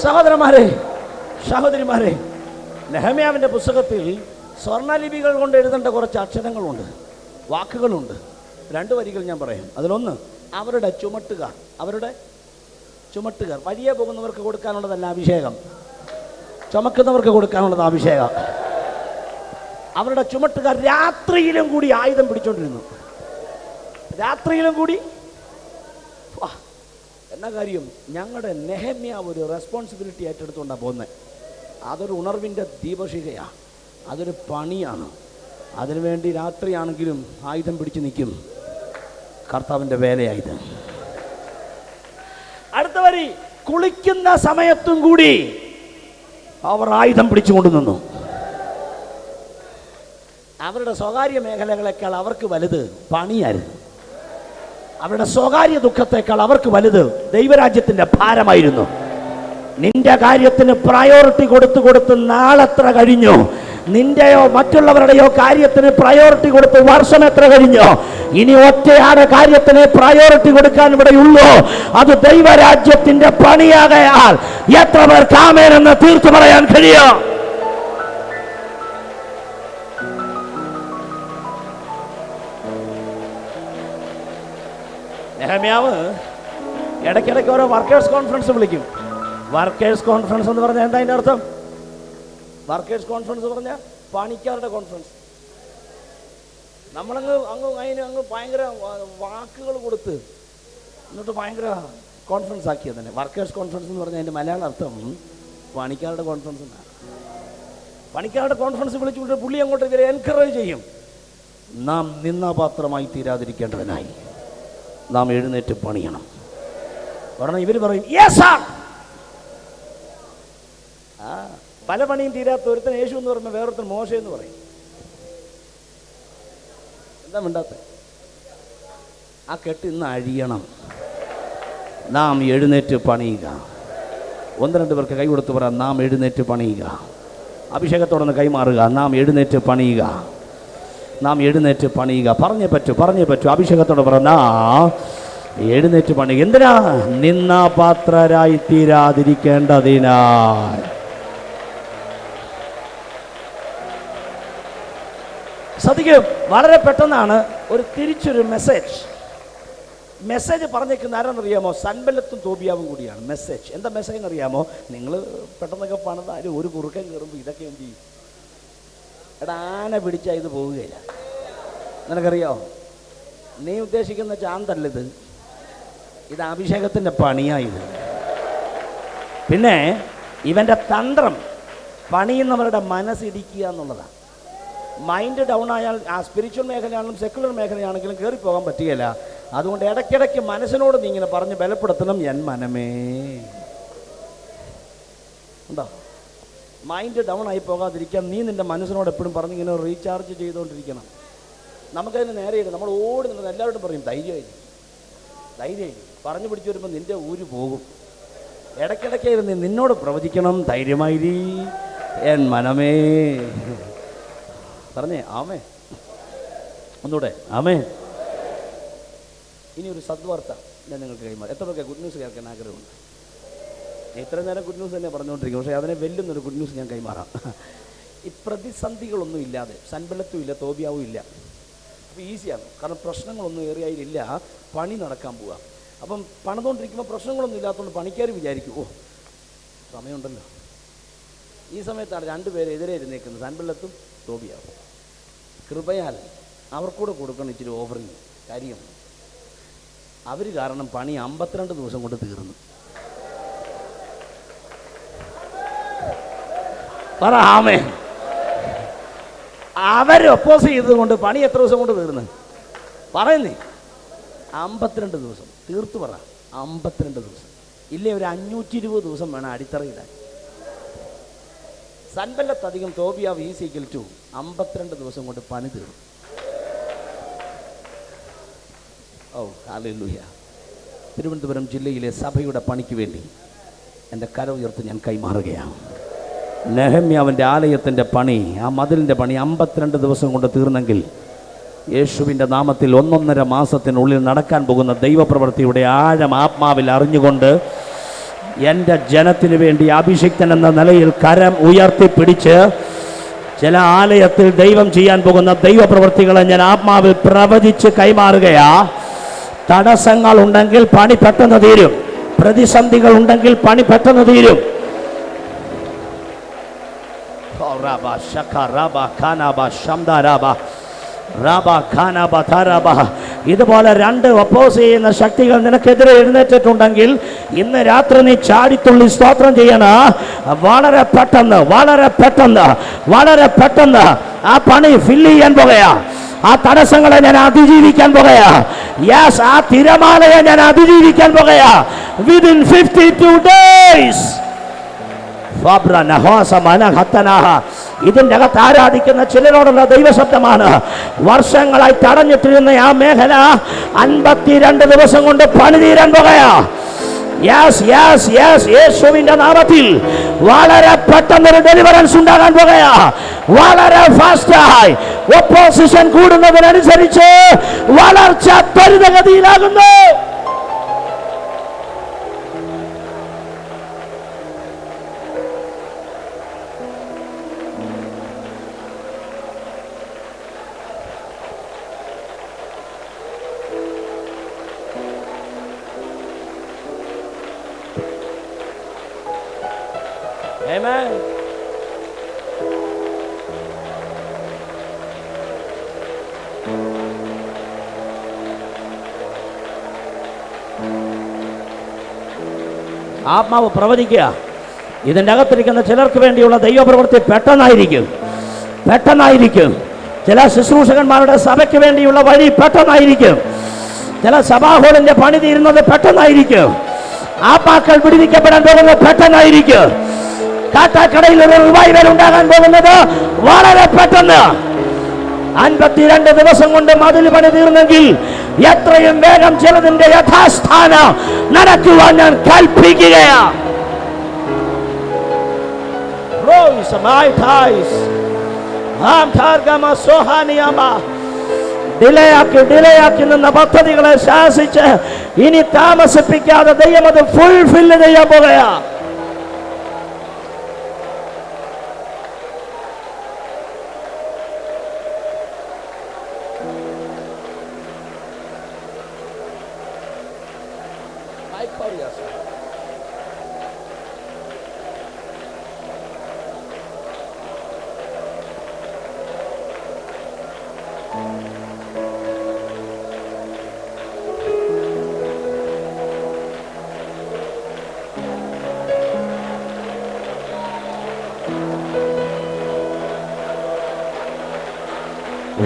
സഹോദരന്മാരെ, സഹോദരിമാരെ, നെഹമ്യാവിന്റെ പുസ്തകത്തിൽ സ്വർണ്ണലിപികൾ കൊണ്ട് എഴുതേണ്ട കുറച്ച് അക്ഷരങ്ങളുണ്ട്, വാക്കുകളുണ്ട്. 2 വരികൾ ഞാൻ പറയാം. അതിലൊന്ന്, അവരുടെ ചുമട്ടുകാർ. അവരുടെ ചുമട്ടുകാർ വഴിയെ പോകുന്നവർക്ക് കൊടുക്കാനുള്ളതല്ല അഭിഷേകം, ചുമക്കുന്നവർക്ക് കൊടുക്കാനുള്ളത് അഭിഷേകം. അവരുടെ ചുമട്ടുകാർ രാത്രിയിലും കൂടി ആയുധം പിടിച്ചോണ്ടിരുന്നു. രാത്രിയിലും കൂടി. എന്നാ കാര്യം? ഞങ്ങളുടെ നെഹമ്യാവ് ഒരു റെസ്പോൺസിബിലിറ്റി ഏറ്റെടുത്തുകൊണ്ടാണ് പോകുന്നത്. അതൊരു ഉണർവിൻ്റെ ദീപശിഖയാണ്, അതൊരു പണിയാണ്. അതിനുവേണ്ടി രാത്രിയാണെങ്കിലും ആയുധം പിടിച്ച് നിൽക്കും. കർത്താവിൻ്റെ വേലയായത്. അടുത്ത വരി, കുളിക്കുന്ന സമയത്തും കൂടി അവർ ആയുധം പിടിച്ചുകൊണ്ട് നിന്നു. അവരുടെ സ്വകാര്യ മേഖലകളെക്കാൾ അവർക്ക് വലുത് പണിയായിരുന്നു. അവരുടെ സ്വകാര്യ ദുഃഖത്തെക്കാൾ അവർക്ക് വലുത് ദൈവരാജ്യത്തിന്റെ ഭാരമായിരുന്നു. നിന്റെ കാര്യത്തിന് പ്രയോറിറ്റി കൊടുത്ത് നാളെത്ര കഴിഞ്ഞു? നിന്റെയോ മറ്റുള്ളവരുടെയോ കാര്യത്തിന് പ്രയോറിറ്റി കൊടുത്ത് വർഷം എത്ര കഴിഞ്ഞു? ഇനി ഒറ്റയാണ് കാര്യത്തിന് പ്രയോറിറ്റി കൊടുക്കാൻ ഇവിടെ ഉള്ളൂ. അത് ദൈവരാജ്യത്തിന്റെ പണിയാകയാൽ എത്ര പേർ ആമേനെന്ന് തീർത്തു പറയാൻ കഴിയും? നെഹമ്യാവ് ഇടയ്ക്കിടയ്ക്ക് ഓരോ വർക്കേഴ്സ് കോൺഫറൻസ് വിളിക്കും. വർക്കേഴ്സ് കോൺഫറൻസ് എന്ന് പറഞ്ഞാൽ എന്താ അതിൻ്റെ അർത്ഥം? വർക്കേഴ്സ് കോൺഫറൻസ് പറഞ്ഞാൽ പണിക്കാരുടെ കോൺഫറൻസ്. അതിന് ഭയങ്കര വാക്കുകൾ കൊടുത്ത് എന്നിട്ട് ഭയങ്കര കോൺഫറൻസ് ആക്കിയത് തന്നെ. വർക്കേഴ്സ് കോൺഫറൻസ് എന്ന് പറഞ്ഞാൽ അതിൻ്റെ മലയാള അർത്ഥം പണിക്കാരുടെ കോൺഫറൻസ് എന്നാണ്. പണിക്കാരുടെ കോൺഫറൻസ് വിളിച്ചുകൊണ്ട് പുള്ളി അങ്ങോട്ട് ഇവരെ എൻകറേജ് ചെയ്യും. നാം നിന്നാപാത്രമായി തീരാതിരിക്കേണ്ടതിനായി നാം എഴുന്നേറ്റ് പണിയണം. കാരണം ഇവർ പറയും യെസ്. പല പണിയും തീരാത്ത ഒരുത്തൻ യേശു എന്ന് പറയുമ്പോൾ വേറൊരുത്തൻ മോശ എന്ന് പറയും. എന്താ മിണ്ടാത്ത? ആ കെട്ട് ഇന്ന് അഴിയണം. നാം എഴുന്നേറ്റ് പണിയുക. 1-2 പേർക്ക് കൈ കൊടുത്ത് പറയാം, നാം എഴുന്നേറ്റ് പണിയുക. അഭിഷേകത്തോടൊന്ന് കൈമാറുക. നാം എഴുന്നേറ്റ് പണിയുക, നാം എഴുന്നേറ്റ് പണിയുക. പറഞ്ഞേ പറ്റൂ. അഭിഷേകത്തോടെ പറഞ്ഞ എഴുന്നേറ്റ് പണിയുക. എന്തിനാ? നിന്നാപാത്രരായി തീരാതിരിക്കേണ്ടതിനാൽ. ശ്രദ്ധിക്കും, വളരെ പെട്ടെന്നാണ് ഒരു തിരിച്ചൊരു മെസ്സേജ് പറഞ്ഞേക്കുന്ന ആരെന്നറിയാമോ? സൻബല്ലത്തും തോബിയാവും കൂടിയാണ് മെസ്സേജ്. എന്താ മെസ്സേജ് എന്നറിയാമോ? നിങ്ങൾ പെട്ടെന്നൊക്കെ പണിതാലും ഒരു കുറുക്കൻ കയറുമ്പോൾ ഇതൊക്കെ എന്ത് ചെയ്യും? എടാ, ആന പിടിച്ചാൽ ഇത് പോവുകയില്ല. നിനക്കറിയോ? നീ ഉദ്ദേശിക്കുന്ന ചാന്തല്ലത്, ഇത് അഭിഷേകത്തിൻ്റെ പണിയായത്. പിന്നെ ഇവൻ്റെ തന്ത്രം പണിയുന്നവരുടെ മനസ്സിടിക്കുക എന്നുള്ളതാണ്. മൈൻഡ് ഡൗൺ ആയാൽ ആ സ്പിരിച്വൽ മേഖലയാണെങ്കിലും സെക്കുലർ മേഖലയാണെങ്കിലും കയറിപ്പോകാൻ പറ്റുകയില്ല. അതുകൊണ്ട് ഇടയ്ക്കിടയ്ക്ക് മനസ്സിനോട് നീ ഇങ്ങനെ പറഞ്ഞ് ബലപ്പെടുത്തണം, എൻ മനമേ. ഉണ്ടോ? മൈൻഡ് ഡൗൺ ആയി പോകാതിരിക്കാൻ നീ നിൻ്റെ മനസ്സിനോട് എപ്പോഴും പറഞ്ഞ് ഇങ്ങനെ റീചാർജ് ചെയ്തുകൊണ്ടിരിക്കണം. നമുക്കതിന് നേരെയില്ല. നമ്മൾ ഓടി നിന്നത് എല്ലാവരോടും പറയും ധൈര്യമായി പറഞ്ഞു പിടിച്ചു വരുമ്പോൾ നിൻ്റെ ഊര് പോകും. ഇടയ്ക്കിടയ്ക്കായിരുന്നു നിന്നോട് പ്രവചിക്കണം, ധൈര്യമായി എൻ മനമേ. പറഞ്ഞേ ആമേ, ഒന്നുകൂടെ ആമേ. ഇനി ഒരു സദ്വാർത്ത ഞാൻ നിങ്ങൾക്ക് കൈമാറി. എത്ര പേർക്ക് ഗുഡ് ന്യൂസ് കേൾക്കാൻ ആഗ്രഹമുണ്ട്? ഇത്ര നേരം ഗുഡ് ന്യൂസ് തന്നെ പറഞ്ഞുകൊണ്ടിരിക്കും, പക്ഷേ അതിനെ വെല്ലുന്നൊരു ഗുഡ് ന്യൂസ് ഞാൻ കൈമാറാം. ഈ പ്രതിസന്ധികളൊന്നും ഇല്ലാതെ, സൻബല്ലത്തും ഇല്ല, തോബിയാവും ഇല്ല. അപ്പോൾ ഈസിയാണ്, കാരണം പ്രശ്നങ്ങളൊന്നും ഏറിയായില്ല, പണി നടക്കാൻ പോവുക. അപ്പം പണിതുകൊണ്ടിരിക്കുമ്പോൾ പ്രശ്നങ്ങളൊന്നും ഇല്ലാത്തതുകൊണ്ട് പണിക്കാർ വിചാരിക്കും, ഓ സമയമുണ്ടല്ലോ. ഈ സമയത്താണ് രണ്ടുപേരെ എതിരെ ഇരുന്നേക്കുന്നത്, സൻബല്ലത്തും തോബിയാവും. കൃപയാൽ അവർക്കൂടെ കൊടുക്കണം ഇച്ചിരി ഓഫറിങ്. കാര്യം അവർ കാരണം പണി 52 ദിവസം കൊണ്ട് തീർന്നു. പറ ആമേ. അവർ ഒപ്പോസ് ചെയ്തതുകൊണ്ട് പണി എത്ര ദിവസം കൊണ്ട് തീർന്നു? പറയുന്നേ 52 ദിവസം തീർത്തു. പറ 52 ദിവസം. ഇല്ലേ ഒരു 520 ദിവസം വേണം അടിത്തറയിടാൻ. സൻബല്ലത്തധികം തോബിയാവ് ഈസിക്കൽ ടു 52 ദിവസം കൊണ്ട് പണി തീർന്നു. ഓ ഹല്ലേലൂയ. തിരുവനന്തപുരം ജില്ലയിലെ സഭയുടെ പണിക്ക് വേണ്ടി എൻ്റെ കരം ഉയർത്തി ഞാൻ കൈമാറുകയാണ്. നെഹമ്യാവിൻ്റെ ആലയത്തിൻ്റെ പണി, ആ മതിലിൻ്റെ പണി 52 ദിവസം കൊണ്ട് തീർന്നെങ്കിൽ യേശുവിൻ്റെ നാമത്തിൽ 1.5 മാസത്തിനുള്ളിൽ നടക്കാൻ പോകുന്ന ദൈവപ്രവൃത്തിയുടെ ആഴം ആത്മാവിൽ അറിഞ്ഞുകൊണ്ട് എൻ്റെ ജനത്തിനു വേണ്ടി അഭിഷിക്തൻ എന്ന നിലയിൽ കരം ഉയർത്തിപ്പിടിച്ച് ചില ആലയത്തിൽ ദൈവം ചെയ്യാൻ പോകുന്ന ദൈവപ്രവൃത്തികളെ ഞാൻ ആത്മാവിൽ പ്രവചിച്ച് കൈമാറുകയാ. തടസ്സങ്ങൾ ഉണ്ടെങ്കിൽ പണി പെട്ടെന്ന് തീരും. പ്രതിസന്ധികൾ ഉണ്ടെങ്കിൽ പണി പെട്ടെന്ന് തീരും. ഇതുപോലെ 2 ഒപ്പോസ് ചെയ്യുന്ന ശക്തികൾ നിനക്കെതിരെ എഴുന്നേറ്റിട്ടുണ്ടെങ്കിൽ ഇന്ന് രാത്രി നീ ചാടിത്തുള്ളി സ്തോത്രം ചെയ്യണ. വളരെ പെട്ടെന്ന് ആ പണി ഫില്ല് ചെയ്യാൻ പോകുകയാ. ആ തടസ്സങ്ങളെ ഞാൻ അതിജീവിക്കാൻ പോകുകയാ. യെസ്, ആ തിരമാലയെ ഞാൻ അതിജീവിക്കാൻ പോകുകയാ. Within 52 days. ഇതിൻ്റെ അകത്ത് ആരാധിക്കുന്ന ചിലരോടുള്ള ദൈവശബ്ദമാണ്. വർഷങ്ങളായി തടഞ്ഞിട്ടിരുന്ന ആ മേഖല 52 ദിവസം കൊണ്ട് പണി തീരാൻ പോകുകയാ. യേശുവിന്റെ നാമത്തിൽ വളരെ പെട്ടെന്നൊരു ഡെലിവറൻസ് ഉണ്ടാകാൻ പോകുകയാ. വളരെ ഫാസ്റ്റായി ഒപ്പോസിഷൻ കൂടുന്നതിനനുസരിച്ച് വളർച്ച ത്വരിതഗതിയിലാകുന്നു. Amen. ആത്മാവ് പ്രവചിക്കുക. ഇതിൻ്റെ അകത്തിരിക്കുന്ന ചിലർക്ക് വേണ്ടിയുള്ള ദൈവപ്രവൃത്തി പെട്ടെന്നായിരിക്കും. ചില ശുശ്രൂഷകന്മാരുടെ സഭയ്ക്ക് വേണ്ടിയുള്ള വഴി പെട്ടെന്നായിരിക്കും. ചില സഭാഹോളിന്റെ പണി തീരുന്നത് പെട്ടെന്നായിരിക്കും. ആത്മാക്കൾ വിടുവിക്കപ്പെടാൻ പോകുന്നത് പെട്ടെന്നായിരിക്കും. കാട്ടാക്കടയിൽ ഒരു റിവൈവൽ ഉണ്ടാകാൻ പോകുന്നത് വളരെ പെട്ടെന്ന്. 52 ദിവസം കൊണ്ട് മതിൽ പണി തീർന്നെങ്കിൽ എത്രയും വേഗം ചിലതിന്റെ യഥാസ്ഥാനം നടക്കുവാൻ ഞാൻ കൽപ്പിക്കുകയാണ്. Rose my ties. Am targama sohaniyama. Delay ആക്കി നിന്ന പദ്ധതികളെ ശാസിച്ച് ഇനി താമസിപ്പിക്കാതെ ദൈവം അത് ഫുൾഫിൽ ചെയ്യാൻ പോകുകയാ.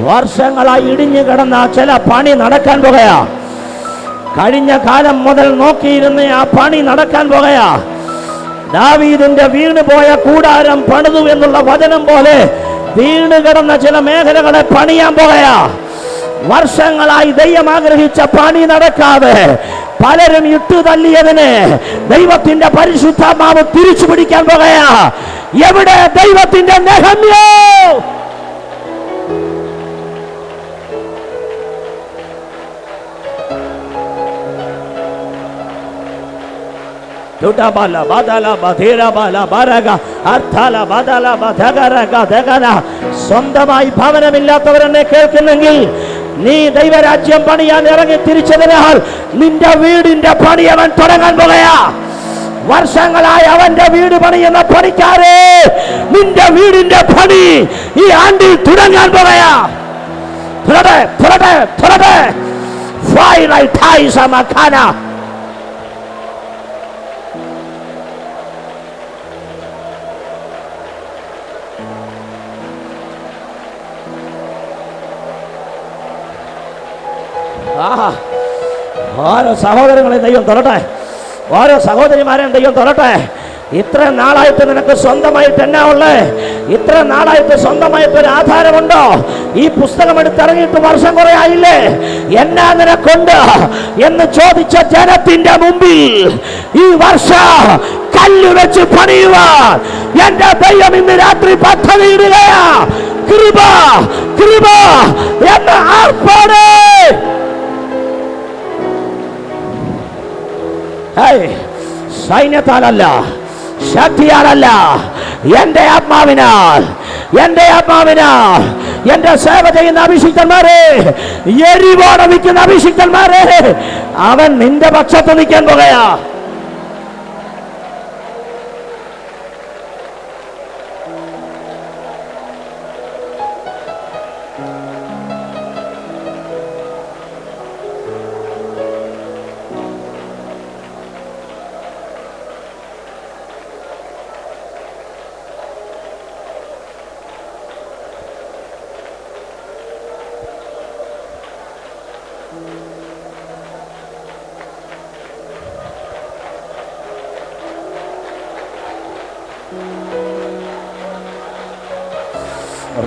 വർഷങ്ങളായി ഇടിഞ്ഞു കിടന്ന ചില പണി നടക്കാൻ പോകുകയാ. കഴിഞ്ഞ കാലം മുതൽ നോക്കിയിരുന്ന ആ പണി നടക്കാൻ പോകുകയാ. ദാവീദിന്റെ വീണുപോയ കൂടാരം പണിതു എന്നുള്ള വചനം പോലെ വീണ് കിടന്ന ചില മേഖലകളെ പണിയാൻ പോകുകയാ. വർഷങ്ങളായി ദൈവം ആഗ്രഹിച്ച പണി നടക്കാതെ പലരും ഇട്ടു തള്ളിയതിന് ദൈവത്തിന്റെ പരിശുദ്ധാത്മാവ് തിരിച്ചു പിടിക്കാൻ പോകുകയാ. എവിടെ ദൈവത്തിന്റെ നെഹമ്യാ? സ്വന്തമായി ഭവനമില്ലാത്തവരെന്നെ കേൾക്കുന്നെങ്കിൽ നീ ദൈവരാജ്യം പണിയാൻ ഇറങ്ങി തിരിച്ചതിനാൽ നിന്റെ വീടിന്റെ പണി അവൻ തുടങ്ങാൻ പോകുകയാ. വർഷങ്ങളായി അവന്റെ വീട് പണിയുന്ന പണിക്കാരെ, നിന്റെ വീടിന്റെ പണി ഈ ആണ്ടിൽ തുടങ്ങാൻ പോകുകയാ. ഓരോ സഹോദരങ്ങളെ ദൈവം തൊടട്ടെ, ഓരോ സഹോദരിമാരെയും ദൈവം തൊടട്ടെ. ഇത്ര നാളായിട്ട് നിനക്ക് സ്വന്തമായിട്ട് എന്നാ ഉള്ളേ? ഇത്ര നാളായിട്ട് സ്വന്തമായിട്ട് ഒരു ആധാരമുണ്ടോ? ഈ പുസ്തകം എടുത്തിറങ്ങിയിട്ട് വർഷം കുറെ ആയില്ലേ? എന്നാ നിനക്കുണ്ട് എന്ന് ചോദിച്ച ജനത്തിന്റെ മുമ്പിൽ ഈ വർഷം കല്ല് വെച്ച് പണിയുവാൻ എന്റെ ദൈവം ഇന്ന് രാത്രി പദ്ധതി ഇടുകയാ. കൃപ കൃപ എന്ന് ആർപ്പാട്. സൈന്യത്താലല്ല, ശക്തിയാലല്ല, എന്റെ ആത്മാവിനാൽ, എന്റെ ആത്മാവിനാൽ. എന്റെ സേവ ചെയ്യുന്ന അഭിഷിക്തന്മാരെ, എരിവോടെ നിൽക്കുന്ന അഭിഷിക്തന്മാരെ, അവൻ നിന്റെ പക്ഷത്ത് നിൽക്കാൻ പോകുകയാ.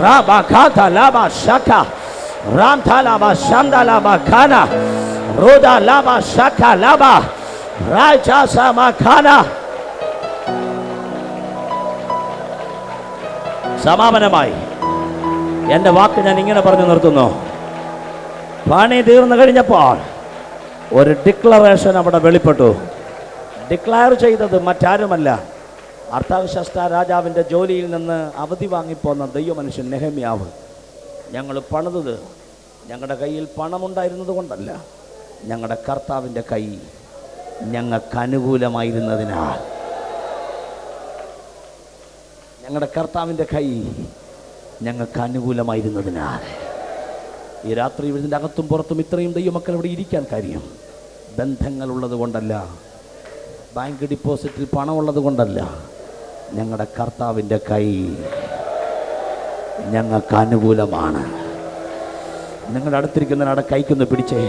Rabakata laba shaka ramta laba shanda laba kana roda laba shaka laba raja sama kana. സമാപനമായി എൻ്റെ വാക്ക് ഞാൻ ഇങ്ങനെ പറഞ്ഞു നിർത്തുന്നു. പണി തീർന്നു കഴിഞ്ഞപ്പോൾ ഒരു ഡിക്ലറേഷൻ അവിടെ വെളിപ്പെട്ടു. ഡിക്ലയർ ചെയ്തത് മറ്റാരുമല്ല, അർത്താക്ഷഷ്ടാ രാജാവിൻ്റെ ജോലിയിൽ നിന്ന് അവധി വാങ്ങിപ്പോന്ന ദൈവമനുഷ്യൻ നെഹമ്യാവ്. ഞങ്ങൾ പണിതത് ഞങ്ങളുടെ കയ്യിൽ പണമുണ്ടായിരുന്നത് കൊണ്ടല്ല, ഞങ്ങളുടെ കർത്താവിൻ്റെ കൈ ഞങ്ങൾക്ക് അനുകൂലമായിരുന്നതിനാൽ. ഞങ്ങളുടെ കർത്താവിൻ്റെ കൈ ഞങ്ങൾക്ക് അനുകൂലമായിരുന്നതിനാൽ. ഈ രാത്രി ഇതിൻ്റെ അകത്തും പുറത്തും ഇത്രയും ദൈവമക്കൾ ഇവിടെ ഇരിക്കാൻ കാര്യം ബന്ധങ്ങളുള്ളത് കൊണ്ടല്ല, ബാങ്ക് ഡിപ്പോസിറ്റിൽ പണമുള്ളത് കൊണ്ടല്ല. ഞങ്ങളുടെ കർത്താവിൻ്റെ കൈ ഞങ്ങൾക്ക് അനുകൂലമാണ്. നിങ്ങളുടെ അടുത്തിരിക്കുന്നവരുടെ കൈക്കൊന്ന് പിടിച്ചേ,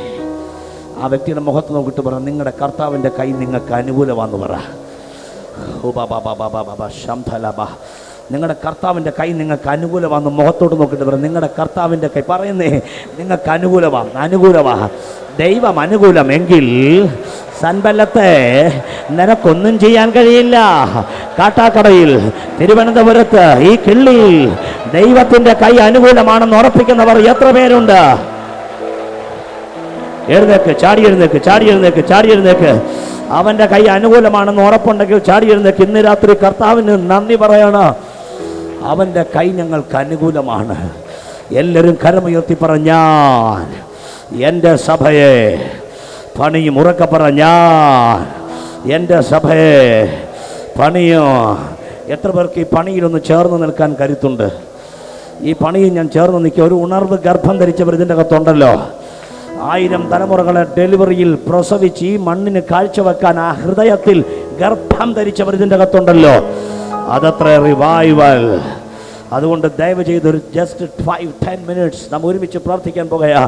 ആ വ്യക്തിയുടെ മുഖത്ത് നോക്കിയിട്ട് പറ, നിങ്ങളുടെ കർത്താവിൻ്റെ കൈ നിങ്ങൾക്ക് അനുകൂലമാണെന്ന് പറ. നിങ്ങളുടെ കർത്താവിൻ്റെ കൈ നിങ്ങൾക്ക് അനുകൂലമാണെന്ന് മുഖത്തോട്ട് നോക്കിയിട്ട് പറ. നിങ്ങളുടെ കർത്താവിൻ്റെ കൈ പറയുന്നേ നിങ്ങൾക്ക് അനുകൂലമാണ്. ദൈവം അനുകൂലമെങ്കിൽ സൻബല്ലത്തെ നിനക്കൊന്നും ചെയ്യാൻ കഴിയില്ല. കാട്ടാക്കടയിൽ, തിരുവനന്തപുരത്ത്, ഈ കിള്ളിയിൽ ദൈവത്തിന്റെ കൈ അനുകൂലമാണെന്ന് ഉറപ്പിക്കുന്നവർ എത്ര പേരുണ്ട്? എഴുന്നേക്ക്, ചാടി എഴുന്നേക്ക്, ചാടി എഴുന്നേക്ക്, ചാടി എഴുന്നേക്ക്. അവന്റെ കൈ അനുകൂലമാണെന്ന് ഉറപ്പുണ്ടെങ്കിൽ ചാടി എഴുന്നേക്ക്. ഇന്ന് രാത്രി കർത്താവിന് നന്ദി പറയണം. അവന്റെ കൈ ഞങ്ങൾക്ക് അനുകൂലമാണ്. എല്ലാവരും കരമുയർത്തി പറഞ്ഞാൽ എൻ്റെ സഭയെ പണിയും. ഉറക്കെ പറഞ്ഞാൽ എൻ്റെ സഭയെ പണിയോ. എത്ര പേർക്ക് ഈ പണിയിലൊന്ന് ചേർന്ന് നിൽക്കാൻ കരുത്തുണ്ട്? ഈ പണിയിൽ ഞാൻ ചേർന്ന് നിൽക്കുക. ഒരു ഉണർവ് ഗർഭം ധരിച്ചവർ ഇതിൻ്റെ അകത്തുണ്ടല്ലോ. 1000 തലമുറകളെ ഡെലിവറിയിൽ പ്രസവിച്ച് ഈ മണ്ണിന് കാഴ്ചവെക്കാൻ ആ ഹൃദയത്തിൽ ഗർഭം ധരിച്ചവർ ഇതിൻ്റെ അകത്തുണ്ടല്ലോ. അതത്ര റിവൈവൽ. അതുകൊണ്ട് ദയവ് ചെയ്തൊരു ജസ്റ്റ് 5-10 മിനിറ്റ്സ് നാം ഒരുമിച്ച് പ്രാർത്ഥിക്കാൻ പോകുകയാ.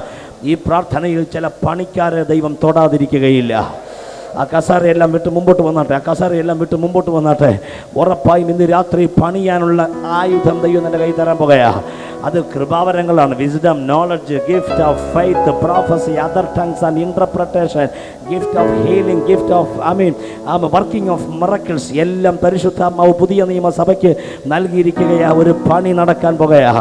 ഈ പ്രാർത്ഥനയിൽ ചില പണിക്കാരെ ദൈവം തൊടാതിരിക്കുകയില്ല. ആ കസാരയെല്ലാം വിട്ട് മുമ്പോട്ട് വന്നാട്ടെ, ആ കസാരയെല്ലാം വിട്ട് മുമ്പോട്ട് വന്നാട്ടെ. ഉറപ്പായും ഇന്ന് രാത്രി പണിയാനുള്ള ആയുധം ദൈവം എൻ്റെ കൈ തരാൻ പോകുകയാ. അത് കൃപാവരങ്ങളാണ്. Wisdom, knowledge, gift of faith, prophecy, other tongues and interpretation, gift of healing, gift of working of miracles എല്ലാം പരിശുദ്ധാത്മാവ് പുതിയ നിയമസഭയ്ക്ക് നൽകിയിരിക്കുകയാ. ഒരു പണി നടക്കാൻ പോകുകയാ.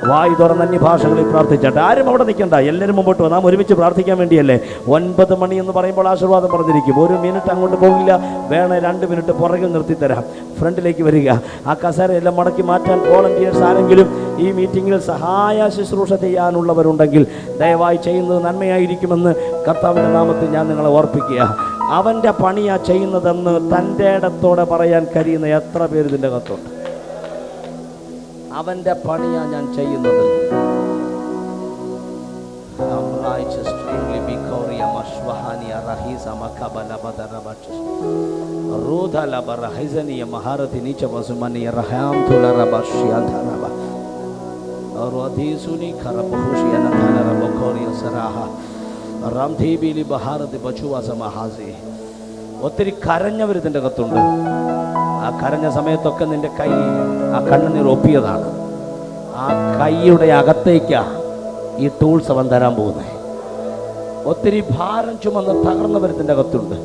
വായി തുറന്ന് അന്യഭാഷകളിൽ പ്രാർത്ഥിച്ചാട്ടെ. ആരും അവിടെ നിൽക്കണ്ട, എല്ലാവരും മുമ്പോട്ട് വന്ന് നാം ഒരുമിച്ച് പ്രാർത്ഥിക്കാൻ വേണ്ടിയല്ലേ. 9 മണി എന്ന് പറയുമ്പോൾ ആശീർവാദം പറഞ്ഞിരിക്കും. 1 മിനിറ്റ് അങ്ങോട്ട് പോകില്ല, വേണേ 2 മിനിറ്റ് പുറകിൽ നിർത്തിത്തരാം. ഫ്രണ്ടിലേക്ക് വരിക. ആ കസേരയെല്ലാം മടക്കി മാറ്റാൻ വോളണ്ടിയേഴ്സ് ആരെങ്കിലും ഈ മീറ്റിങ്ങിൽ സഹായ ശുശ്രൂഷ ചെയ്യാനുള്ളവരുണ്ടെങ്കിൽ ദയവായി ചെയ്യുന്നത് നന്മയായിരിക്കുമെന്ന് കർത്താവിൻ്റെ നാമത്തിൽ ഞാൻ നിങ്ങളെ ഓർപ്പിക്കുക. അവൻ്റെ പണിയാ ചെയ്യുന്നതെന്ന് തൻ്റെ ഇടത്തോടെ പറയാൻ കഴിയുന്ന എത്ര പേര് ഇതിൻ്റെ അകത്തുണ്ട്? അവൻ്റെ പണിയാ ഞാൻ ചെയ്യുന്നത്. ഒത്തിരി കരഞ്ഞവർ ഇതിൻ്റെ അകത്തുണ്ട്. ആ കരഞ്ഞ സമയത്തൊക്കെ നിന്റെ കൈ ആ കണ്ണുനീർ ഒപ്പിയതാണ്. ആ കൈയുടെ അകത്തേക്കാ ഈ ടൂൾസ് അവൻ തരാൻ പോകുന്നത്. ഒത്തിരി ഭാരം ചുമന്ന് തകർന്നവരത്തിൻ്റെ അകത്തുണ്ട്.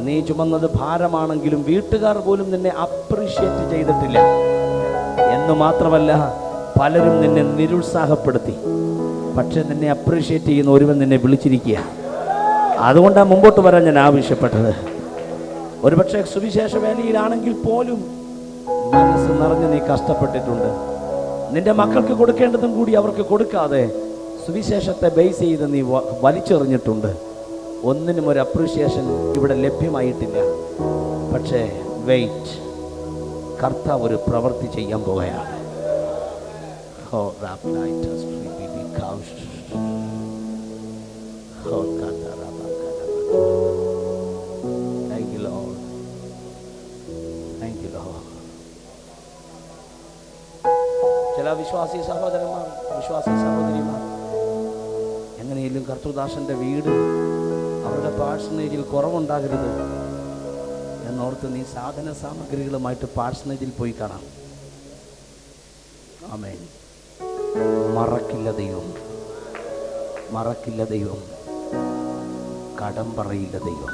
നീ ചുമന്നത് ഭാരമാണെങ്കിലും വീട്ടുകാർ പോലും നിന്നെ അപ്രീഷിയേറ്റ് ചെയ്തിട്ടില്ല എന്ന് മാത്രമല്ല, പലരും നിന്നെ നിരുത്സാഹപ്പെടുത്തി. പക്ഷെ നിന്നെ അപ്രീഷിയേറ്റ് ചെയ്യുന്ന ഒരുവൻ നിന്നെ വിളിച്ചിരിക്കുക. അതുകൊണ്ടാണ് മുമ്പോട്ട് വരാൻ ഞാൻ ആവശ്യപ്പെട്ടത്. ഒരുപക്ഷെ സുവിശേഷ വേലയിലാണെങ്കിൽ പോലും മനസ്സ് നിറഞ്ഞ് നീ കഷ്ടപ്പെട്ടിട്ടുണ്ട്. നിന്റെ മക്കൾക്ക് കൊടുക്കേണ്ടതും കൂടി അവർക്ക് കൊടുക്കാതെ സുവിശേഷത്തെ ബേസ് ചെയ്ത് നീ വലിച്ചെറിഞ്ഞിട്ടുണ്ട്. ഒന്നിനും ഒരു അപ്രീഷിയേഷൻ ഇവിടെ ലഭ്യമായിട്ടില്ല. പക്ഷേ വെയിറ്റ്, കർത്താവ് ഒരു പ്രവൃത്തി ചെയ്യാൻ പോകുകയാണ്. ചില വിശ്വാസി സഹോദരന്മാർ, വിശ്വാസി സഹോദരിമാർ എങ്ങനെയെങ്കിലും കർത്തൃദാസന്റെ വീട് അവരുടെ പാഴ്സനേജിൽ കുറവുണ്ടാകരുത് എന്നോർത്ത് നീ സാധന സാമഗ്രികളുമായിട്ട് പാഴ്സനേജിൽ പോയി കാണാം. ആമേൻ. മറക്കില്ല ദൈവം, മറക്കില്ല ദൈവം, കടം പറയില്ല ദൈവം,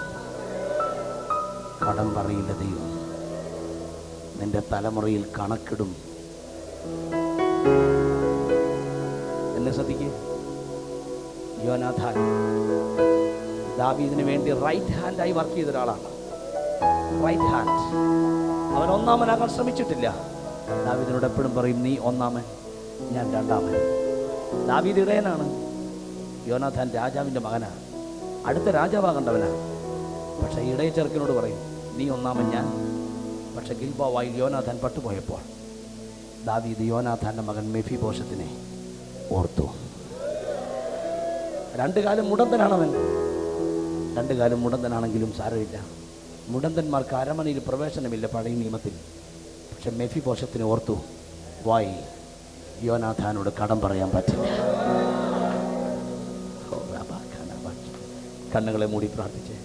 കടം പറയില്ല ദൈവം. നിന്റെ തലമുറയിൽ കണക്കിടും. എന്നെ ശ്രദ്ധിക്കുക. യോനാഥാൻ ദാവീദിന് വേണ്ടി റൈറ്റ് ഹാൻഡായി വർക്ക് ചെയ്ത ഒരാളാണ്. Right hand. അവൻ ഒന്നാമനാകാൻ ശ്രമിച്ചിട്ടില്ല. ദാവീദിനോട് എപ്പോഴും പറയും, നീ ഒന്നാമൻ, ഞാൻ രണ്ടാമൻ. ദാവീദ് ഇടയനാണ്, യോനാഥാൻ രാജാവിൻ്റെ മകനാണ്, അടുത്ത രാജാവാകേണ്ടവനാണ്. പക്ഷെ ഇടയ ചെറുക്കനോട് പറയും, നീ ഒന്നാമൻ, ഞാൻ. പക്ഷെ ഗിൽബോവായിൽ യോനാഥാൻ പട്ടുപോയപ്പോൾ ദാവീദ് യോനാഥാൻ്റെ മകൻ മെഫിബോശത്തിനെ ഓർത്തു. 2 കാലം മുടന്തനാണവൻ. 2 കാലം മുടന്തനാണെങ്കിലും സാരമില്ല. മുടന്തന്മാർക്ക് അരമനയിൽ പ്രവേശനമില്ല പഴയ നിയമത്തിൽ. പക്ഷെ മെഫിബോശത്തിനെ ഓർത്തു. വായി യോനാഥാനോട് കടം പറയാൻ പറ്റില്ല. കണ്ണുകളെ മൂടി പ്രാർത്ഥിച്ചേ.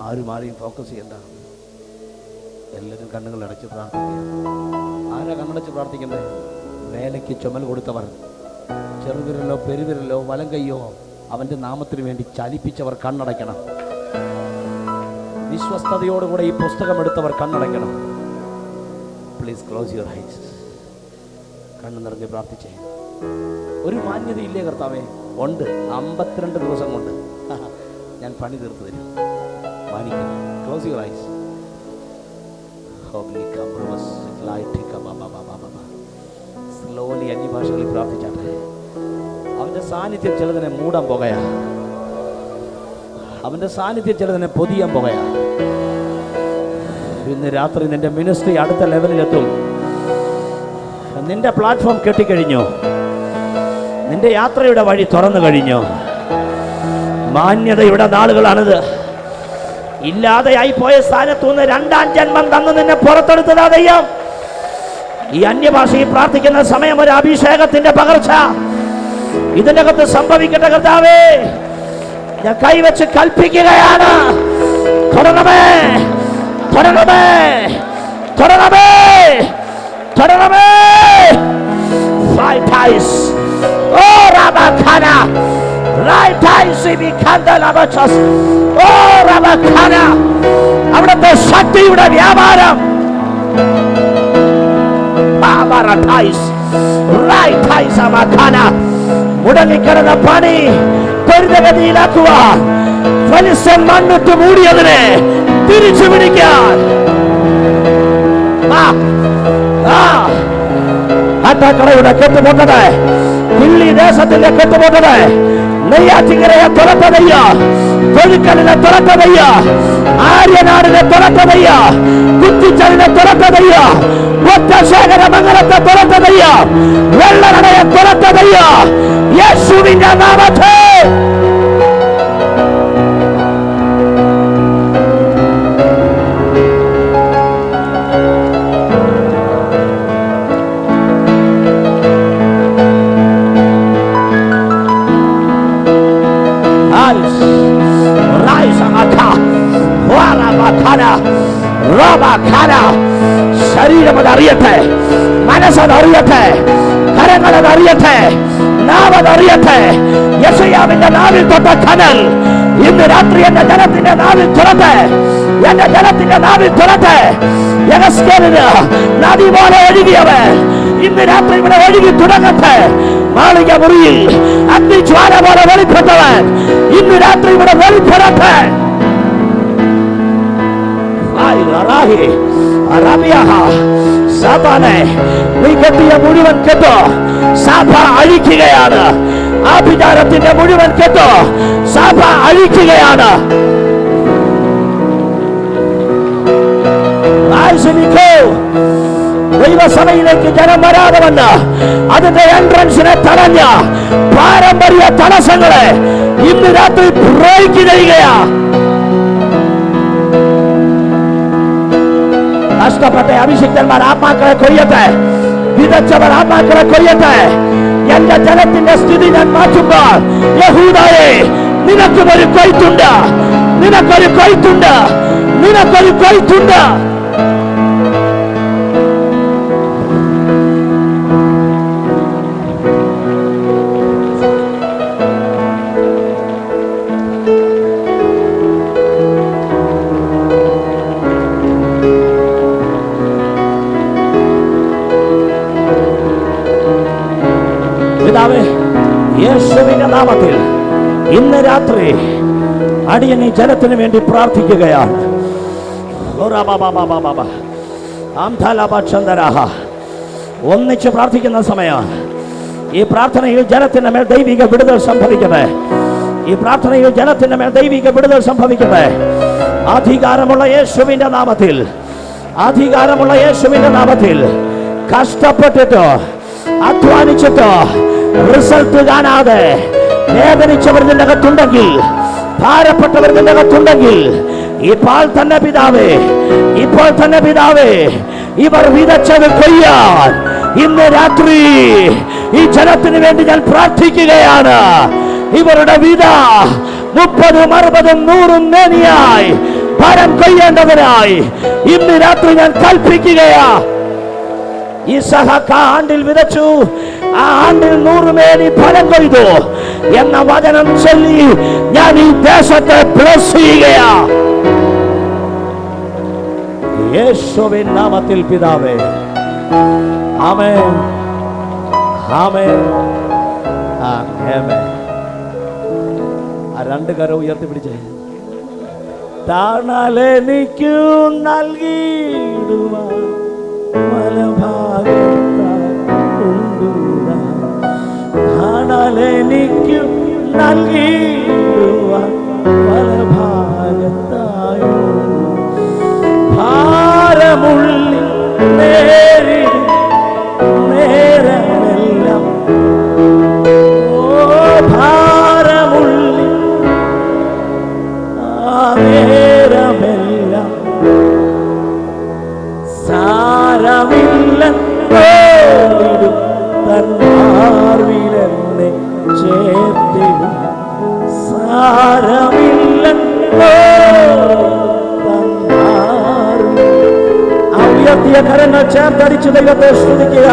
ആരെയും ഫോക്കസ് ചെയ്യണ്ട. എല്ലാവരും കണ്ണുകൾ അടച്ച് പ്രാർത്ഥിക്കുക. ആരാ കണ്ണടച്ച് പ്രാർത്ഥിക്കണ്ടേ? വേലയ്ക്ക് ചുമൽ കൊടുത്തവർ, ചെറുവിരലോ പെരുവിരലോ വലം കയ്യോ അവൻ്റെ നാമത്തിന് വേണ്ടി ചലിപ്പിച്ചവർ കണ്ണടയ്ക്കണം. വിശ്വസ്തയോടുകൂടെ ഈ പുസ്തകം എടുത്തവർ കണ്ണടയ്ക്കണം. Please close your eyes. കണ്ണ് നിറഞ്ഞ് പ്രാർത്ഥിച്ചേ. ഒരു മാന്യതയില്ലേ കർത്താവേ? ഉണ്ട്. 52 ദിവസം കൊണ്ട് ഞാൻ പണി തീർത്ത് തരും. മാനിക്കും. Close your eyes. സ്ലോലി അന്യഭാഷകളിൽ പ്രാർത്ഥിച്ചാട്ടെ. അവൻ്റെ സാന്നിധ്യം ചിലതിനെ മൂടാൻ പോകയാ. അവൻ്റെ സാന്നിധ്യം ചിലതിനെ പൊതിയാൻ പോകയാ. ഇന്ന് രാത്രി നിന്റെ മിനിസ്ട്രി അടുത്ത ലെവലിലെത്തും. നിന്റെ പ്ലാറ്റ്ഫോം കെട്ടിക്കഴിഞ്ഞു. നിന്റെ യാത്രയുടെ വഴി തുറന്നു കഴിഞ്ഞു. മാന്യതയുടെ നാളുകളാണിത്. ഇല്ലാതെയായി പോയ സ്ഥാനത്തുനിന്ന് 2ാം ജന്മം തന്ന് നിന്നെ പുറത്തെടുത്തതാ ദൈവം. ഈ അന്യഭാഷയിൽ പ്രാർത്ഥിക്കുന്ന സമയം ഒരു അഭിഷേകത്തിന്റെ പകർച്ച ഇതിന്റെ അകത്ത് സംഭവിക്കട്ടെ കർത്താവേ. ഞാൻ കൈവച്ച് കൽപ്പിക്കുകയാണ്. തുടരണമേ, തുടരണമേ, തുടരണമേ, തുടരണമേ. Right eyes. Oh, Rabakana. Right eyes. We can't allow us. Oh, Rabakana. അവിടുത്തെ ശക്തിയുടെ വ്യാപാരം. Right eyes. Right eyes, Rabakana. മുടങ്ങിക്കിടന്ന പണി ത്വരിതഗതിയിലാക്കുവാൻ, ഫലിസ്ത്യൻ മണ്ണിട്ട് മൂടിയതിനെ തിരിച്ചു പിടിക്കാൻ ആട്ടാക്കടയുടെ കെട്ടുപോട്ടത്, ദില്ലി ദേശത്തിന്റെ കെട്ടുപോട്ടത്, നെയ്യാറ്റിങ്കരയെ തുറത്തതയ്യ, തൊഴിക്കലിനെ തുറത്തതയ്യ, ആര്യനാടിനെ തുറത്തതയ്യ, കുറ്റിച്ചലിനെ തുറത്തതയ്യ, ഒറ്റശേഖര മംഗലത്തെ തുറത്തതയ്യ, വെള്ളനടയെ തുറത്തതയ്യ. യേശുവിന്റെ നാമത്തിൽ ശരീരം അതറിയട്ടെ, മനസ്സതറിയട്ടെ, കരങ്ങളതറിയട്ടെ, നാവതറിയട്ടെ. യെശയ്യാവിന്റെ നാവിൽ തൊട്ട കനൽ ഇന്ന് രാത്രി എന്റെ ജനത്തിന്റെ നാവിൽ തുറട്ടെ, എന്റെ ജനത്തിന്റെ നാവിൽ തുറട്ടെ. യഹസ്കേലിന് നദി പോലെ ഒഴുകിയവൻ ഇന്ന് രാത്രി ഇവിടെ ഒഴുകി തുടങ്ങട്ടെ. മാളിക മുറിയിൽ അഗ്നിജ്വാല പോലെ വെളിപ്പെട്ടവൻ ഇന്ന് രാത്രി ഇവിടെ വെളിപ്പെടട്ടെ. നീ കെട്ടിയ മുഴുവൻ കെട്ടോ സഭ അഴിക്കുകയാണ്. ആഭിചാരത്തിന്റെ മുഴുവൻ കെട്ടോ സഭ അഴിക്കുകയാണ്. ദൈവസഭയിലേക്ക് ജനം വരാതെ വന്ന് അതിന്റെ എൻട്രൻസിനെ തടഞ്ഞ പാരമ്പര്യ തടസ്സങ്ങളെ ഇന്ന് രാത്രി ബ്രേക്ക് ചെയ്യുകയാ. നഷ്ടപ്പെട്ട അഭിഷിക്തന്മാർ ആത്മാക്കളെ കൊയ്യട്ടെ, വിതച്ചവർ ആത്മാക്കളെ കൊയ്യട്ടെ. എന്റെ ജനത്തിന്റെ സ്ഥിതി ഞാൻ മാറ്റുമ്പോൾ യഹൂദായേ, നിനക്കൊരു കൊയ്ത്തുണ്ട്, നിനക്കൊരു കൊയ്ത്തുണ്ട്, നിനക്കൊരു കൊയ്ത്തുണ്ട്. യേശുവിന്റെ നാമത്തിൽ ഇന്ന് രാത്രി അടിയൻ ഈ ജനത്തിന് വേണ്ടി പ്രാർത്ഥിക്കുകയാണ്. ഒന്നിച്ച് പ്രാർത്ഥിക്കുന്ന സമയം ഈ പ്രാർത്ഥനയിൽ ജനത്തിന്റെ മേൽ ദൈവിക വിടുതൽ സംഭവിക്കട്ടെ. ഈ പ്രാർത്ഥനയിൽ ജനത്തിന്റെ മേൽ ദൈവിക വിടുതൽ സംഭവിക്കട്ടെ. അധികാരമുള്ള യേശുവിന്റെ നാമത്തിൽ, അധികാരമുള്ള യേശുവിന്റെ നാമത്തിൽ കഷ്ടപ്പെട്ടിട്ടോ അധ്വാനിച്ചിട്ടോ റിസൾട്ട് കാണാതെ വേദനിച്ചവർ നിന്റെ അകത്തുണ്ടെങ്കിൽ, ഭാരപ്പെട്ടവർ നിന്റെ അകത്തുണ്ടെങ്കിൽ, ഇപ്പോൾ തന്നെ പിതാവേ, ഇപ്പോൾ തന്നെ പിതാവേ, ഇവർ വിതച്ചത് കൊയ്യാൻ ഇന്ന് രാത്രി ഈ ജനത്തിന് വേണ്ടി ഞാൻ പ്രാർത്ഥിക്കുകയാണ്. ഇവരുടെ വിത 30, 60, 100 മേനിയായി ഫലം കൊയ്യേണ്ടതിനായി ഇന്ന് രാത്രി ഞാൻ കൽപ്പിക്കുകയാ. ഇസഹാക്ക് ആണ്ടിൽ വിതച്ചു, ആ ആണ്ടിൽ 100 മേനി ഫലം കൊയ്തു എന്ന വചനം ചൊല്ലി ഞാൻ ഈ ദേശത്തെ ബ്ലെസ് ചെയ്യുകയാ. യേശുവിൻ നാമത്തിൽ പിതാവേ, ആമേൻ, ആമേൻ, ആമേൻ. ആ 2 കരം ഉയർത്തിപ്പിടിച്ചേ. താണലെനിക്കു നൽകിയിടുവാൻ താണലെനിക്കു നൽകിയിടുവാൻ വലഭാഗത്തായോ ഭാരമുള്ളി നേരിടും നേരമെല്ലാം, ഓ ഭാരമുള്ളി നേരമെല്ലാം സാരമില്ലോടിടും തന്മാർവിലെന്നെ ചേർത്തിടും, സാരമില്ലോ തന്മാർവിൽ. ആ ഉയർത്തിയ കരങ്ങൾ ചേർത്തടിച്ച് ദൈവത്തെ സ്തുതിക്കുക.